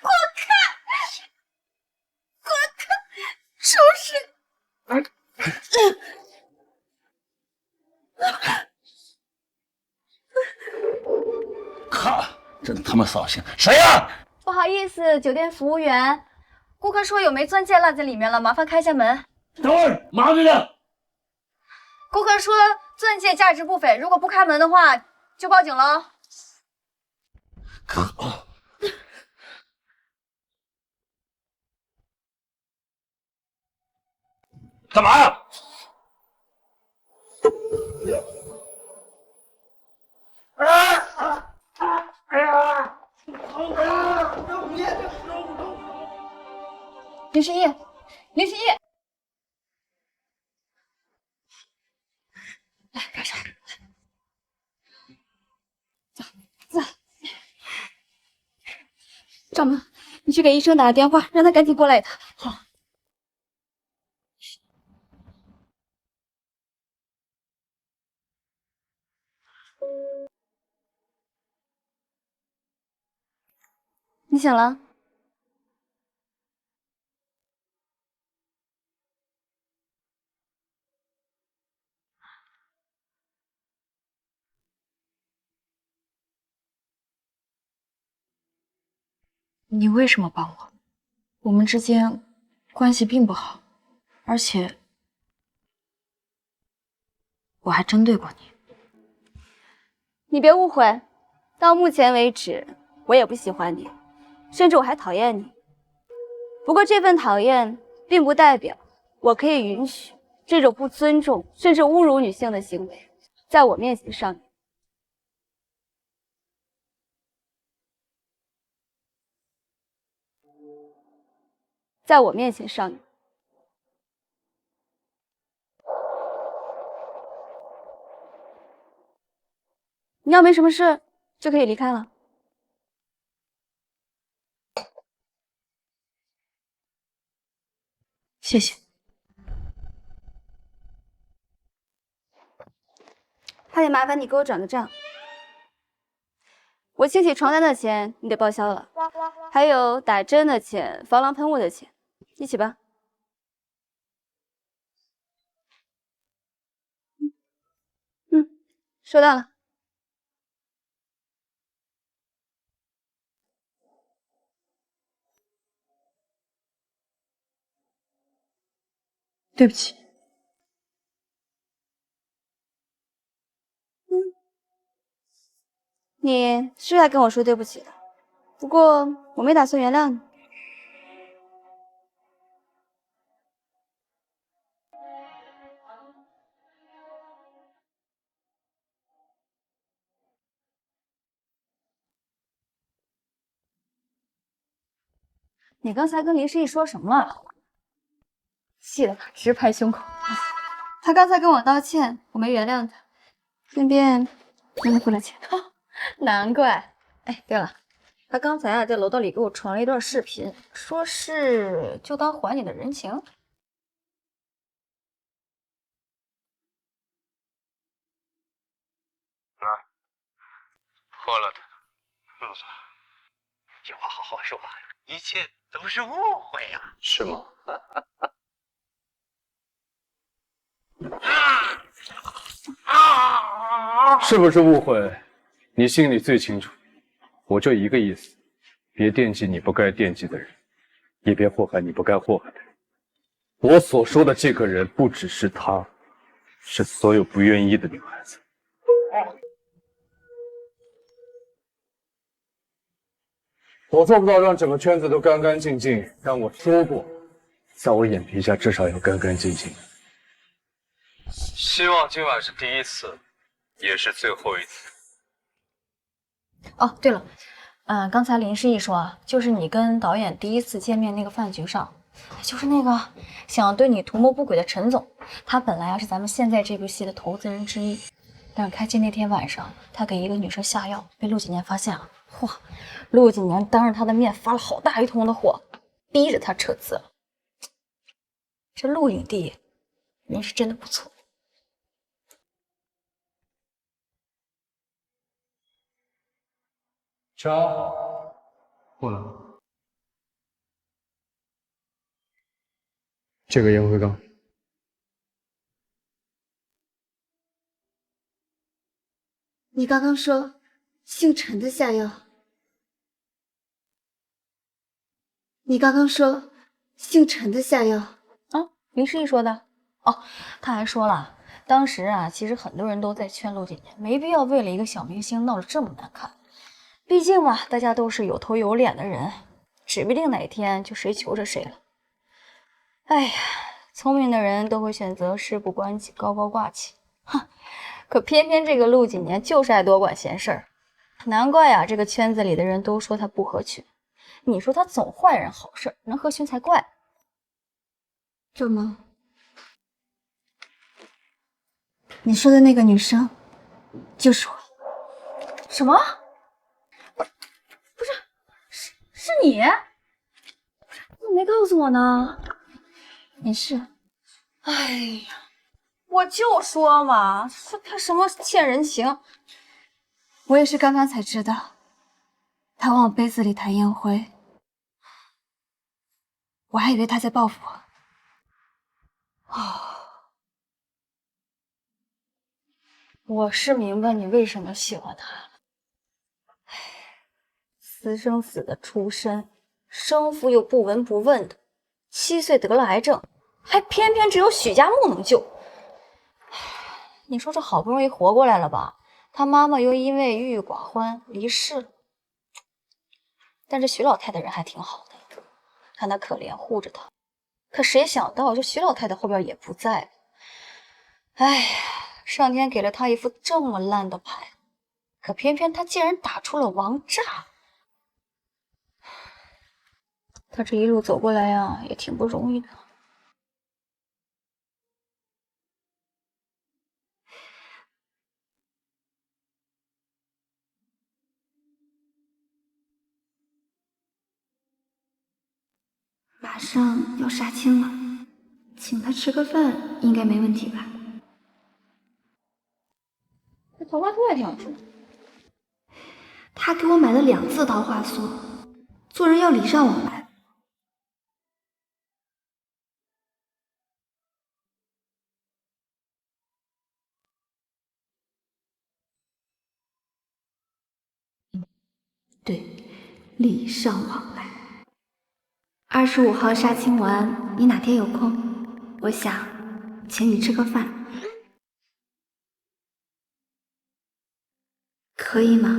滚开！滚开！收拾！靠！真他妈扫兴！谁呀？不好意思，酒店服务员，顾客说有枚钻戒落在里面了，麻烦开下门。等会儿，马上就到。顾客说钻戒价值不菲，如果不开门的话就报警了。干嘛呀？哎呀！林时义，林时义，来干啥？走。掌门，你去给医生打个电话，让他赶紧过来一趟。好。你醒了？你为什么帮我？我们之间关系并不好，而且我还针对过你。你别误会，到目前为止，我也不喜欢你，甚至我还讨厌你。不过这份讨厌并不代表我可以允许这种不尊重甚至侮辱女性的行为在我面前上演。在我面前上演。你要没什么事，就可以离开了。谢谢。还得麻烦你给我转个账。我清洗床单的钱你得报销了，还有打针的钱、防狼喷雾的钱，一起吧。收到了。对不起。你是来跟我说对不起的，不过我没打算原谅你。你刚才跟林诗意说什么了？气得他直拍胸口。他刚才跟我道歉，我没原谅他，顺便让他付了钱。难怪。哎，对了，他刚才在楼道里给我传了一段视频，说是就当还你的人情。破了的，陆总，有话好好说，一切都是误会啊，是吗？是不是误会？你心里最清楚。我就一个意思，别惦记你不该惦记的人，也别祸害你不该祸害的人。我所说的这个人，不只是她，是所有不愿意的女孩子。我做不到让整个圈子都干干净净，但我说过，在我眼皮下至少要干干净净。希望今晚是第一次，也是最后一次。哦，对了，刚才林诗意说啊，就是你跟导演第一次见面那个饭局上，就是那个想对你图谋不轨的陈总，他本来是咱们现在这部戏的投资人之一，但是开机那天晚上，他给一个女生下药，被陆景年发现了。哇，陆景年当着他的面发了好大一通的火，逼着他撤资了。这陆影帝人是真的不错。茶过了。这个烟灰缸。你刚刚说姓陈的下药，你刚刚说姓陈的下药啊？林诗意说的。哦，他还说了，当时啊，其实很多人都在劝陆景年，没必要为了一个小明星闹得这么难看。毕竟嘛，大家都是有头有脸的人，指不定哪天就谁求着谁了。哎呀，聪明的人都会选择事不关己，高高挂起。哼，可偏偏这个陆景年就是爱多管闲事儿，难怪啊，这个圈子里的人都说他不合群。你说他总坏人好事，能合群才怪。这么，你说的那个女生就是我。什么？不是，是你？你怎么没告诉我呢？没事。哎呀，我就说嘛，说他什么欠人情。我也是刚刚才知道，他往我杯子里弹烟灰，我还以为他在报复我。我是明白你为什么喜欢他了。私生子的出身，生父又不闻不问的，7岁得了癌症，还偏偏只有许家木能救。你说这好不容易活过来了吧，他妈妈又因为郁郁寡欢离世了。但这许老太太人还挺好的，看她可怜护着她。可谁想到这许老太太后边也不在了。哎呀，上天给了她一副这么烂的牌，可偏偏她竟然打出了王炸。她这一路走过来呀，也挺不容易的。马上要杀青了，请他吃个饭应该没问题吧？这桃花酥也挺好吃。他给我买了2次桃花酥，做人要礼尚往来。对，礼尚往来。25号杀青完，你哪天有空？我想请你吃个饭，可以吗？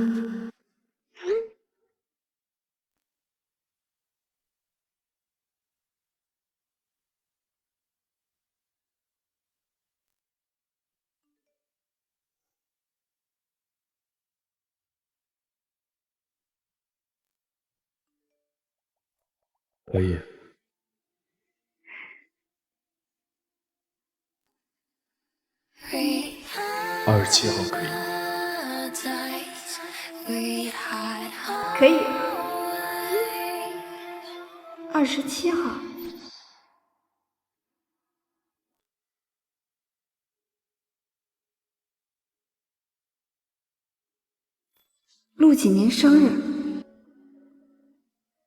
可以。27号可以。可以。27号。陆几年生日，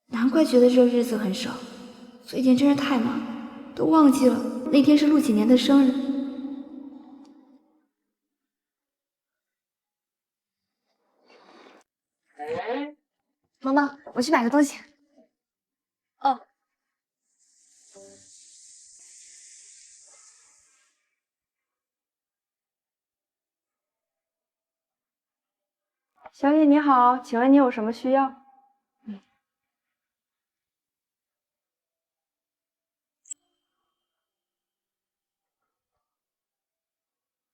难怪觉得这日子很少，最近真是太忙，都忘记了那天是陆几年的生日。萌萌，我去买个东西。哦。小野你好，请问你有什么需要？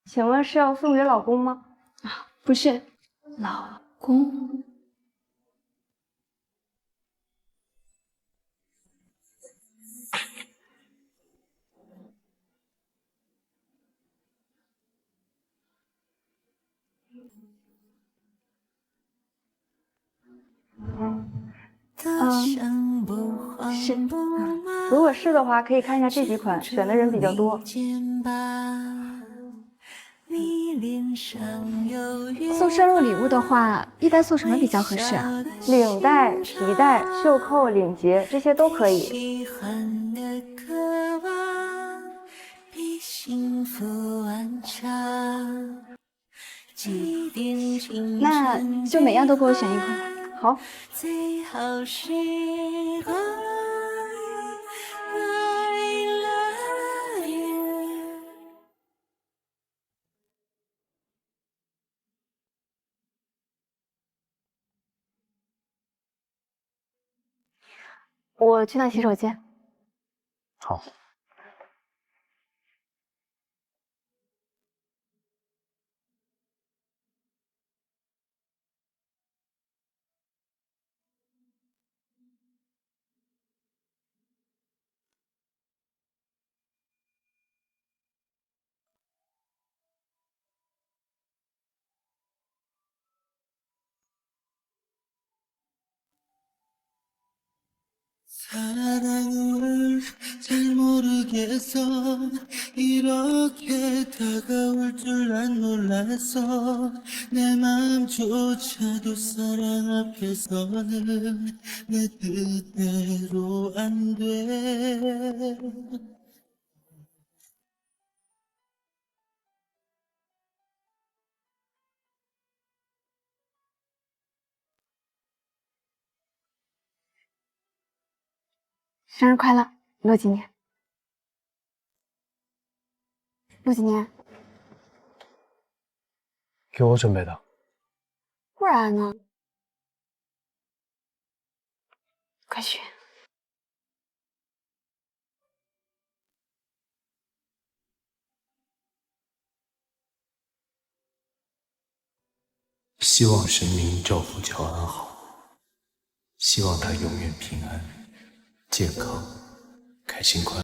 请问是要送给老公吗？不是，老公。是。如果是的话，可以看一下这几款，选的人比较多。送生日礼物的话，一般送什么比较合适啊？领带、皮带、袖扣、领结这些都可以。那就每样都给我选一款吧。好。我去趟洗手间。好。生日快乐，陆几年。陆几年，给我准备的。不然呢？快选。希望神明照顾乔安好，希望他永远平安、健康、开心快乐。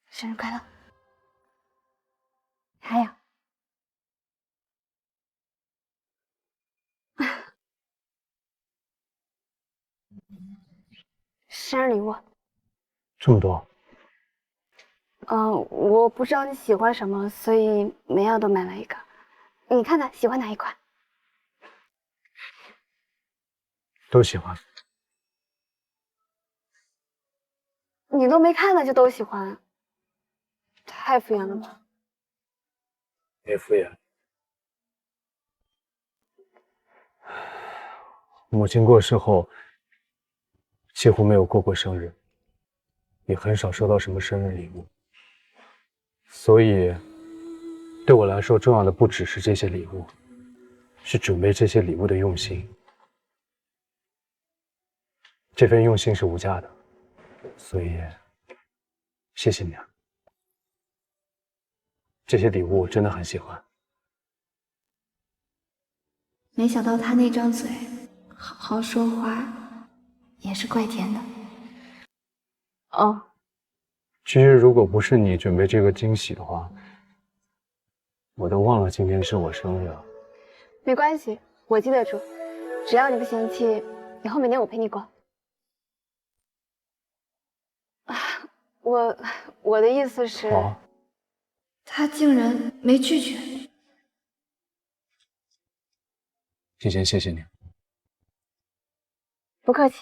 生日快乐！还有，生日礼物。这么多？我不知道你喜欢什么，所以每样都买了一个。你看看喜欢哪一款？都喜欢。你都没看呢就都喜欢，太敷衍了吧？别敷衍。母亲过世后，几乎没有过过生日，也很少收到什么生日礼物，所以对我来说，重要的不只是这些礼物，是准备这些礼物的用心。这份用心是无价的，所以谢谢你啊，这些礼物我真的很喜欢。没想到他那张嘴，好好说话，也是怪甜的。哦，其实如果不是你准备这个惊喜的话，我都忘了今天是我生日了。没关系，我记得住，只要你不嫌弃，以后每年我陪你过。我的意思是，他竟然没拒绝。提前谢谢你。不客气。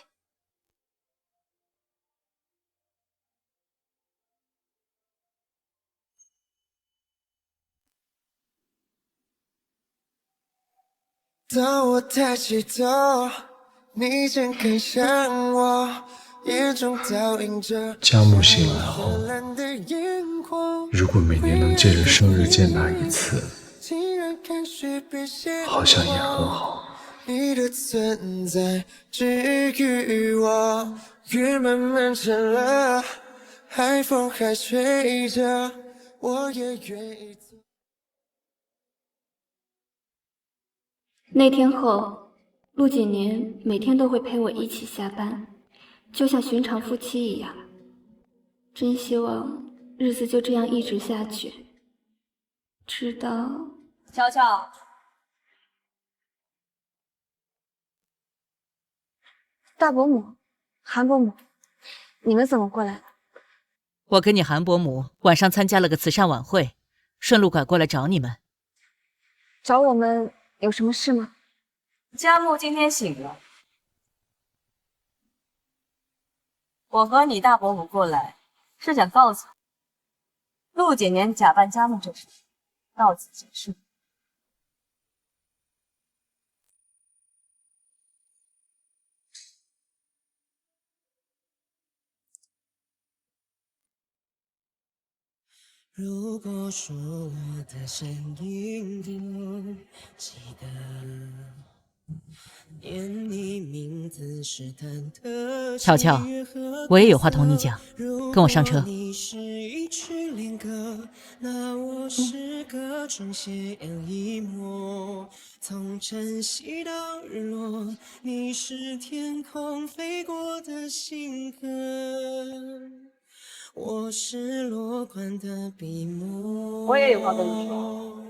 当我抬起头，你正看向我，眼中倒映着佳木醒来后，如果每年能借着生日见他一次，好像也很好。你的存在治愈我，雨慢慢沉了，海风还吹着，我也愿意做。那天后，陆景年每天都会陪我一起下班，就像寻常夫妻一样。真希望日子就这样一直下去，直到……乔乔，大伯母、韩伯母，你们怎么过来了？我跟你韩伯母晚上参加了个慈善晚会，顺路拐过来找你们。找我们有什么事吗？佳木今天醒了，我和你大伯母过来是想告诉你，陆景年假扮佳木这事到此结束。如果说我的声音都记得，念你名字试探的乔乔，我也有话同你讲，跟我上车。你是一曲恋歌，那我是个中斜阳一抹，从晨曦到日落，你是天空飞过的星河。我是落款的笔墨。我也有话跟你说。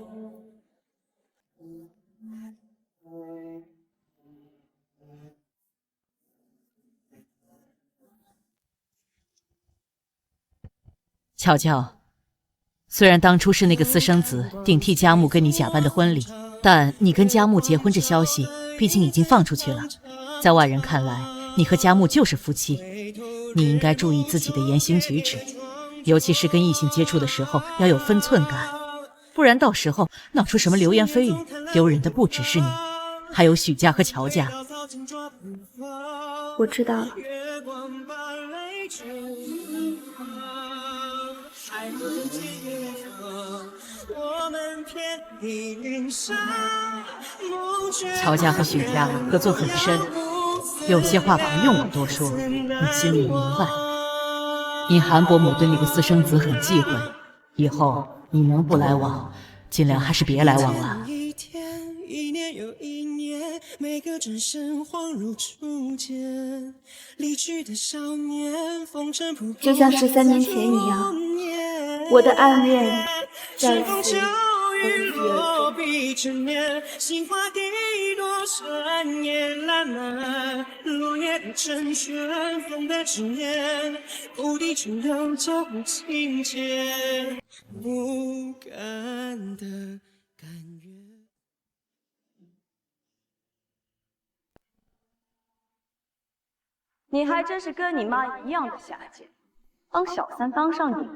乔乔，虽然当初是那个私生子顶替佳木跟你假扮的婚礼，但你跟佳木结婚这消息毕竟已经放出去了，在外人看来，你和佳木就是夫妻。你应该注意自己的言行举止，尤其是跟异性接触的时候要有分寸感，不然到时候闹出什么流言蜚语，丢人的不只是你，还有许家和乔家。我知道了。乔家和许家合作很深，有些话不用我多说，你心里明白。你韩伯母对那个私生子很忌讳，以后你能不来往，尽量还是别来往了。一年又一年，每个转身恍如初见，离去的少年，风尘仆仆，就像13年前一样，我的暗恋再次风雨碧成年，心花一朵酸叶烂漫，落叶的成全，风的执念，不敌春流就不情切，无感的甘愿。你还真是跟你妈一样的下贱，帮小三当上瘾。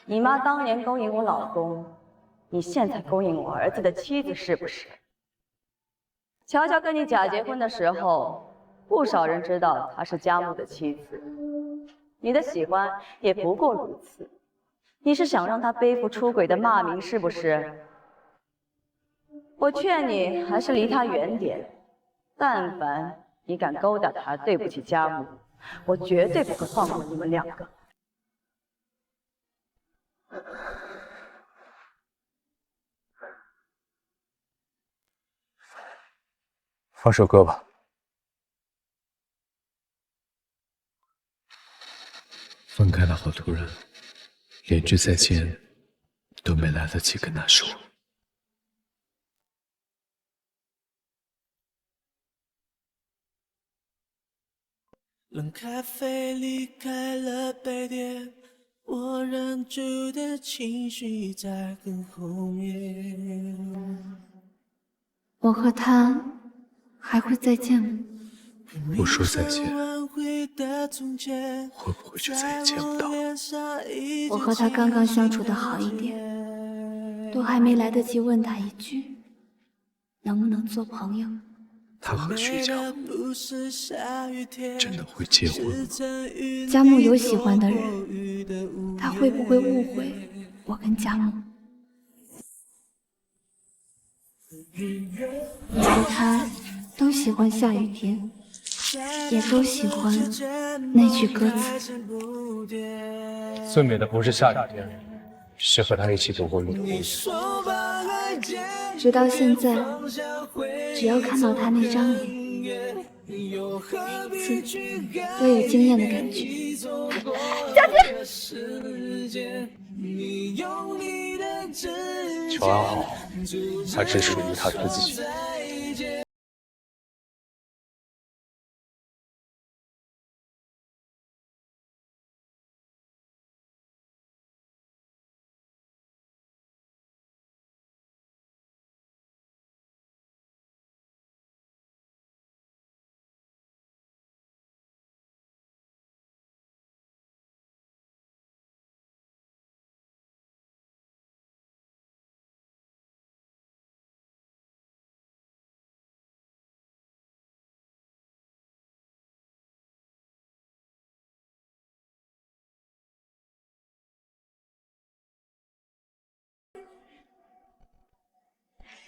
你妈当年勾引我老公，你现在勾引我儿子的妻子是不是？乔乔跟你假结婚的时候，不少人知道她是佳木的妻子，你的喜欢也不过如此。你是想让她背负出轨的骂名是不是？我劝你还是离她远点，但凡你敢勾搭她，对不起佳木，我绝对不会放过你们两个。放首歌吧。分开的好突然，连句再见都没来得及跟他说。冷咖啡离开了杯垫，我忍住的情绪在很后面。我和他还会再见吗？不说再见，会不会就再也见不到？我和他刚刚相处的好一点，都还没来得及问他一句，能不能做朋友？他和徐佳木真的会结婚吗？佳木有喜欢的人，他会不会误会我跟佳木？我和他都喜欢下雨天，也都喜欢那句歌词。最美的不是下雨天，是和他一起走过路的公园。直到现在，只要看到他那张脸，每次都有惊艳的感觉。佳姐，乔安好，他只属于他自己。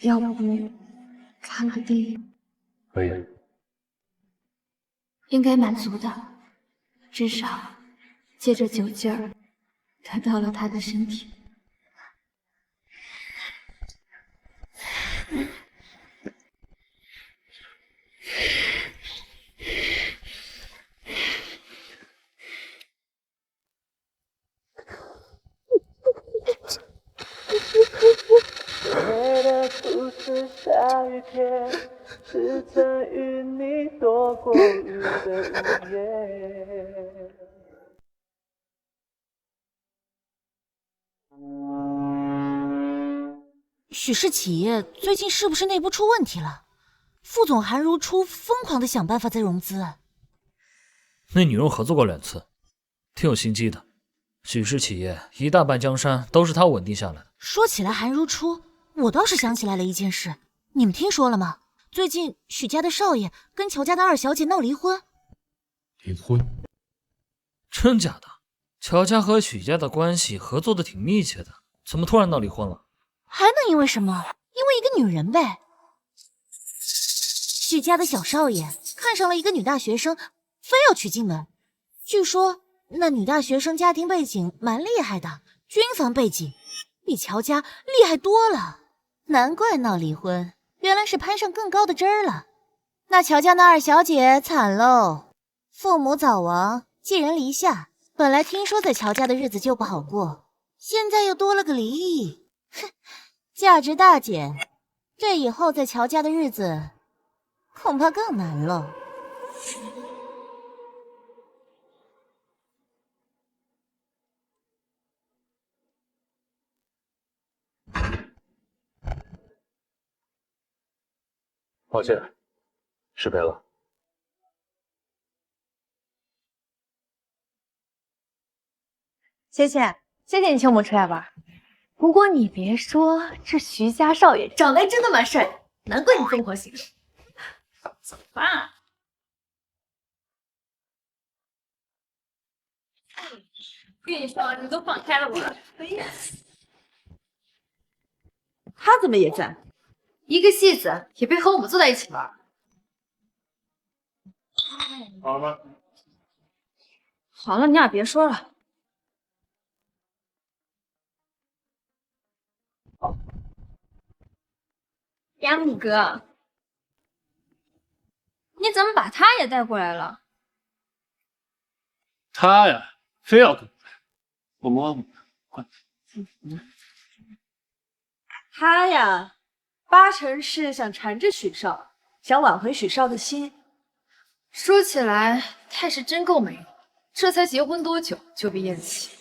要不看个电影？可以。应该满足的，至少借着酒劲儿得到了他的身体。美的不是下雨天，是曾与你躲过雨的午夜。许氏企业最近是不是内部出问题了？副总韩如初疯狂的想办法在融资。那女人合作过2次，挺有心机的。许氏企业一大半江山都是她稳定下来的。说起来韩如初，我倒是想起来了一件事，你们听说了吗？最近许家的少爷跟乔家的二小姐闹离婚。离婚？真假的？乔家和许家的关系合作的挺密切的，怎么突然闹离婚了？还能因为什么？因为一个女人呗。许家的小少爷看上了一个女大学生，非要娶进门。据说那女大学生家庭背景蛮厉害的，军方背景，比乔家厉害多了。难怪闹离婚，原来是攀上更高的枝儿了。那乔家那二小姐惨喽，父母早亡，寄人篱下。本来听说在乔家的日子就不好过，现在又多了个离异，哼，价值大减。这以后在乔家的日子恐怕更难了。抱歉，失陪了。谢谢你请我们出来玩。不过你别说，这徐家少爷长得还真的蛮帅的，难怪你疯狂喜欢。怎么办？跟你说，你都放开了我。他怎么也在？一个戏子也别和我们坐在一起玩。好了吗？好了，你俩别说了。亚木哥，你怎么把他也带过来了？他呀，非要跟我来，我摸摸，快。他呀，八成是想缠着许少，想挽回许少的心。说起来，他也是真够没用，这才结婚多久就被厌弃。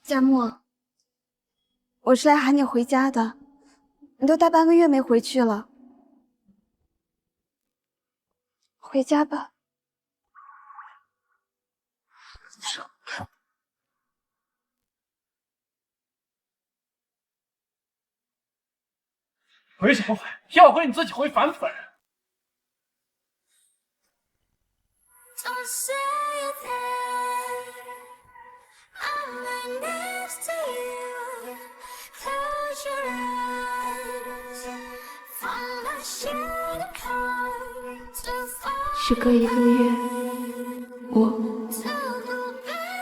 佳木，我是来喊你回家的，你都大半个月没回去了，回家吧。回什么回？要回你自己回，烦不烦人？时隔1个月，我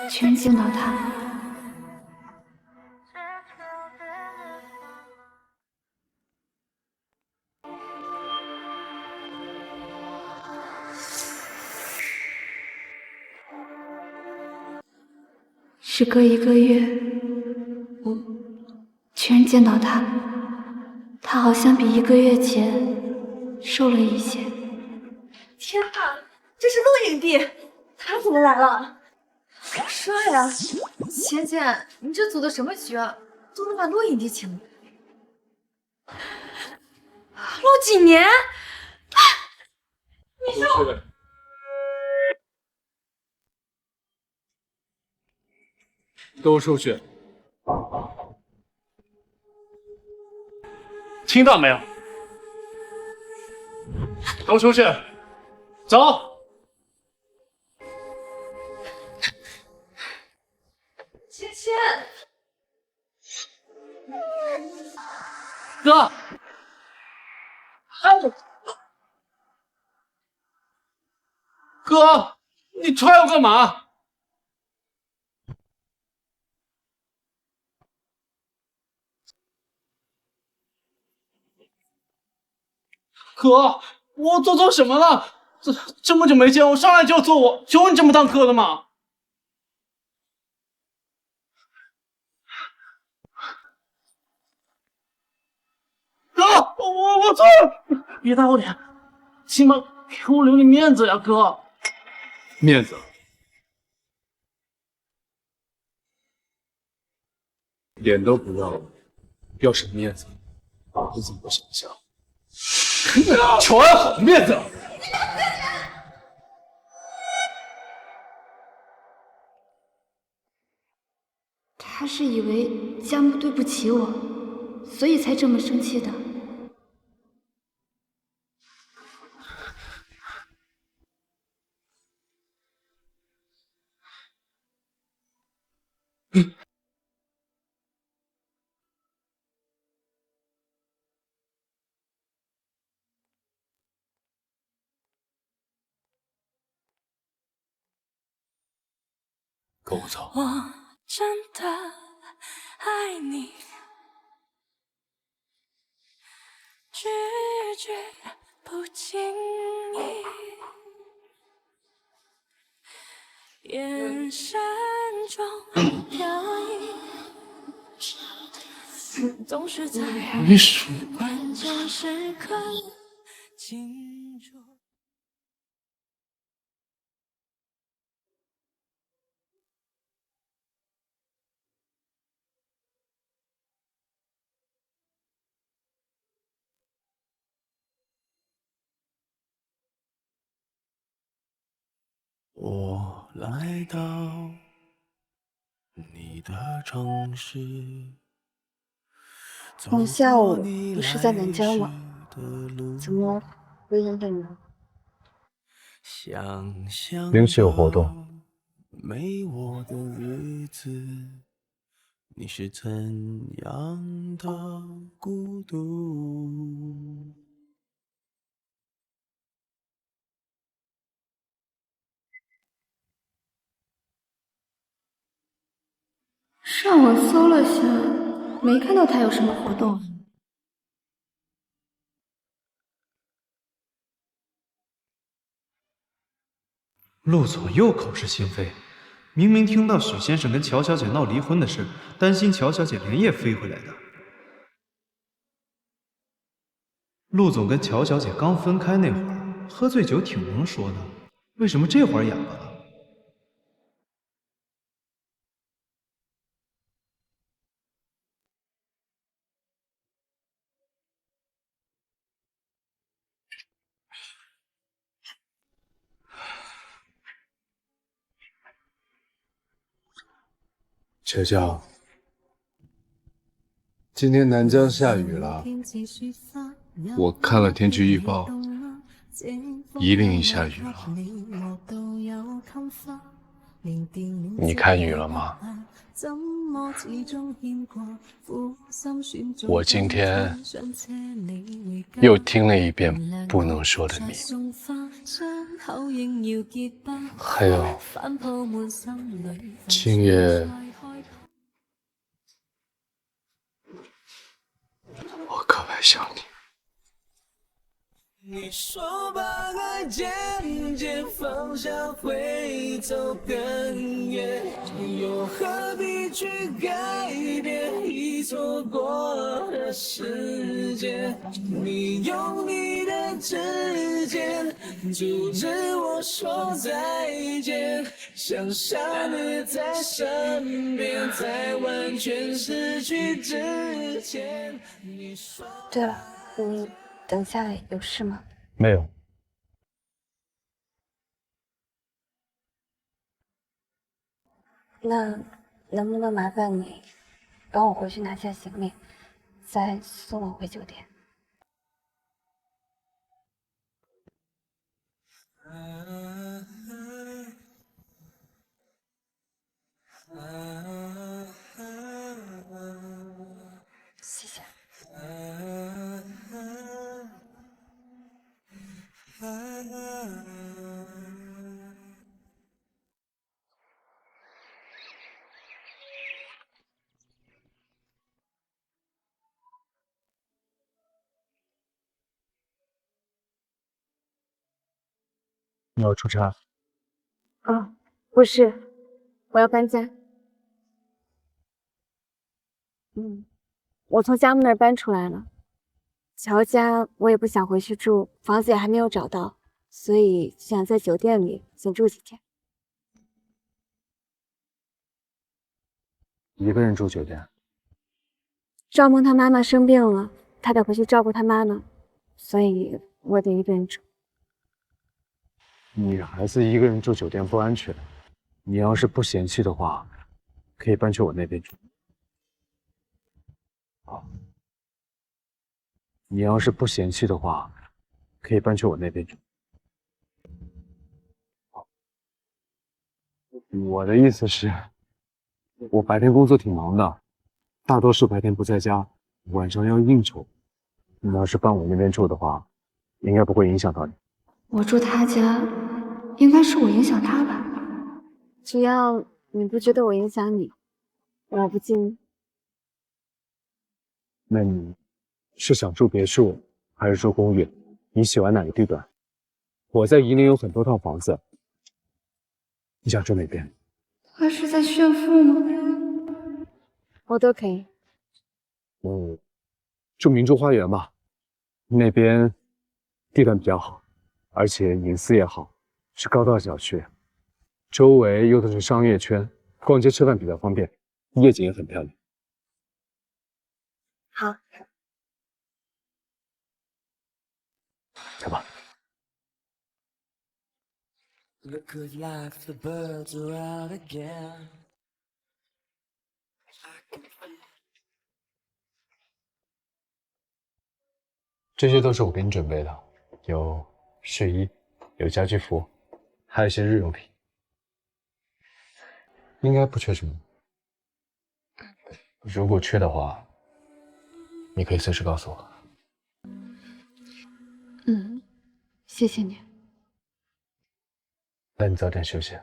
居然见到他。时隔1个月，我居然见到他。他好像比1个月前瘦了一些。天哪，这是陆影帝，他怎么来了？好帅啊！芊芊，你这组的什么局啊？都能把陆影帝请来？陆几年，你说都出去！听到没有？都出去！走！芊芊，哥，哥，你踹我干嘛？哥，我做错什么了？这么久没见，我上来就要做我，有你这么当哥的吗？哥，我错了，别打我脸，起码给我留点面子呀，哥。面子？脸都不要了，要什么面子？你怎么不想想？求安好面子！他是以为佳木对不起我，所以才这么生气的。跟我走。我真的爱你，拒绝不经意，眼神中飘逸，总是在关键时刻紧住。我来到你的城市。我们下午不是在南郊吗？怎么不认识你呢？临时有活动。没我的日子，你是怎样的孤独？上网搜了下，没看到他有什么活动。陆总又口是心非，明明听到许先生跟乔小姐闹离婚的事，担心乔小姐连夜飞回来的。陆总跟乔小姐刚分开那会儿，喝醉酒挺能说的，为什么这会儿哑巴了？乔乔，今天南疆下雨了，我看了天气预报，一定下雨了。你看雨了吗？我今天又听了一遍《不能说的秘密》，还有今夜我格外想你。你说把爱渐渐放下会走更远，又何必去改变已错过的时间？你用你的指尖阻止我说再见，想象你在身边，在完全失去之前。对了，你等下有事吗？没有。那能不能麻烦你帮我回去拿下行李，再送我回酒店？谢谢。你要出差？哦，不是，我要搬家。我从家木那儿搬出来了。乔家我也不想回去住，房子也还没有找到，所以想在酒店里先住几天。一个人住酒店？赵梦他妈妈生病了，他得回去照顾他妈妈，所以我得一个人住。女孩子一个人住酒店不安全，你要是不嫌弃的话，可以搬去我那边住。好，你要是不嫌弃的话，可以搬去我那边住。好，我的意思是，我白天工作挺忙的，大多数白天不在家，晚上要应酬。你要是搬我那边住的话，应该不会影响到你。我住他家，应该是我影响他吧？只要你不觉得我影响你，我不介意。那你是想住别墅还是住公寓？你喜欢哪个地段？我在宜宁有很多套房子，你想住哪边？他是在炫富吗？我都可以。住明珠花园吧，那边地段比较好，而且隐私也好，是高档小区，周围又都是商业圈，逛街吃饭比较方便，夜景也很漂亮。好，走吧。Look at life, the birds are out again. 这些都是我给你准备的，有睡衣，有家居服，还有一些日用品，应该不缺什么。如果缺的话，你可以随时告诉我。嗯，谢谢你。那你早点休息。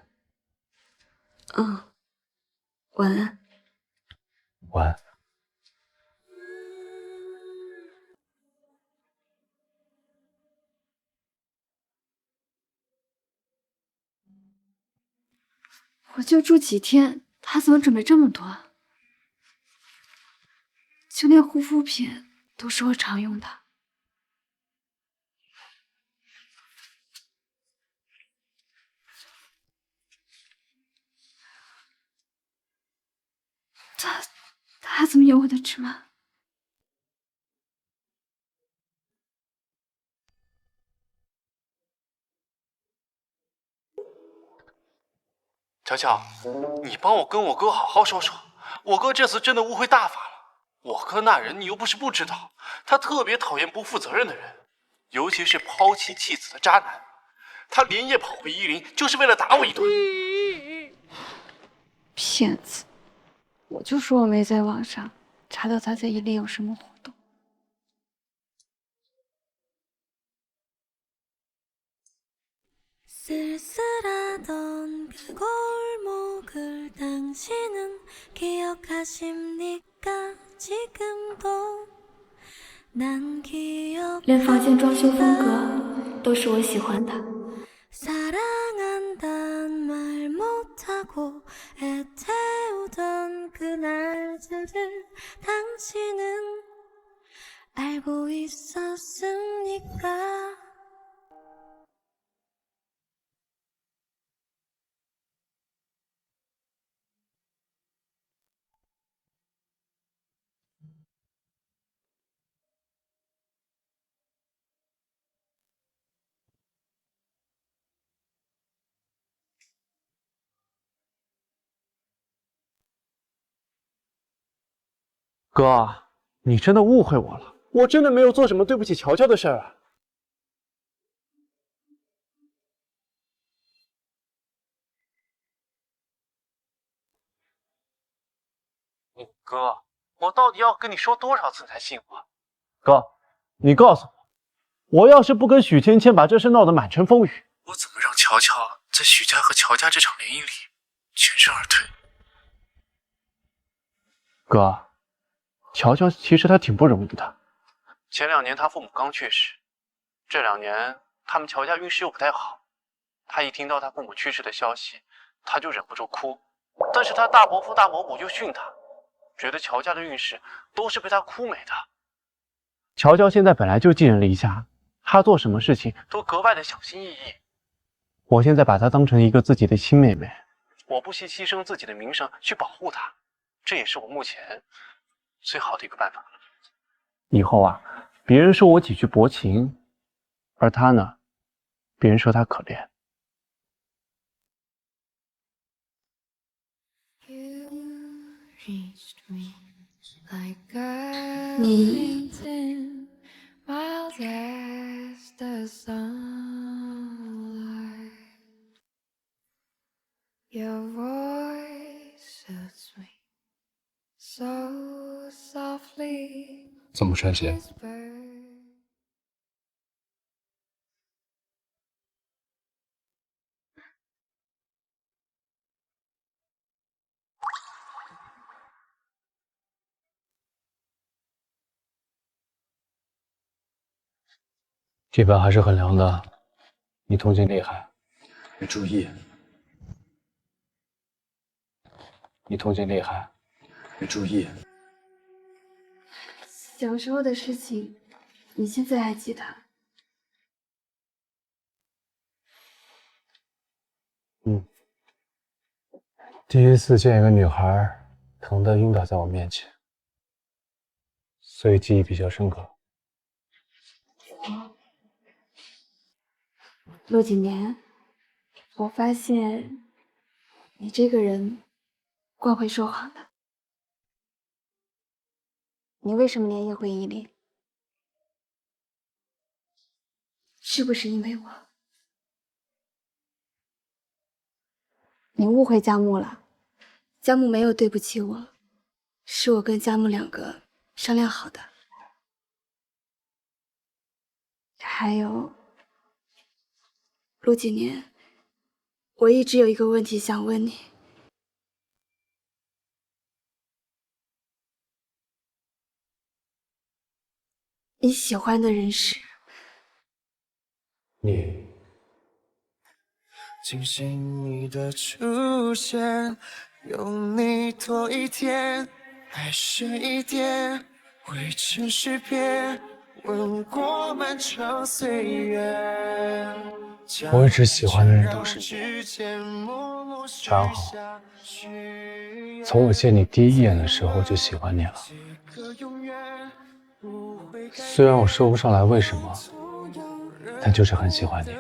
嗯，晚安。晚安。我就住几天，他怎么准备这么多啊？就连护肤品都是我常用的。他怎么有我的指纹？乔乔，你帮我跟我哥好好说说，我哥这次真的误会大发了。我哥那人你又不是不知道，他特别讨厌不负责任的人，尤其是抛妻弃子的渣男。他连夜跑回伊林，就是为了打我一顿。骗子！我就说我没在网上查到他在伊林有什么活动。 쓸쓸하던 그 골목을 당신은 기억하십니까? 지금도 난 기억 连房间装修风格都是我喜欢的。 사랑한단 말 못하고 애태우던 그날들을 당신은 알고 있었습니까?哥，你真的误会我了，我真的没有做什么对不起乔乔的事儿啊。哥，我到底要跟你说多少次才信我？哥，你告诉我，我要是不跟许芊芊把这事闹得满城风雨，我怎么让乔乔在许家和乔家这场联姻里全身而退？哥。 乔乔其实他挺不容易的。前2年他父母刚去世，这2年他们乔家运势又不太好。他一听到他父母去世的消息，他就忍不住哭。但是他大伯父大伯母就训他，觉得乔家的运势都是被他哭没的。乔乔现在本来就寄人篱下，他做什么事情都格外的小心翼翼。我现在把她当成一个自己的亲妹妹，我不惜牺牲自己的名声去保护她，这也是我目前 最好的一个办法。以后啊，别人说我几句薄情，而他呢，别人说他可怜。你怎么穿鞋？地板还是很凉的，你痛经厉害，你注意。你痛经厉害，你注意。 小时候的事情，你现在还记得？第一次见一个女孩，疼得晕倒在我面前，所以记忆比较深刻。陆景年，我发现你这个人怪会说谎的。你为什么连夜回伊林？是不是因为我？你误会佳木了，佳木没有对不起我，是我跟佳木两个商量好的。还有，陆几年，我一直有一个问题想问你。你喜欢的人是？你。惊喜你的出现，用你多一点，还是一点，未尘世别，吻过漫长岁月。我一直喜欢的人都是你，刚好，从我见你第一眼的时候就喜欢你了。虽然我说不上来为什么，但就是很喜欢你。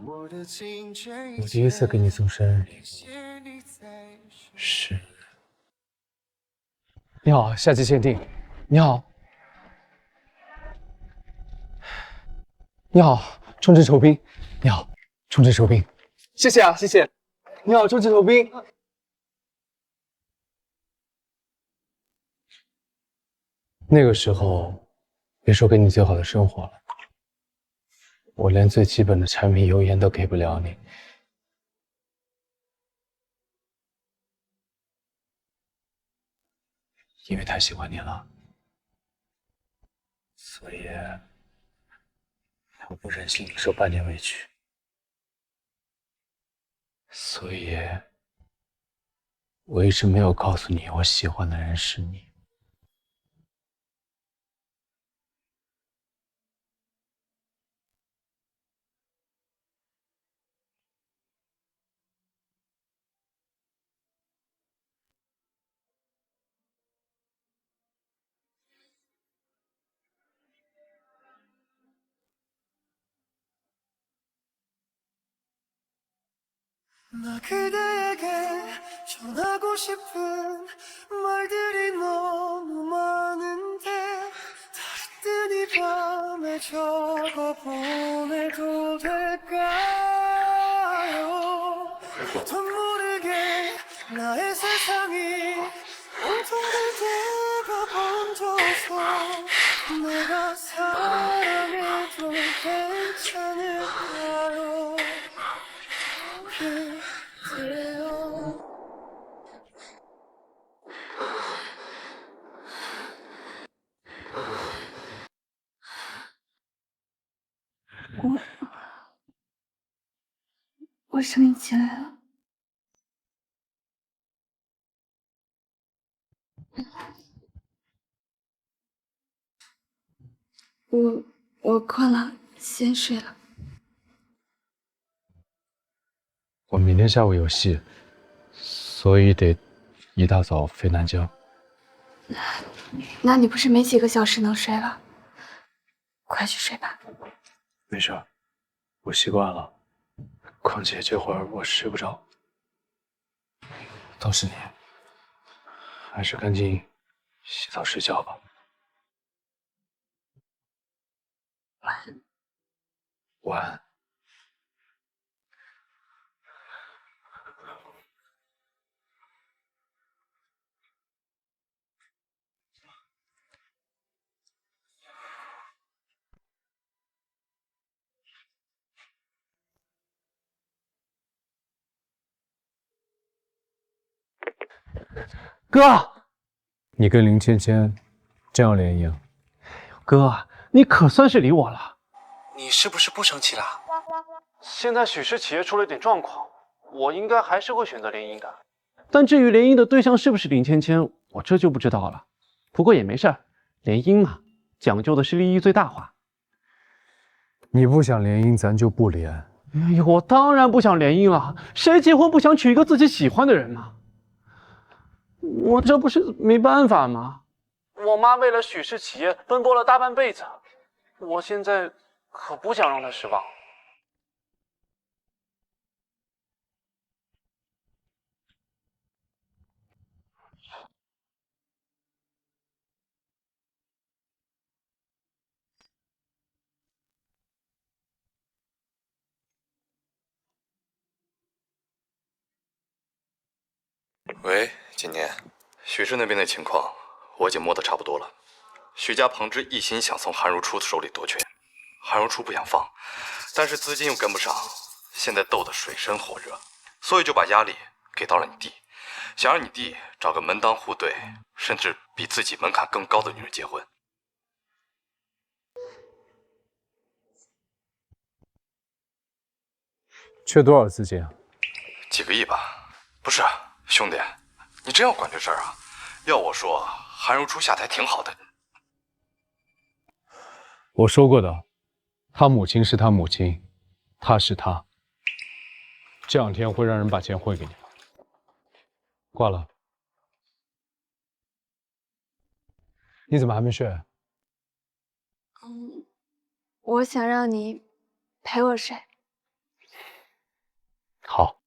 我第一次给你送生日礼物是……你好，夏季限定。你好，你好，充值酬宾。你好，充值酬宾。谢谢啊，谢谢。你好，充值酬宾。那个时候，别说给你最好的生活了，我连最基本的柴米油盐都给不了你。因为太喜欢你了，所以我不忍心你受半点委屈，所以我一直没有告诉你我喜欢的人是你。나 그대에게 전하고 싶은 말들이 너무 많은데 다른 이 밤에 적어 보내도 될까요? 돈 모르게 나의 세상이 온통 그대가 번져서 내가 사랑해도 괜찮을까요?我声音起来了。我困了，先睡了。我明天下午有戏，所以得一大早飞南疆。那你不是没几个小时能睡了？快去睡吧。没事，我习惯了。况且这会儿我睡不着。倒是你，还是赶紧洗澡睡觉吧。晚安。晚安。哥，你跟林芊芊这样联姻？哥，你可算是理我了。你是不是不生气了？现在许氏企业出了点状况，我应该还是会选择联姻的。但至于联姻的对象是不是林芊芊，我这就不知道了。不过也没事儿，联姻嘛，讲究的是利益最大化。你不想联姻，咱就不联。哎呦，我当然不想联姻了，谁结婚不想娶一个自己喜欢的人嘛？我这不是没办法吗？我妈为了许氏企业奔波了大半辈子，我现在可不想让她失望。喂，景年，许氏那边的情况我已经摸得差不多了。许家旁支一心想从韩如初手里夺权，韩如初不想放，但是资金又跟不上，现在斗得水深火热，所以就把压力给到了你弟，想让你弟找个门当户对，甚至比自己门槛更高的女人结婚。缺多少资金啊？几个亿吧。不是，兄弟，你真要管这事儿啊？要我说，韩如初下台挺好的。我说过的，他母亲是他母亲，他是他。这两天会让人把钱汇给你。挂了。你怎么还没睡？我想让你陪我睡。好。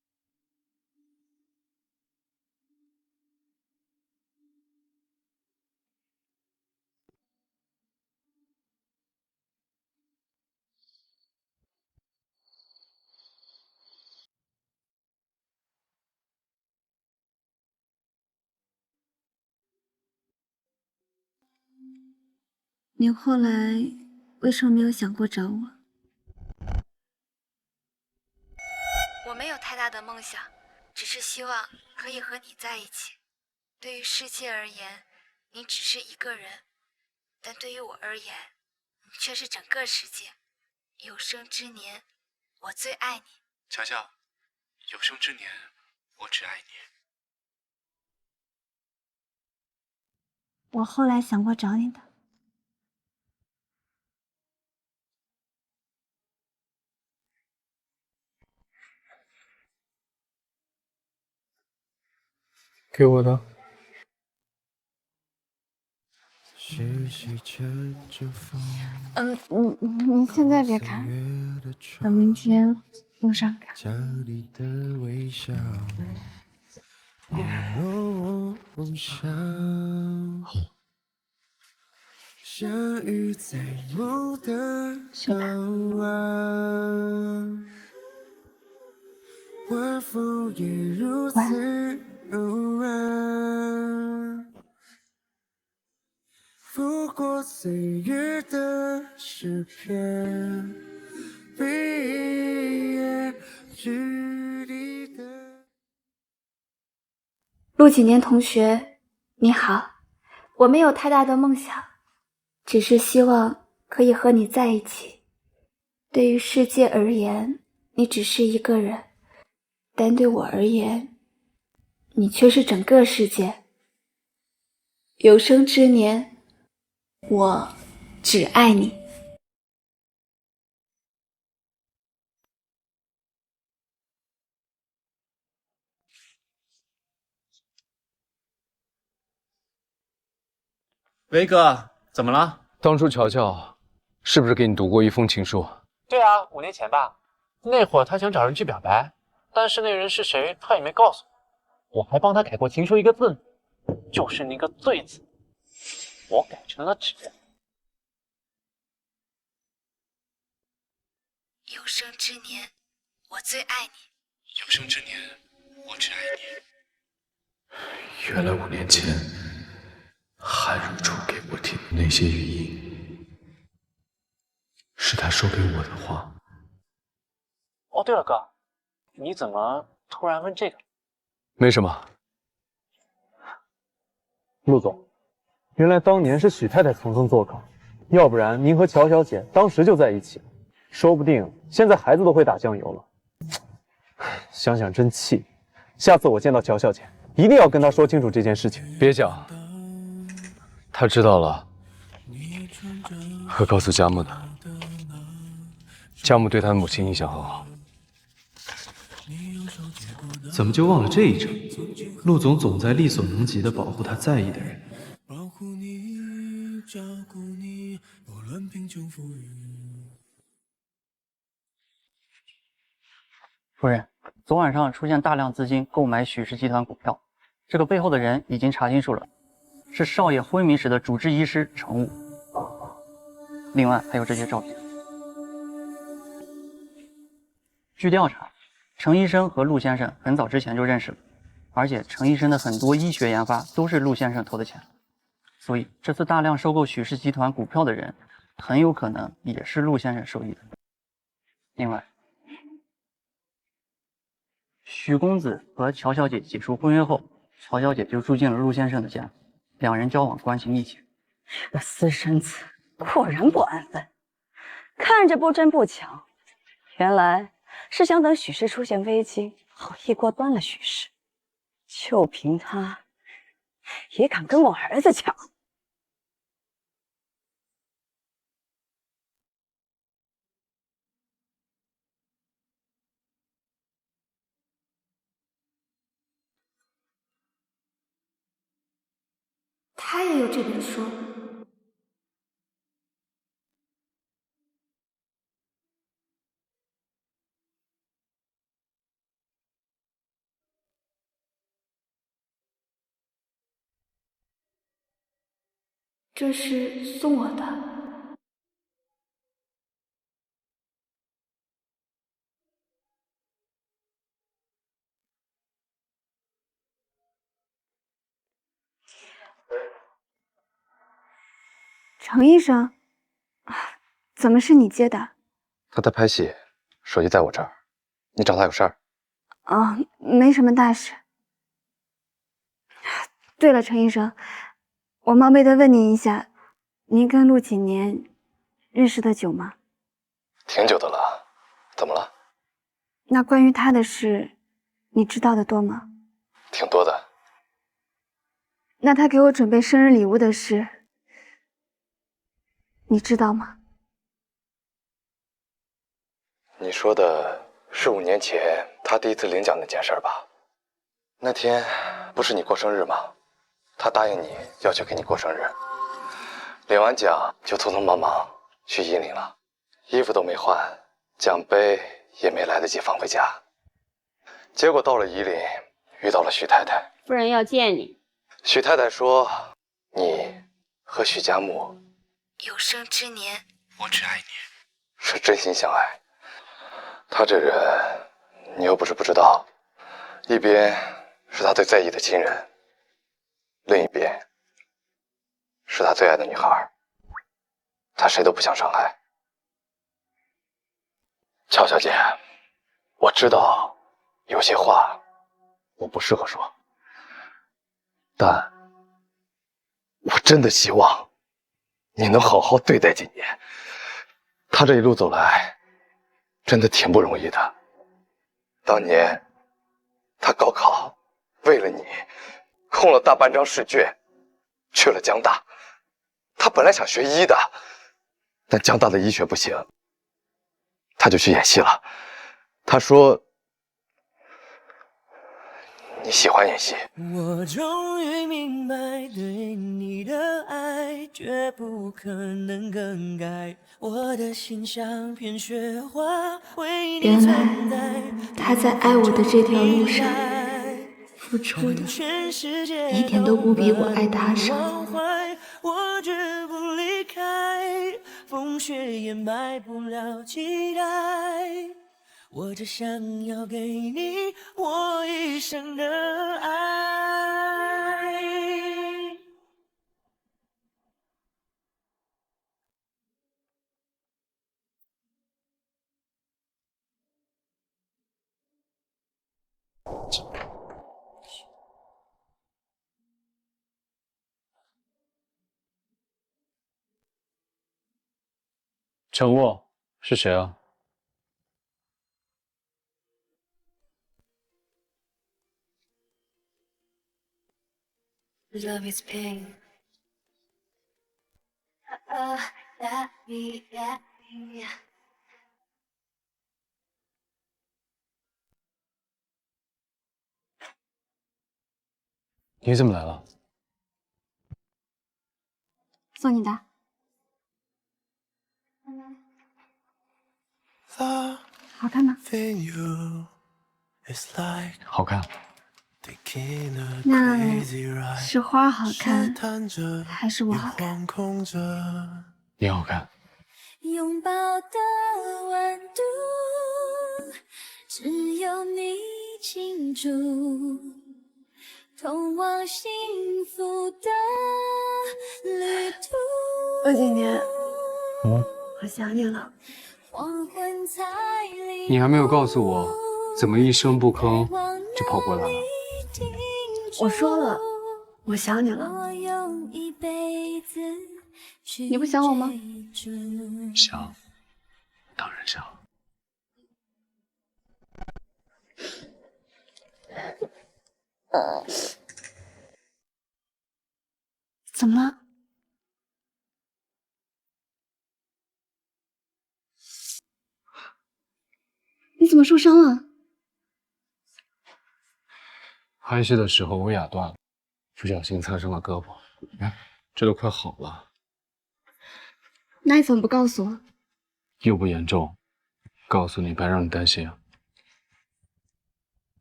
你后来为什么没有想过找我？我没有太大的梦想，只是希望可以和你在一起。对于世界而言，你只是一个人，但对于我而言，你却是整个世界。有生之年，我最爱你。乔乔，有生之年，我只爱你。我后来想过找你的。给我的。你现在别看，等明天路上看。家里的微笑，让我梦想，相遇在梦的港湾，晚风也如此柔软，拂过岁月的诗篇，毕业距离的。陆几年同学，你好，我没有太大的梦想，只是希望可以和你在一起。对于世界而言，你只是一个人，但对我而言，你却是整个世界。有生之年，我只爱你。威哥，怎么了？当初乔乔是不是给你读过一封情书？对啊，5年前吧。那会儿他想找人去表白，但是那人是谁，他也没告诉我。我还帮他改过情书一个字，就是那个“醉”字，我改成了“止”。有生之年，我最爱你。有生之年，我只爱你。原来5年前，韩如初给我听的那些语音，是他说给我的话。哦，对了，哥，你怎么突然问这个？没什么。陆总，原来当年是许太太从中作梗，要不然您和乔小姐当时就在一起了，说不定现在孩子都会打酱油了。想想真气，下次我见到乔小姐，一定要跟她说清楚这件事情。别讲，她知道了，会告诉佳木的。佳木对她的母亲印象很好。怎么就忘了这一层？陆总总在力所能及的保护他在意的人。保护你，照顾你，不论贫穷富裕。夫人，昨晚上出现大量资金购买许氏集团股票，这个背后的人已经查清楚了，是少爷昏迷时的主治医师程武。另外还有这些照片。据调查，程医生和陆先生很早之前就认识了，而且程医生的很多医学研发都是陆先生投的钱，所以这次大量收购许氏集团股票的人，很有可能也是陆先生授意的。另外，许公子和乔小姐解除婚约后，乔小姐就住进了陆先生的家，两人交往关系密切。这个私生子果然不安分，看着不争不抢，原来是想等许氏出现危机，好一锅端了许氏。就凭他，也敢跟我儿子抢？他也有这本书。这是送我的。程医生，怎么是你接的？他在拍戏，手机在我这儿。你找他有事儿？哦，没什么大事。对了，程医生，我冒昧的问您一下，您跟陆几年认识的久吗？挺久的了，怎么了？那关于他的事，你知道的多吗？挺多的。那他给我准备生日礼物的事，你知道吗？你说的是5年前他第一次领奖那件事吧？那天不是你过生日吗？他答应你要去给你过生日，领完奖就匆匆忙忙去伊林了，衣服都没换，奖杯也没来得及放回家。结果到了伊林，遇到了许太太。夫人要见你。许太太说，你和许家木有生之年，我只爱你，是真心相爱。他这人，你又不是不知道，一边是他最在意的亲人，另一边是他最爱的女孩，他谁都不想伤害。乔小姐，我知道有些话我不适合说，但我真的希望你能好好对待几年。他这一路走来，真的挺不容易的。当年他高考为了你空了大半张试卷，去了江大。他本来想学医的，但江大的医学不行，他就去演戏了。他说你喜欢演戏。我终于明白，对你的爱绝不可能更改。我的心像片雪花，为你存在。他在爱我的这条路上付出的一点都不比我爱他少。我绝不离开，风雪掩埋不了期待。我只想要给你我一生的爱。陈沃是谁啊？Love is pain. Yeah. 你怎么来了？送你的。好看吗？好看。那是花好看，还是我好看？你好看。拥抱的温度，只有你清楚。通往幸福的旅途。陆景年，嗯，我想你了。黄昏才离你还没有告诉我，怎么一声不吭就跑过来了？我说了，我想你了。你不想我吗？想，当然想。怎么了？你怎么受伤了？拍戏的时候我哑断了，不小心擦伤了胳膊，你看这都快好了。那你怎么不告诉我？又不严重，告诉你白让你担心啊。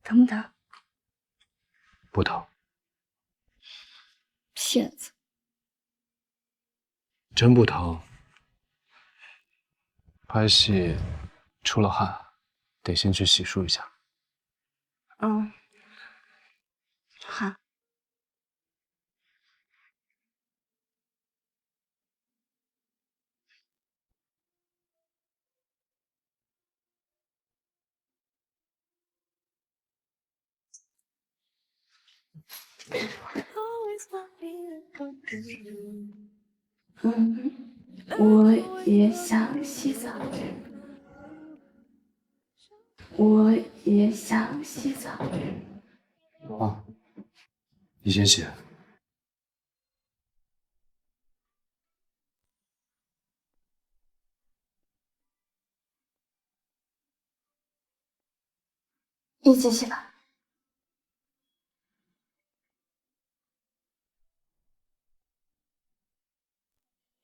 疼不疼？不疼，骗子！真不疼。拍戏出了汗，得先去洗漱一下。嗯，好。我也想洗澡。我也想洗澡。啊，你先洗。一起洗吧。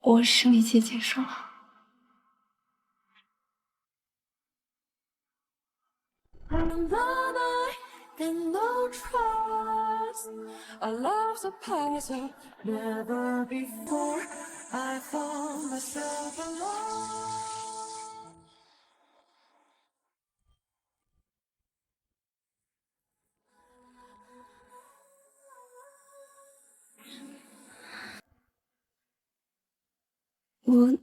我生理期结束了。And no trust, our love's a puzzle. Never before I found myself alone. 我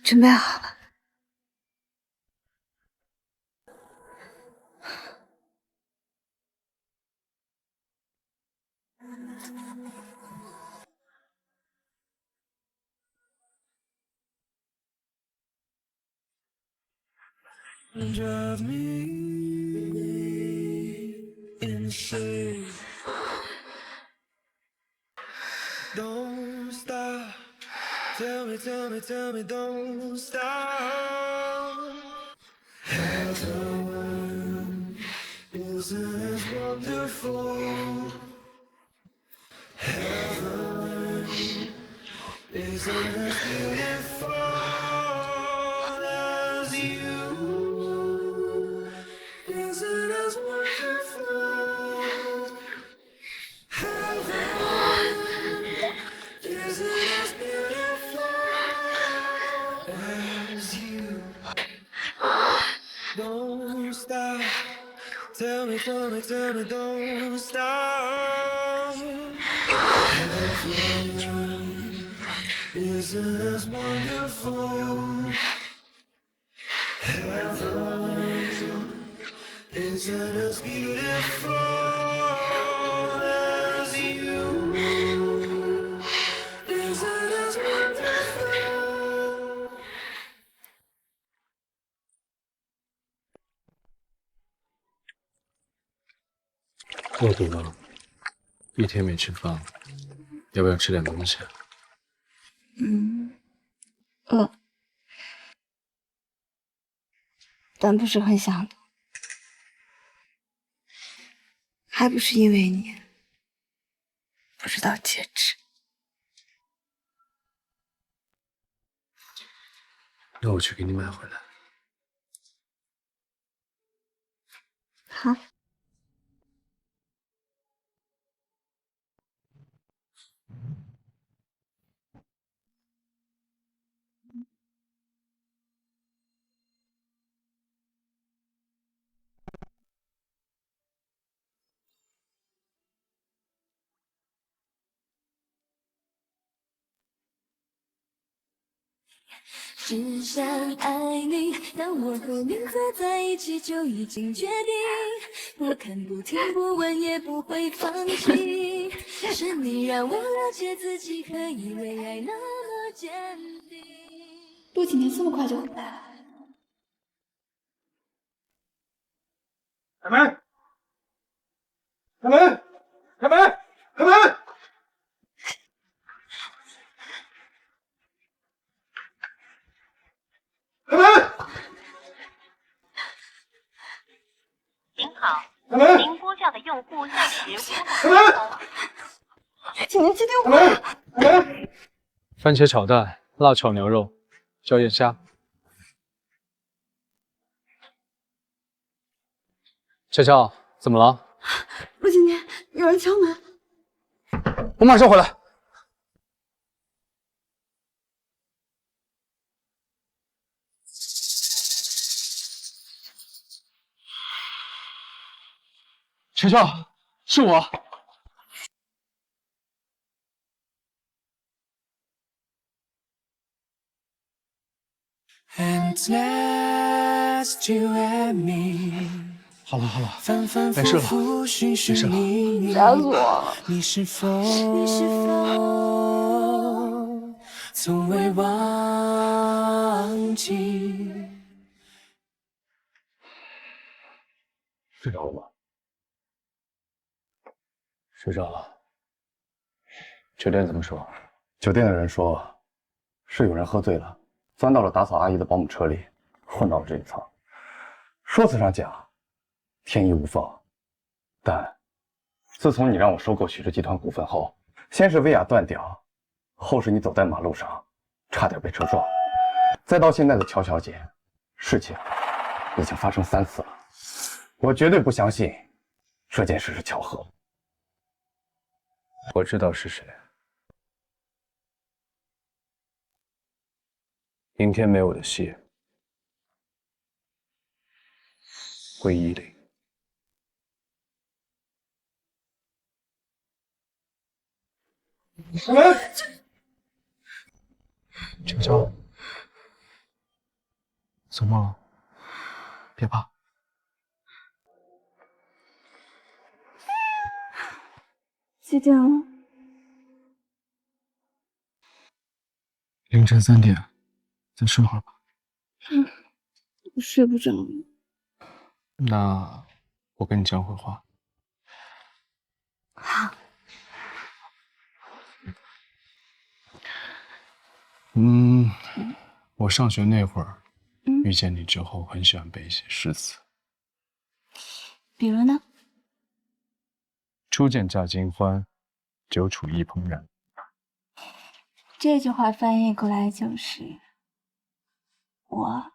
准备好了。Drive me insane. Don't stop. Tell me, don't stop. Heaven isn't as wonderful. Heaven isn't as beautiful as you. Isn't as wonderful. Heaven isn't as beautiful as you. Don't stop. Tell me, don't stop. Heaven isn't as wonderful. Heaven isn't as beautiful as you. Isn't as wonderful. 饿不饿？一天没吃饭了，要不要吃点东西？饿，但不是很想的，还不是因为你不知道节制。那我去给你买回来。好。只想爱你。当我和你走在一起，就已经决定，不看不听不问也不会放弃。是你让我了解自己，可以为爱那么坚定。陆几年这么快就回来了？开门！开门！开门！开门！开门！您好，开门！您拨叫的用户暂时无法开门！请您接电开门！开门！番茄炒蛋、辣炒牛肉、椒盐虾。乔乔，怎么了？陆景年，有人敲门。我马上回来。乔乔，是我。好了好了，没事了，没事了。吓死我了！你是否从未忘记？睡着了吗？睡着了。酒店怎么说？酒店的人说，是有人喝醉了，钻到了打扫阿姨的保姆车里，混到了这一层。说辞上讲，天衣无缝，但自从你让我收购许氏集团股份后，先是威亚断掉，后是你走在马路上，差点被车撞，再到现在的乔小姐，事情已经发生3次了。我绝对不相信这件事是巧合。我知道是谁。明天没我的戏，回伊犁。开门！乔乔，怎么了？别怕。几点了？凌晨3点，再睡会儿吧。我睡不着了。那我跟你讲会话。好。我上学那会儿，遇见你之后，很喜欢背一些诗词。比如呢？初见驾金欢，久处一怦然。这句话翻译过来就是我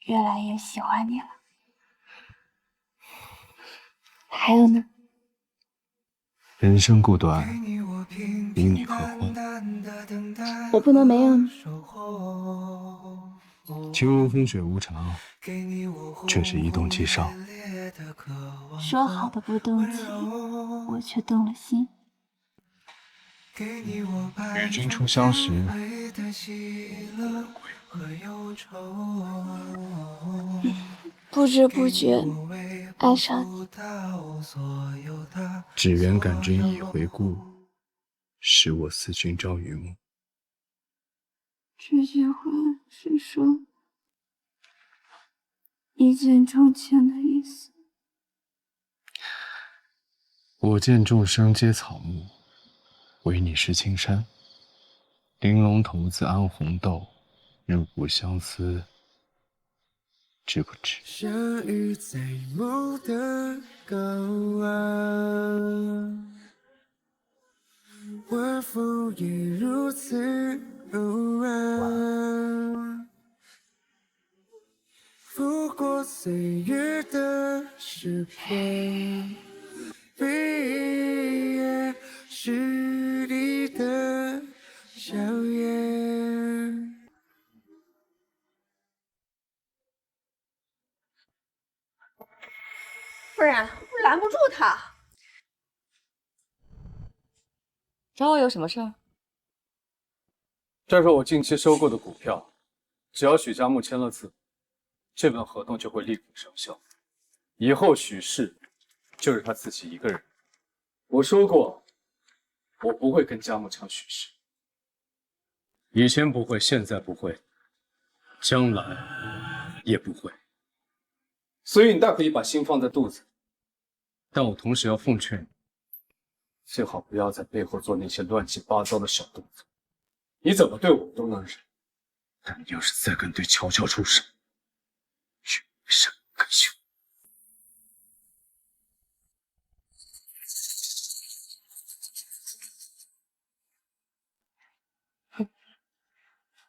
越来越喜欢你了。还有呢？人生故短，与你何欢？我不能没有你。情如风雪无常，却是一动即伤。说好的不动情，我却动了心。与君初相识，不知不觉爱上你。只缘感君已回顾，使我思君朝与暮。这句话是说一见钟情的意思。我见众生皆草木，唯你是青山。玲珑骰子安红豆，入骨相思，知不知？相遇在梦的港湾，晚风也如此柔软，拂过岁月的诗篇，毕业是你的笑颜。夫人，我拦不住他。找我有什么事儿？这是我近期收购的股票，只要许家木签了字，这份合同就会立刻生效。以后许氏就是他自己一个人。我说过，我不会跟家木抢许氏。以前不会，现在不会，将来也不会。所以你大可以把心放在肚子，但我同时要奉劝你，最好不要在背后做那些乱七八糟的小动作。你怎么对我都能忍，但你要是再敢对乔乔出手，绝杀可休。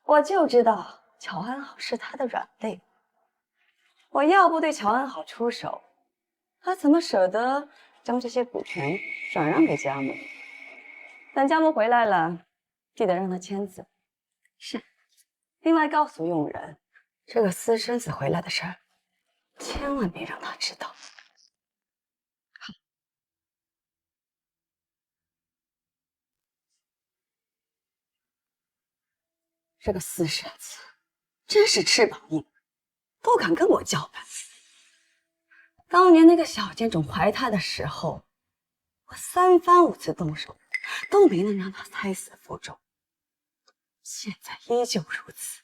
我就知道乔安好是他的软肋。我要不对乔安好出手，他怎么舍得将这些股权转让给家木？等家木回来了，记得让他签字。是。另外告诉佣人，这个私生子回来的事儿，千万别让他知道。好。这个私生子真是翅膀硬，都敢跟我叫板。当年那个小贱种怀他的时候，我3番5次动手，都没能让他胎死腹中。现在依旧如此，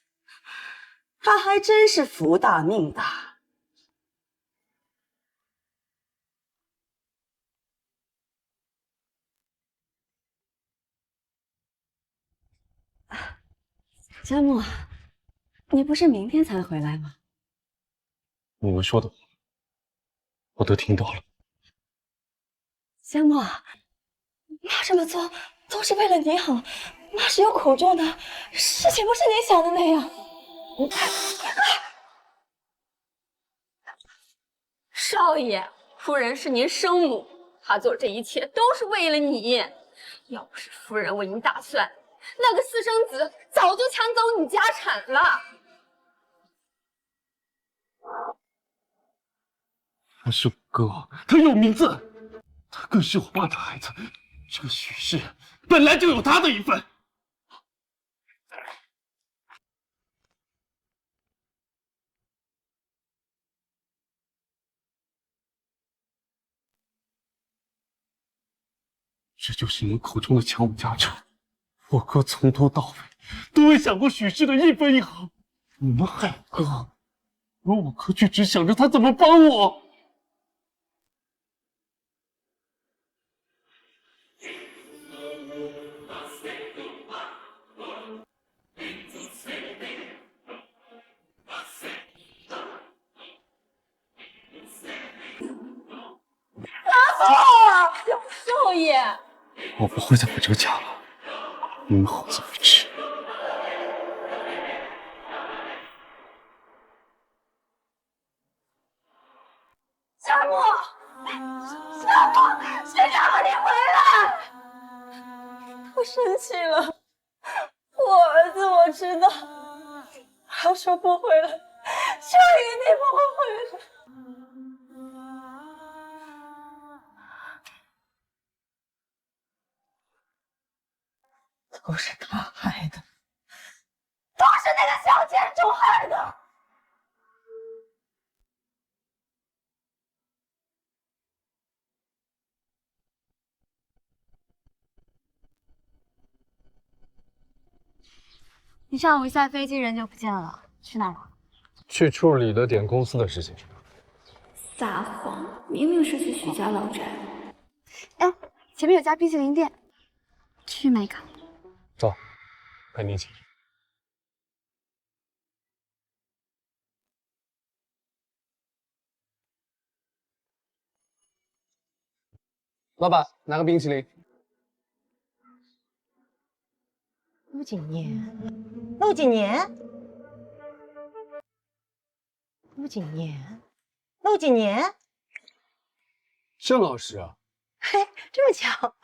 他还真是福大命大。佳木，你不是明天才回来吗？你们说的话，我都听到了。佳木，妈这么做都是为了你好，妈是有苦衷的，事情不是你想的那样。少爷，夫人是您生母，她做这一切都是为了你。要不是夫人为你打算，那个私生子早就抢走你家产了。他是我哥，他有名字，他更是我爸的孩子。这个许氏本来就有他的一份。这就是你们口中的抢我家产。我哥从头到尾都未想过许氏的一分一毫。你们害我哥，而我哥却只想着他怎么帮我。少爷，我不会再回这个家了，你们好自为之。夏木，夏木，学长，你回来！他生气了，我儿子我知道，他说不回来，就一定不会回来。都是他害的，都是那个小贱种害的。你上午一下飞机人就不见了，去哪儿了？去处理了点公司的事情。撒谎，明明是去许家老宅。哎，前面有家冰淇淋店，去买一个。走，陪你一起。老板，拿个冰淇淋。陆景年，陆景年，陆景年，陆景年，郑老师啊！嘿，这么巧。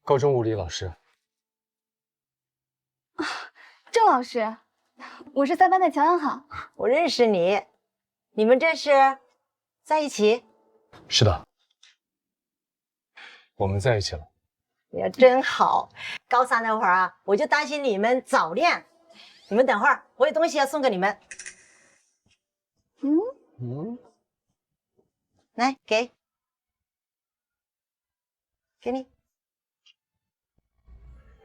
高中物理老师。郑老师，我是3班的乔安好。我认识你，你们这是在一起？是的，我们在一起了。呀，真好！高3那会儿啊，我就担心你们早恋，你们等会儿，我有东西要送给你们。来，给你。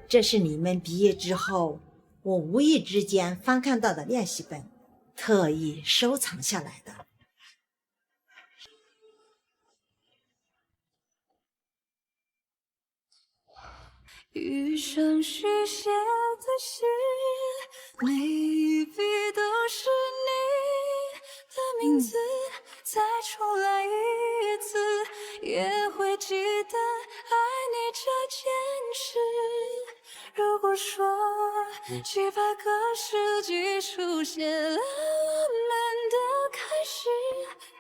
这是你们毕业之后，我无意之间翻看到的练习本，特意收藏下来的。余生续写的信，每一笔都是你的名字，再重来一次，也会记得爱你这件事。如果说几百个世纪出现了我们的开始，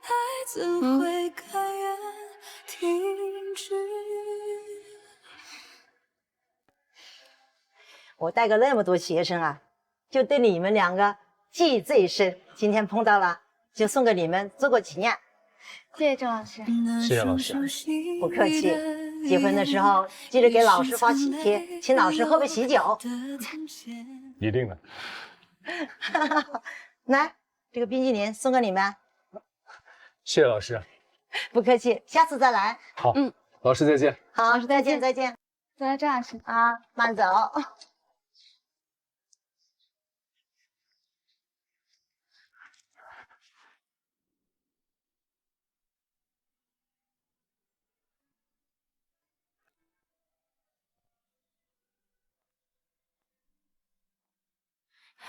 爱怎会甘愿停止？我带过那么多学生啊，就对你们两个记忆最深。今天碰到了，就送给你们做个纪念。谢谢郑老师。谢谢老师。不客气。结婚的时候记得给老师发喜帖，请老师喝杯喜酒。一定的。来，这个冰淇淋送给你们。谢谢老师。不客气，下次再来。好，老师再见。好，老师再见，再见。再来郑老师啊，慢走。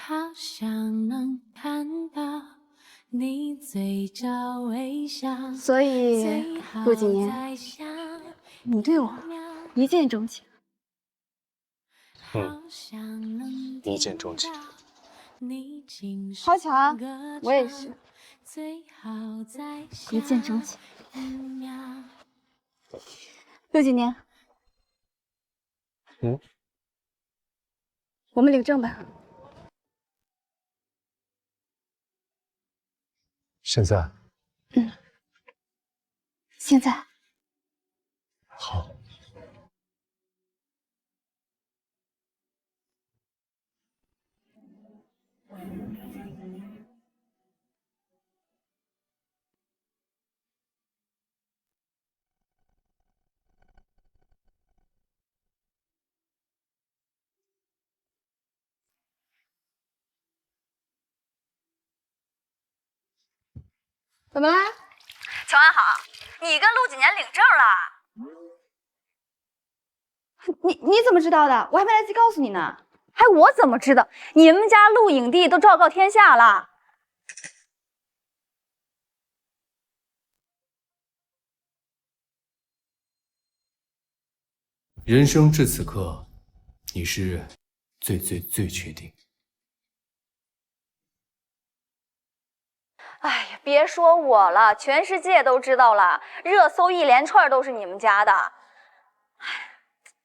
好想能看到你嘴角微笑。所以陆几年，你对我一见钟情。一见钟情。好巧啊，我也是一见钟情。陆几年，我们领证吧。现在？现在。好。怎么啦？乔安好，你跟陆几年领证了？你怎么知道的？我还没来得及告诉你呢。还我怎么知道？你们家陆影帝都昭告天下了。人生至此刻，你是最确定。哎呀，别说我了，全世界都知道了，热搜一连串都是你们家的。哎，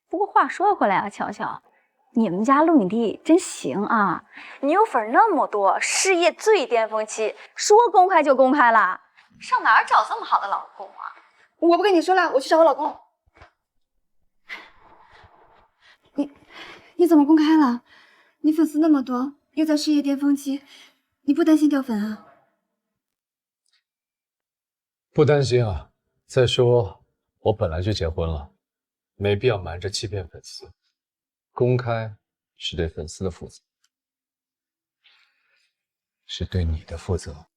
不过话说回来啊，乔乔，你们家陆影帝真行啊！你有粉那么多，事业最巅峰期，说公开就公开了，上哪儿找这么好的老公啊？我不跟你说了，我去找我老公。你怎么公开了？你粉丝那么多，又在事业巅峰期，你不担心掉粉啊？不担心啊。再说我本来就结婚了，没必要瞒着欺骗粉丝。公开是对粉丝的负责，是对你的负责，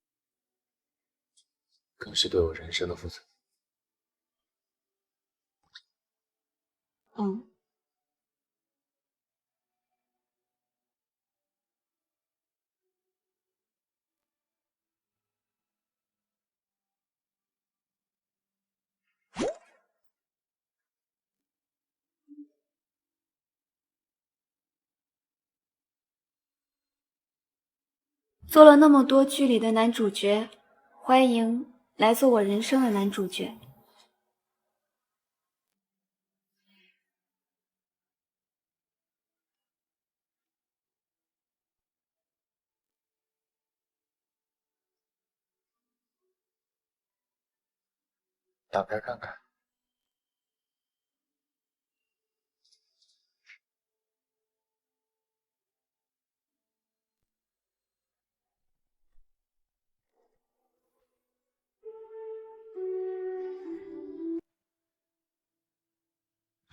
更是对我人生的负责。做了那么多剧里的男主角，欢迎来做我人生的男主角。打开看看。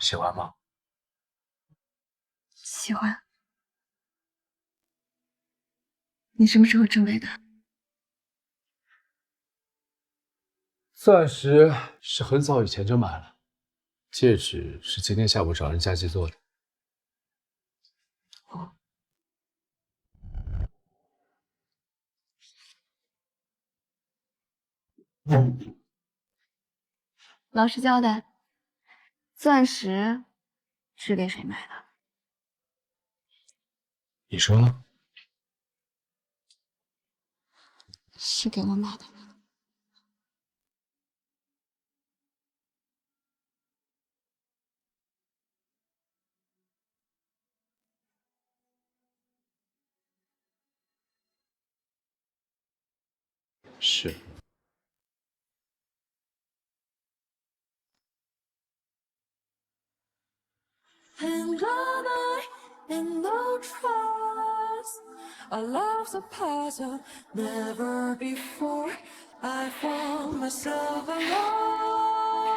喜欢吗？喜欢。你什么时候准备的？钻石是很早以前就买了，戒指是今天下午找人家寄做的。老实交代，钻石是给谁买的？你说呢？是给我买的。是。And I in no trust. Our love's a puzzle, never before I found myself alone.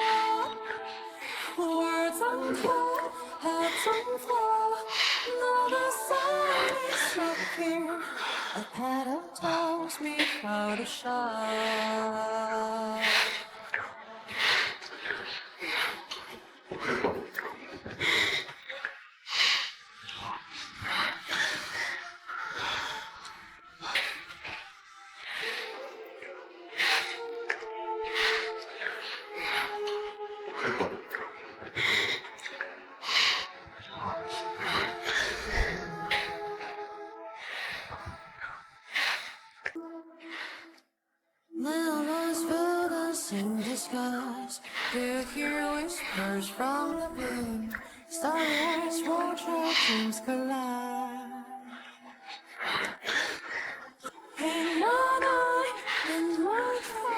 Words untold, hearts unfold. Now the sun is up here. A pattern tells me how to shine. Memories filled us in disguise. Do you hear whispers from the blue? Starlights watch our dreams collide. In my night, in my trust.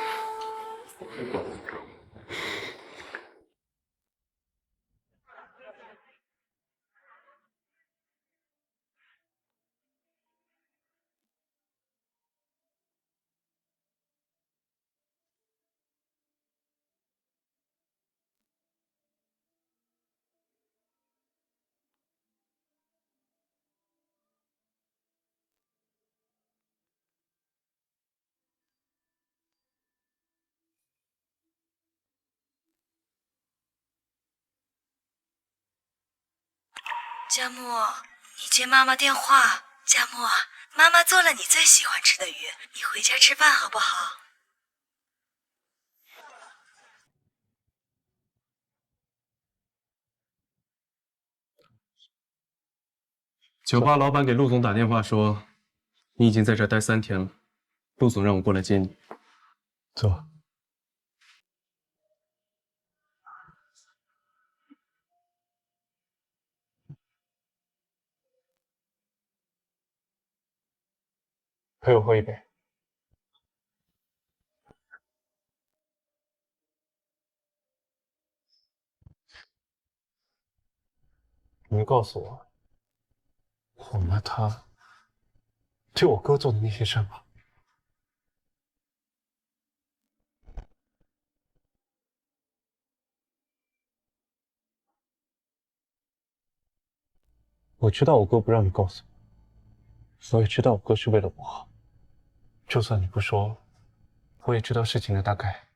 佳木，你接妈妈电话。佳木，妈妈做了你最喜欢吃的鱼，你回家吃饭好不好？酒吧老板给陆总打电话说，你已经在这儿待3天了，陆总让我过来接你。走。陪我喝一杯。你们告诉我，我妈她对我哥做的那些事吗？我知道我哥不让你告诉我，我也知道我哥是为了我好。就算你不说，我也知道事情的大概。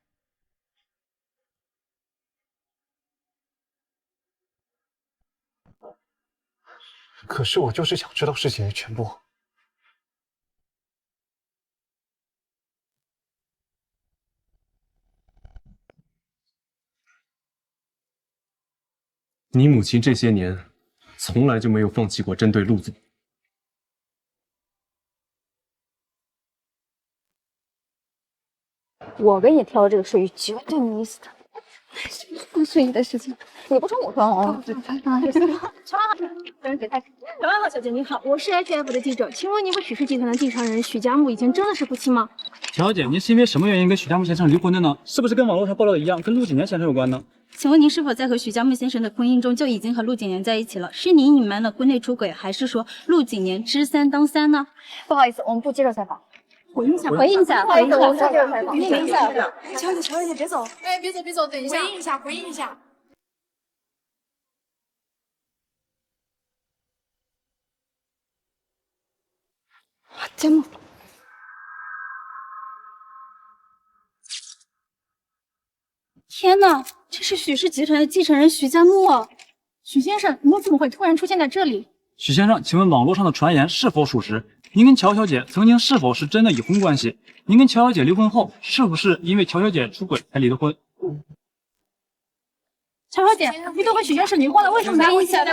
可是我就是想知道事情的全部。你母亲这些年从来就没有放弃过针对陆总。我给你挑的这个睡衣绝对迷死他。穿睡衣的事情，你不穿我穿哦。小万好小姐你好，我是 HF 的记者，请问您和许氏集团的继承人许家木以前真的是夫妻吗？小姐，您是因为什么原因跟许家木先生离婚的呢？是不是跟网络上报道的一样，跟陆景年先生有关呢？请问您是否在和许家木先生的婚姻中就已经和陆景年在一起了？是您隐瞒了婚内出轨，还是说陆景年知三当三呢？不好意思，我们不接受采访。回应一下，回应一下，不好意思，我们不接受采访。回应一下，乔姐，别走。哎，别走，等一下，回应一下。佳木，天哪，这是许氏集团的继承人许佳木啊！许先生，您怎么会突然出现在这里？许先生，请问网络上的传言是否属实？您跟乔小姐曾经是否是真的已婚关系？您跟乔小姐离婚后，是不是因为乔小姐出轨才离的婚？乔小姐，你都和许先生离婚了，为什么等一下，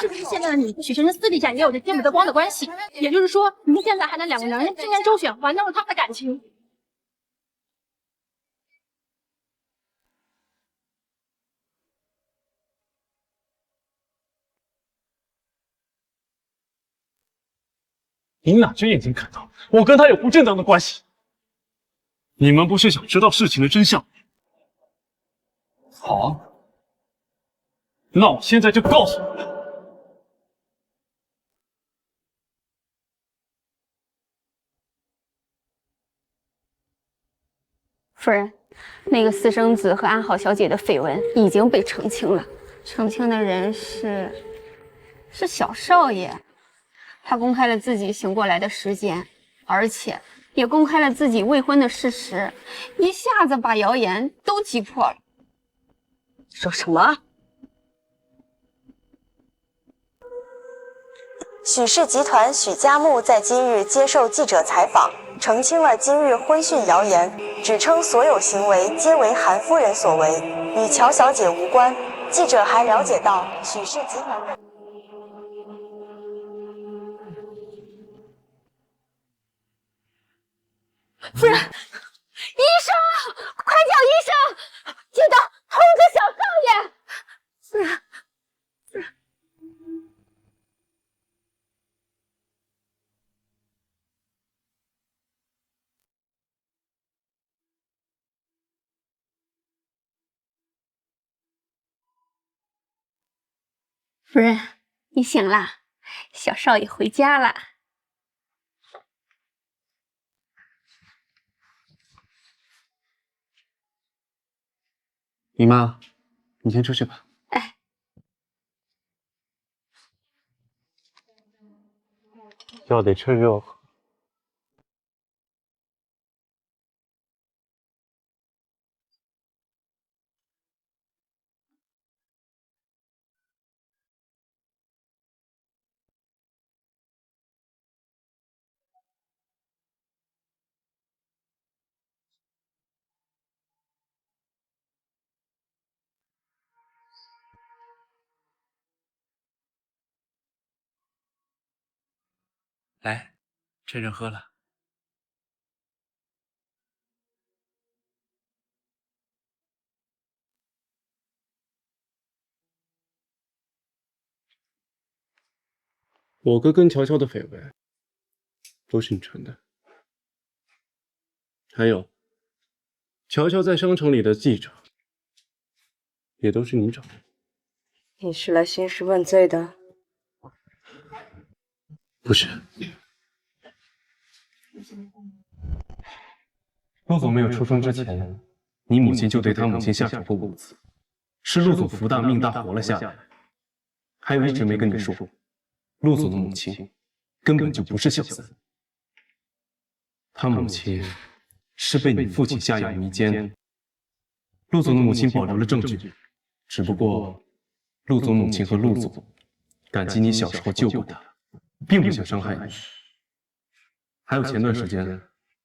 是不是现在的你和许先生私底下也有着见不得光的关系？也就是说，您现在还能两个男人之间周旋，玩弄了他们的感情？你哪只眼睛看到我跟他有不正当的关系？你们不是想知道事情的真相？好，那我现在就告诉你们。夫人，那个私生子和安好小姐的绯闻已经被澄清了，澄清的人是小少爷。他公开了自己醒过来的时间，而且也公开了自己未婚的事实，一下子把谣言都击破了。说什么？许氏集团许家木在今日接受记者采访，澄清了今日婚讯谣言，指称所有行为皆为韩夫人所为，与乔小姐无关。记者还了解到，许氏集团的夫人，医生，快叫医生！记得通知小少爷。夫人，夫人。夫人，你醒啦，小少爷回家啦。姨妈，你先出去吧。哎，药得趁热喝。来，趁热喝了。我哥跟乔乔的绯闻都是你传的，还有乔乔在商城里的记者也都是你找的。你是来兴师问罪的？不是，陆总没有出生之前，你母亲就对他母亲下手过5次，是陆总福大命大活了下来。还有一直没跟你说，陆总的母亲根本就不是小三，他母亲是被你父亲下药迷奸。陆总的母亲保留了证据，只不过陆总母亲和陆总感激你小时候救过他，并不想伤害你。还有前段时间，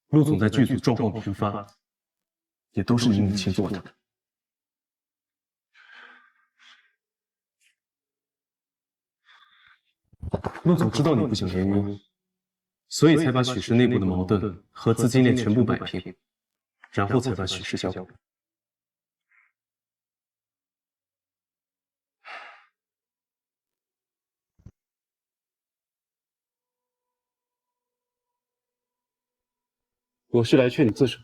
陆总在剧组状况频发，也都是你母亲做的。陆总知道你不想联姻，所以才把许氏内部的矛盾和资金链全部摆平，然后才把许氏交给。我是来劝你自首。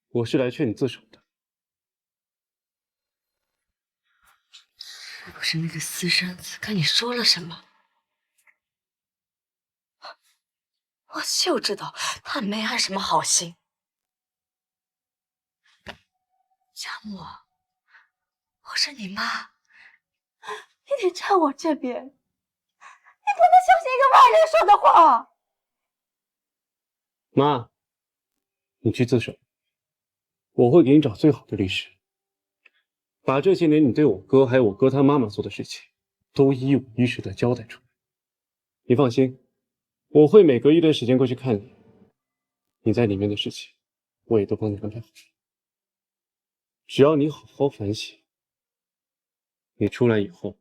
我是来劝你自首的。是不是那个私生子跟你说了什么？我就知道他没安什么好心。佳木，我是你妈，你得站我这边，你不能相信一个外人说的话。妈，你去自首，我会给你找最好的律师，把这些年你对我哥还有我哥他妈妈做的事情，都一五一十的交代出来。你放心，我会每隔一段时间过去看你，你在里面的事情，我也都帮你安排好。只要你好好反省，你出来以后，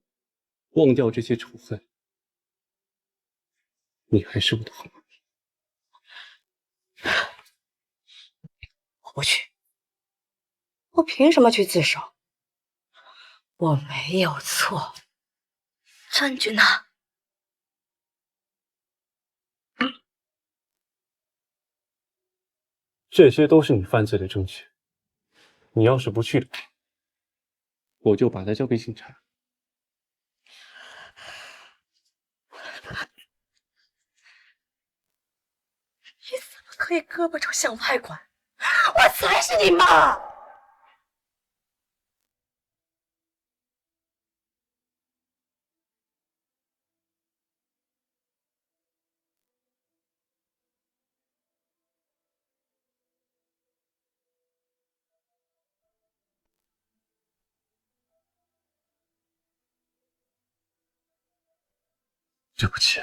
忘掉这些仇恨，你还是我的好妈咪。我不去，我凭什么去自首？我没有错，证据呢？这些都是你犯罪的证据。你要是不去的话，我就把他交给警察。你怎么可以胳膊肘向外拐？我才是你妈！对不起。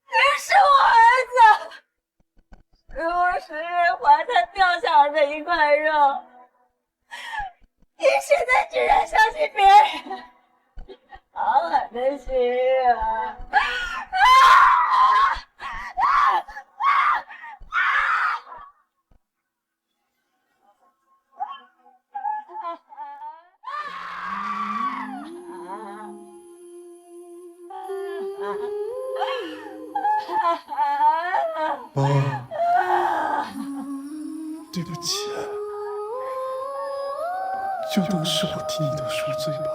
你是我儿子，如果石瑞怀他掉下来的一块肉，你现在居然相信别人，好狠的心啊！妈，对不起，就当是我替你的赎罪吧。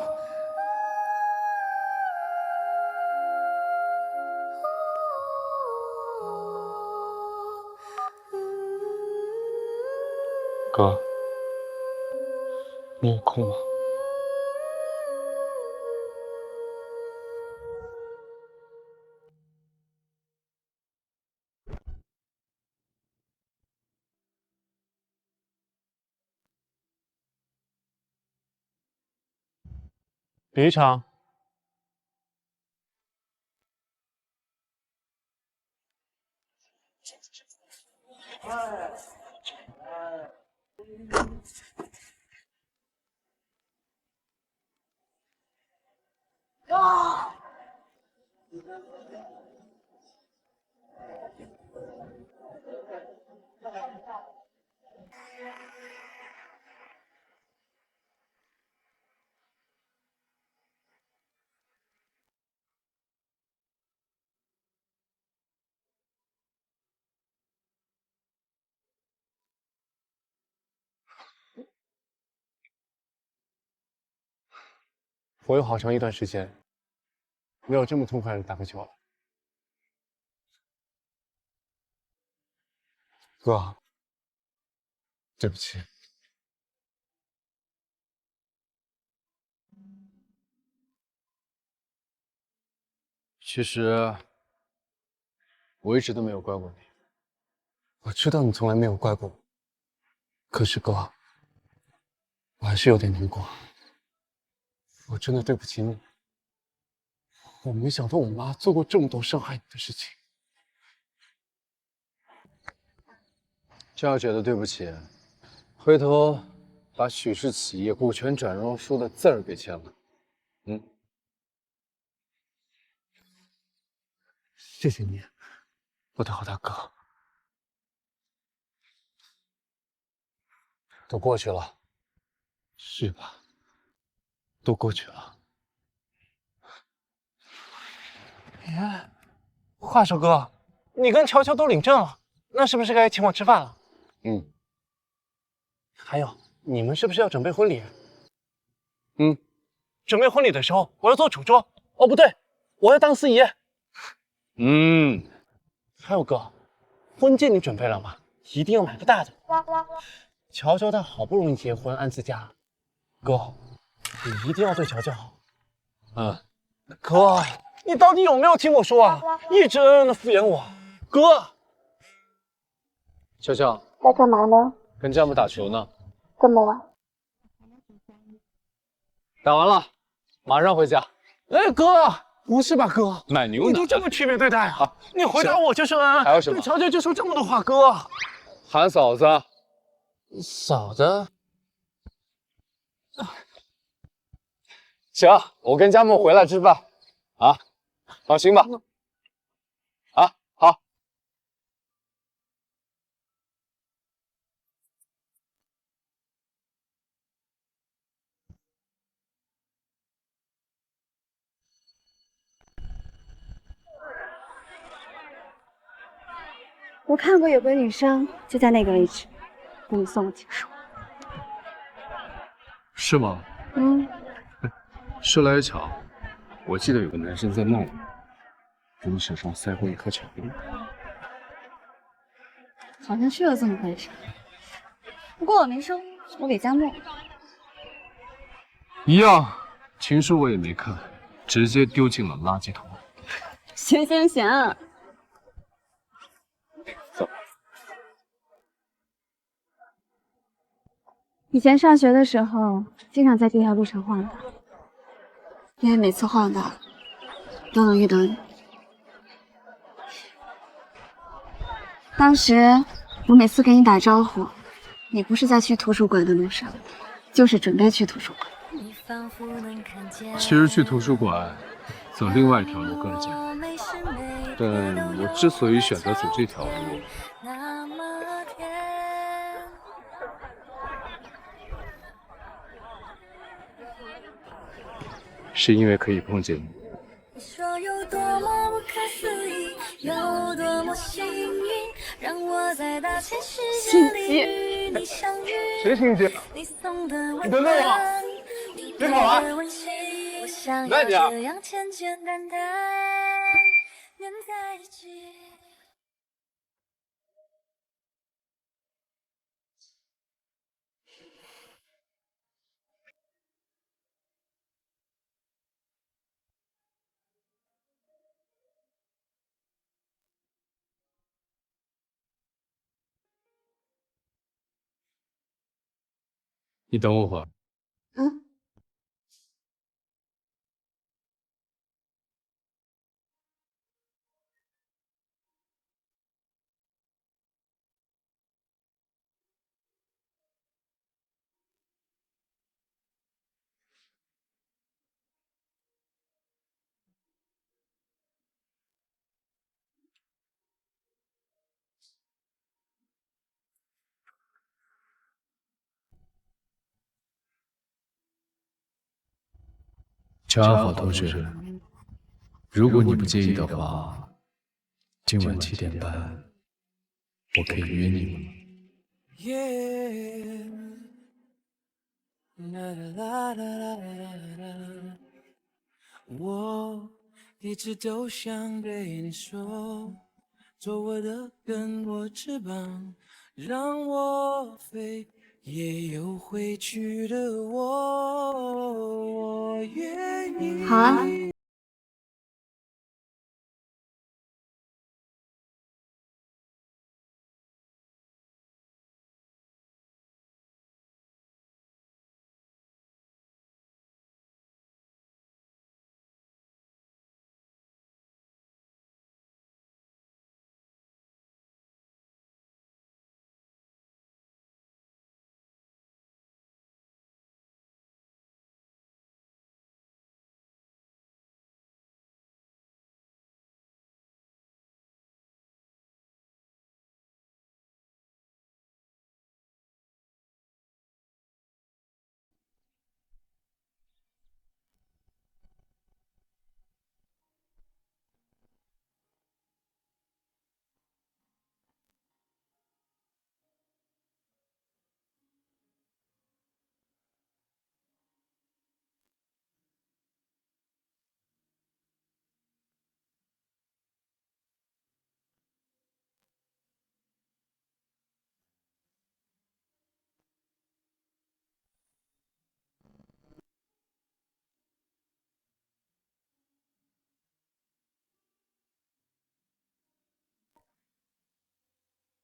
哥，你有空吗？别吵。我有好长一段时间没有这么痛快的打个球了。哥，对不起。其实我一直都没有怪过你。我知道你从来没有怪过我，可是哥，我还是有点难过。我真的对不起你，我没想到我妈做过这么多伤害你的事情。娇姐的对不起，回头把许氏企业股权转让书的字儿给签了。谢谢你，我的好大哥。都过去了。是吧？都过去了。哎，华少哥，你跟乔乔都领证了，那是不是该请我吃饭了？还有，你们是不是要准备婚礼？准备婚礼的时候，我要做主桌。哦，不对，我要当司仪。还有哥，婚戒你准备了吗？一定要买个大的。乔乔她好不容易结婚安自家，哥，你一定要对乔乔好。哥，你到底有没有听我说啊？一直恩恩的敷衍我，哥。乔乔在干嘛呢？跟詹姆打球呢，这么晚？打完了，马上回家。哎，哥，不是吧，哥？买牛奶，你就这么区别对待啊？你回答我就是恩恩，还有什么？对乔乔就说这么多话，哥。喊嫂子。嫂子。行，我跟佳木回来吃饭。啊，放心吧。啊，好。我看过有个女生就在那个位置，给你送了情书。是吗？说来也巧，我记得有个男生在那里，给你手上塞过一颗巧克力。好像是有这么回事，不过我没收，我给佳木。一样，情书我也没看，直接丢进了垃圾桶。行行行，走。以前上学的时候，经常在这条路上晃荡，因为每次晃荡都能遇到你。当时我每次给你打招呼，你不是在去图书馆的路上，就是准备去图书馆。其实去图书馆走另外一条路更近，但我之所以选择走这条路，是因为可以碰见你。说有多么不可思议，有多么幸运，让我在大千世界里与你相遇。谁心机？你送的温你等等我，别跑啊！我想要这样简简单单粘在一起。你等我会儿。乔安好，同学，如果你不介意的话，今晚7点半，我可以约你吗？ 我一直都想对你说，做我的根，我翅膀，让我飞，也有回去的我愿意。好啊。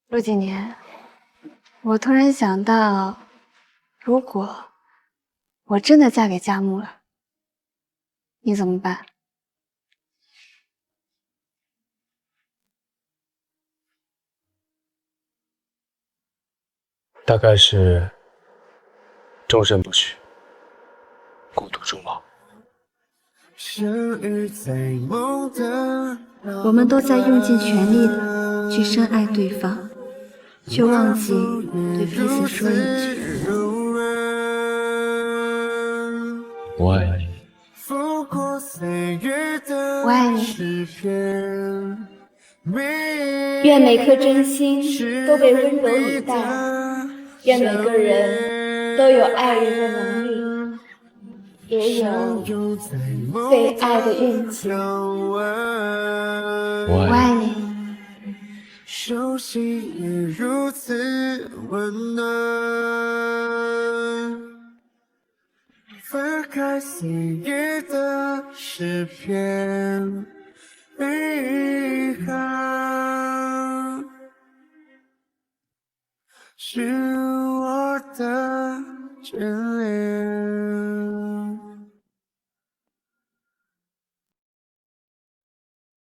陆几年，我突然想到，如果我真的嫁给佳木了，你怎么办？大概是终身不娶，孤独终老。我们都在用尽全力的去深爱对方，却忘记对彼此说一句我爱你。我爱你。愿每颗真心都被温柔以待，愿每个人都有爱人的能力，也有被爱的运气。我爱你。手心也如此温暖，翻开岁月的诗篇，遗憾是我的真。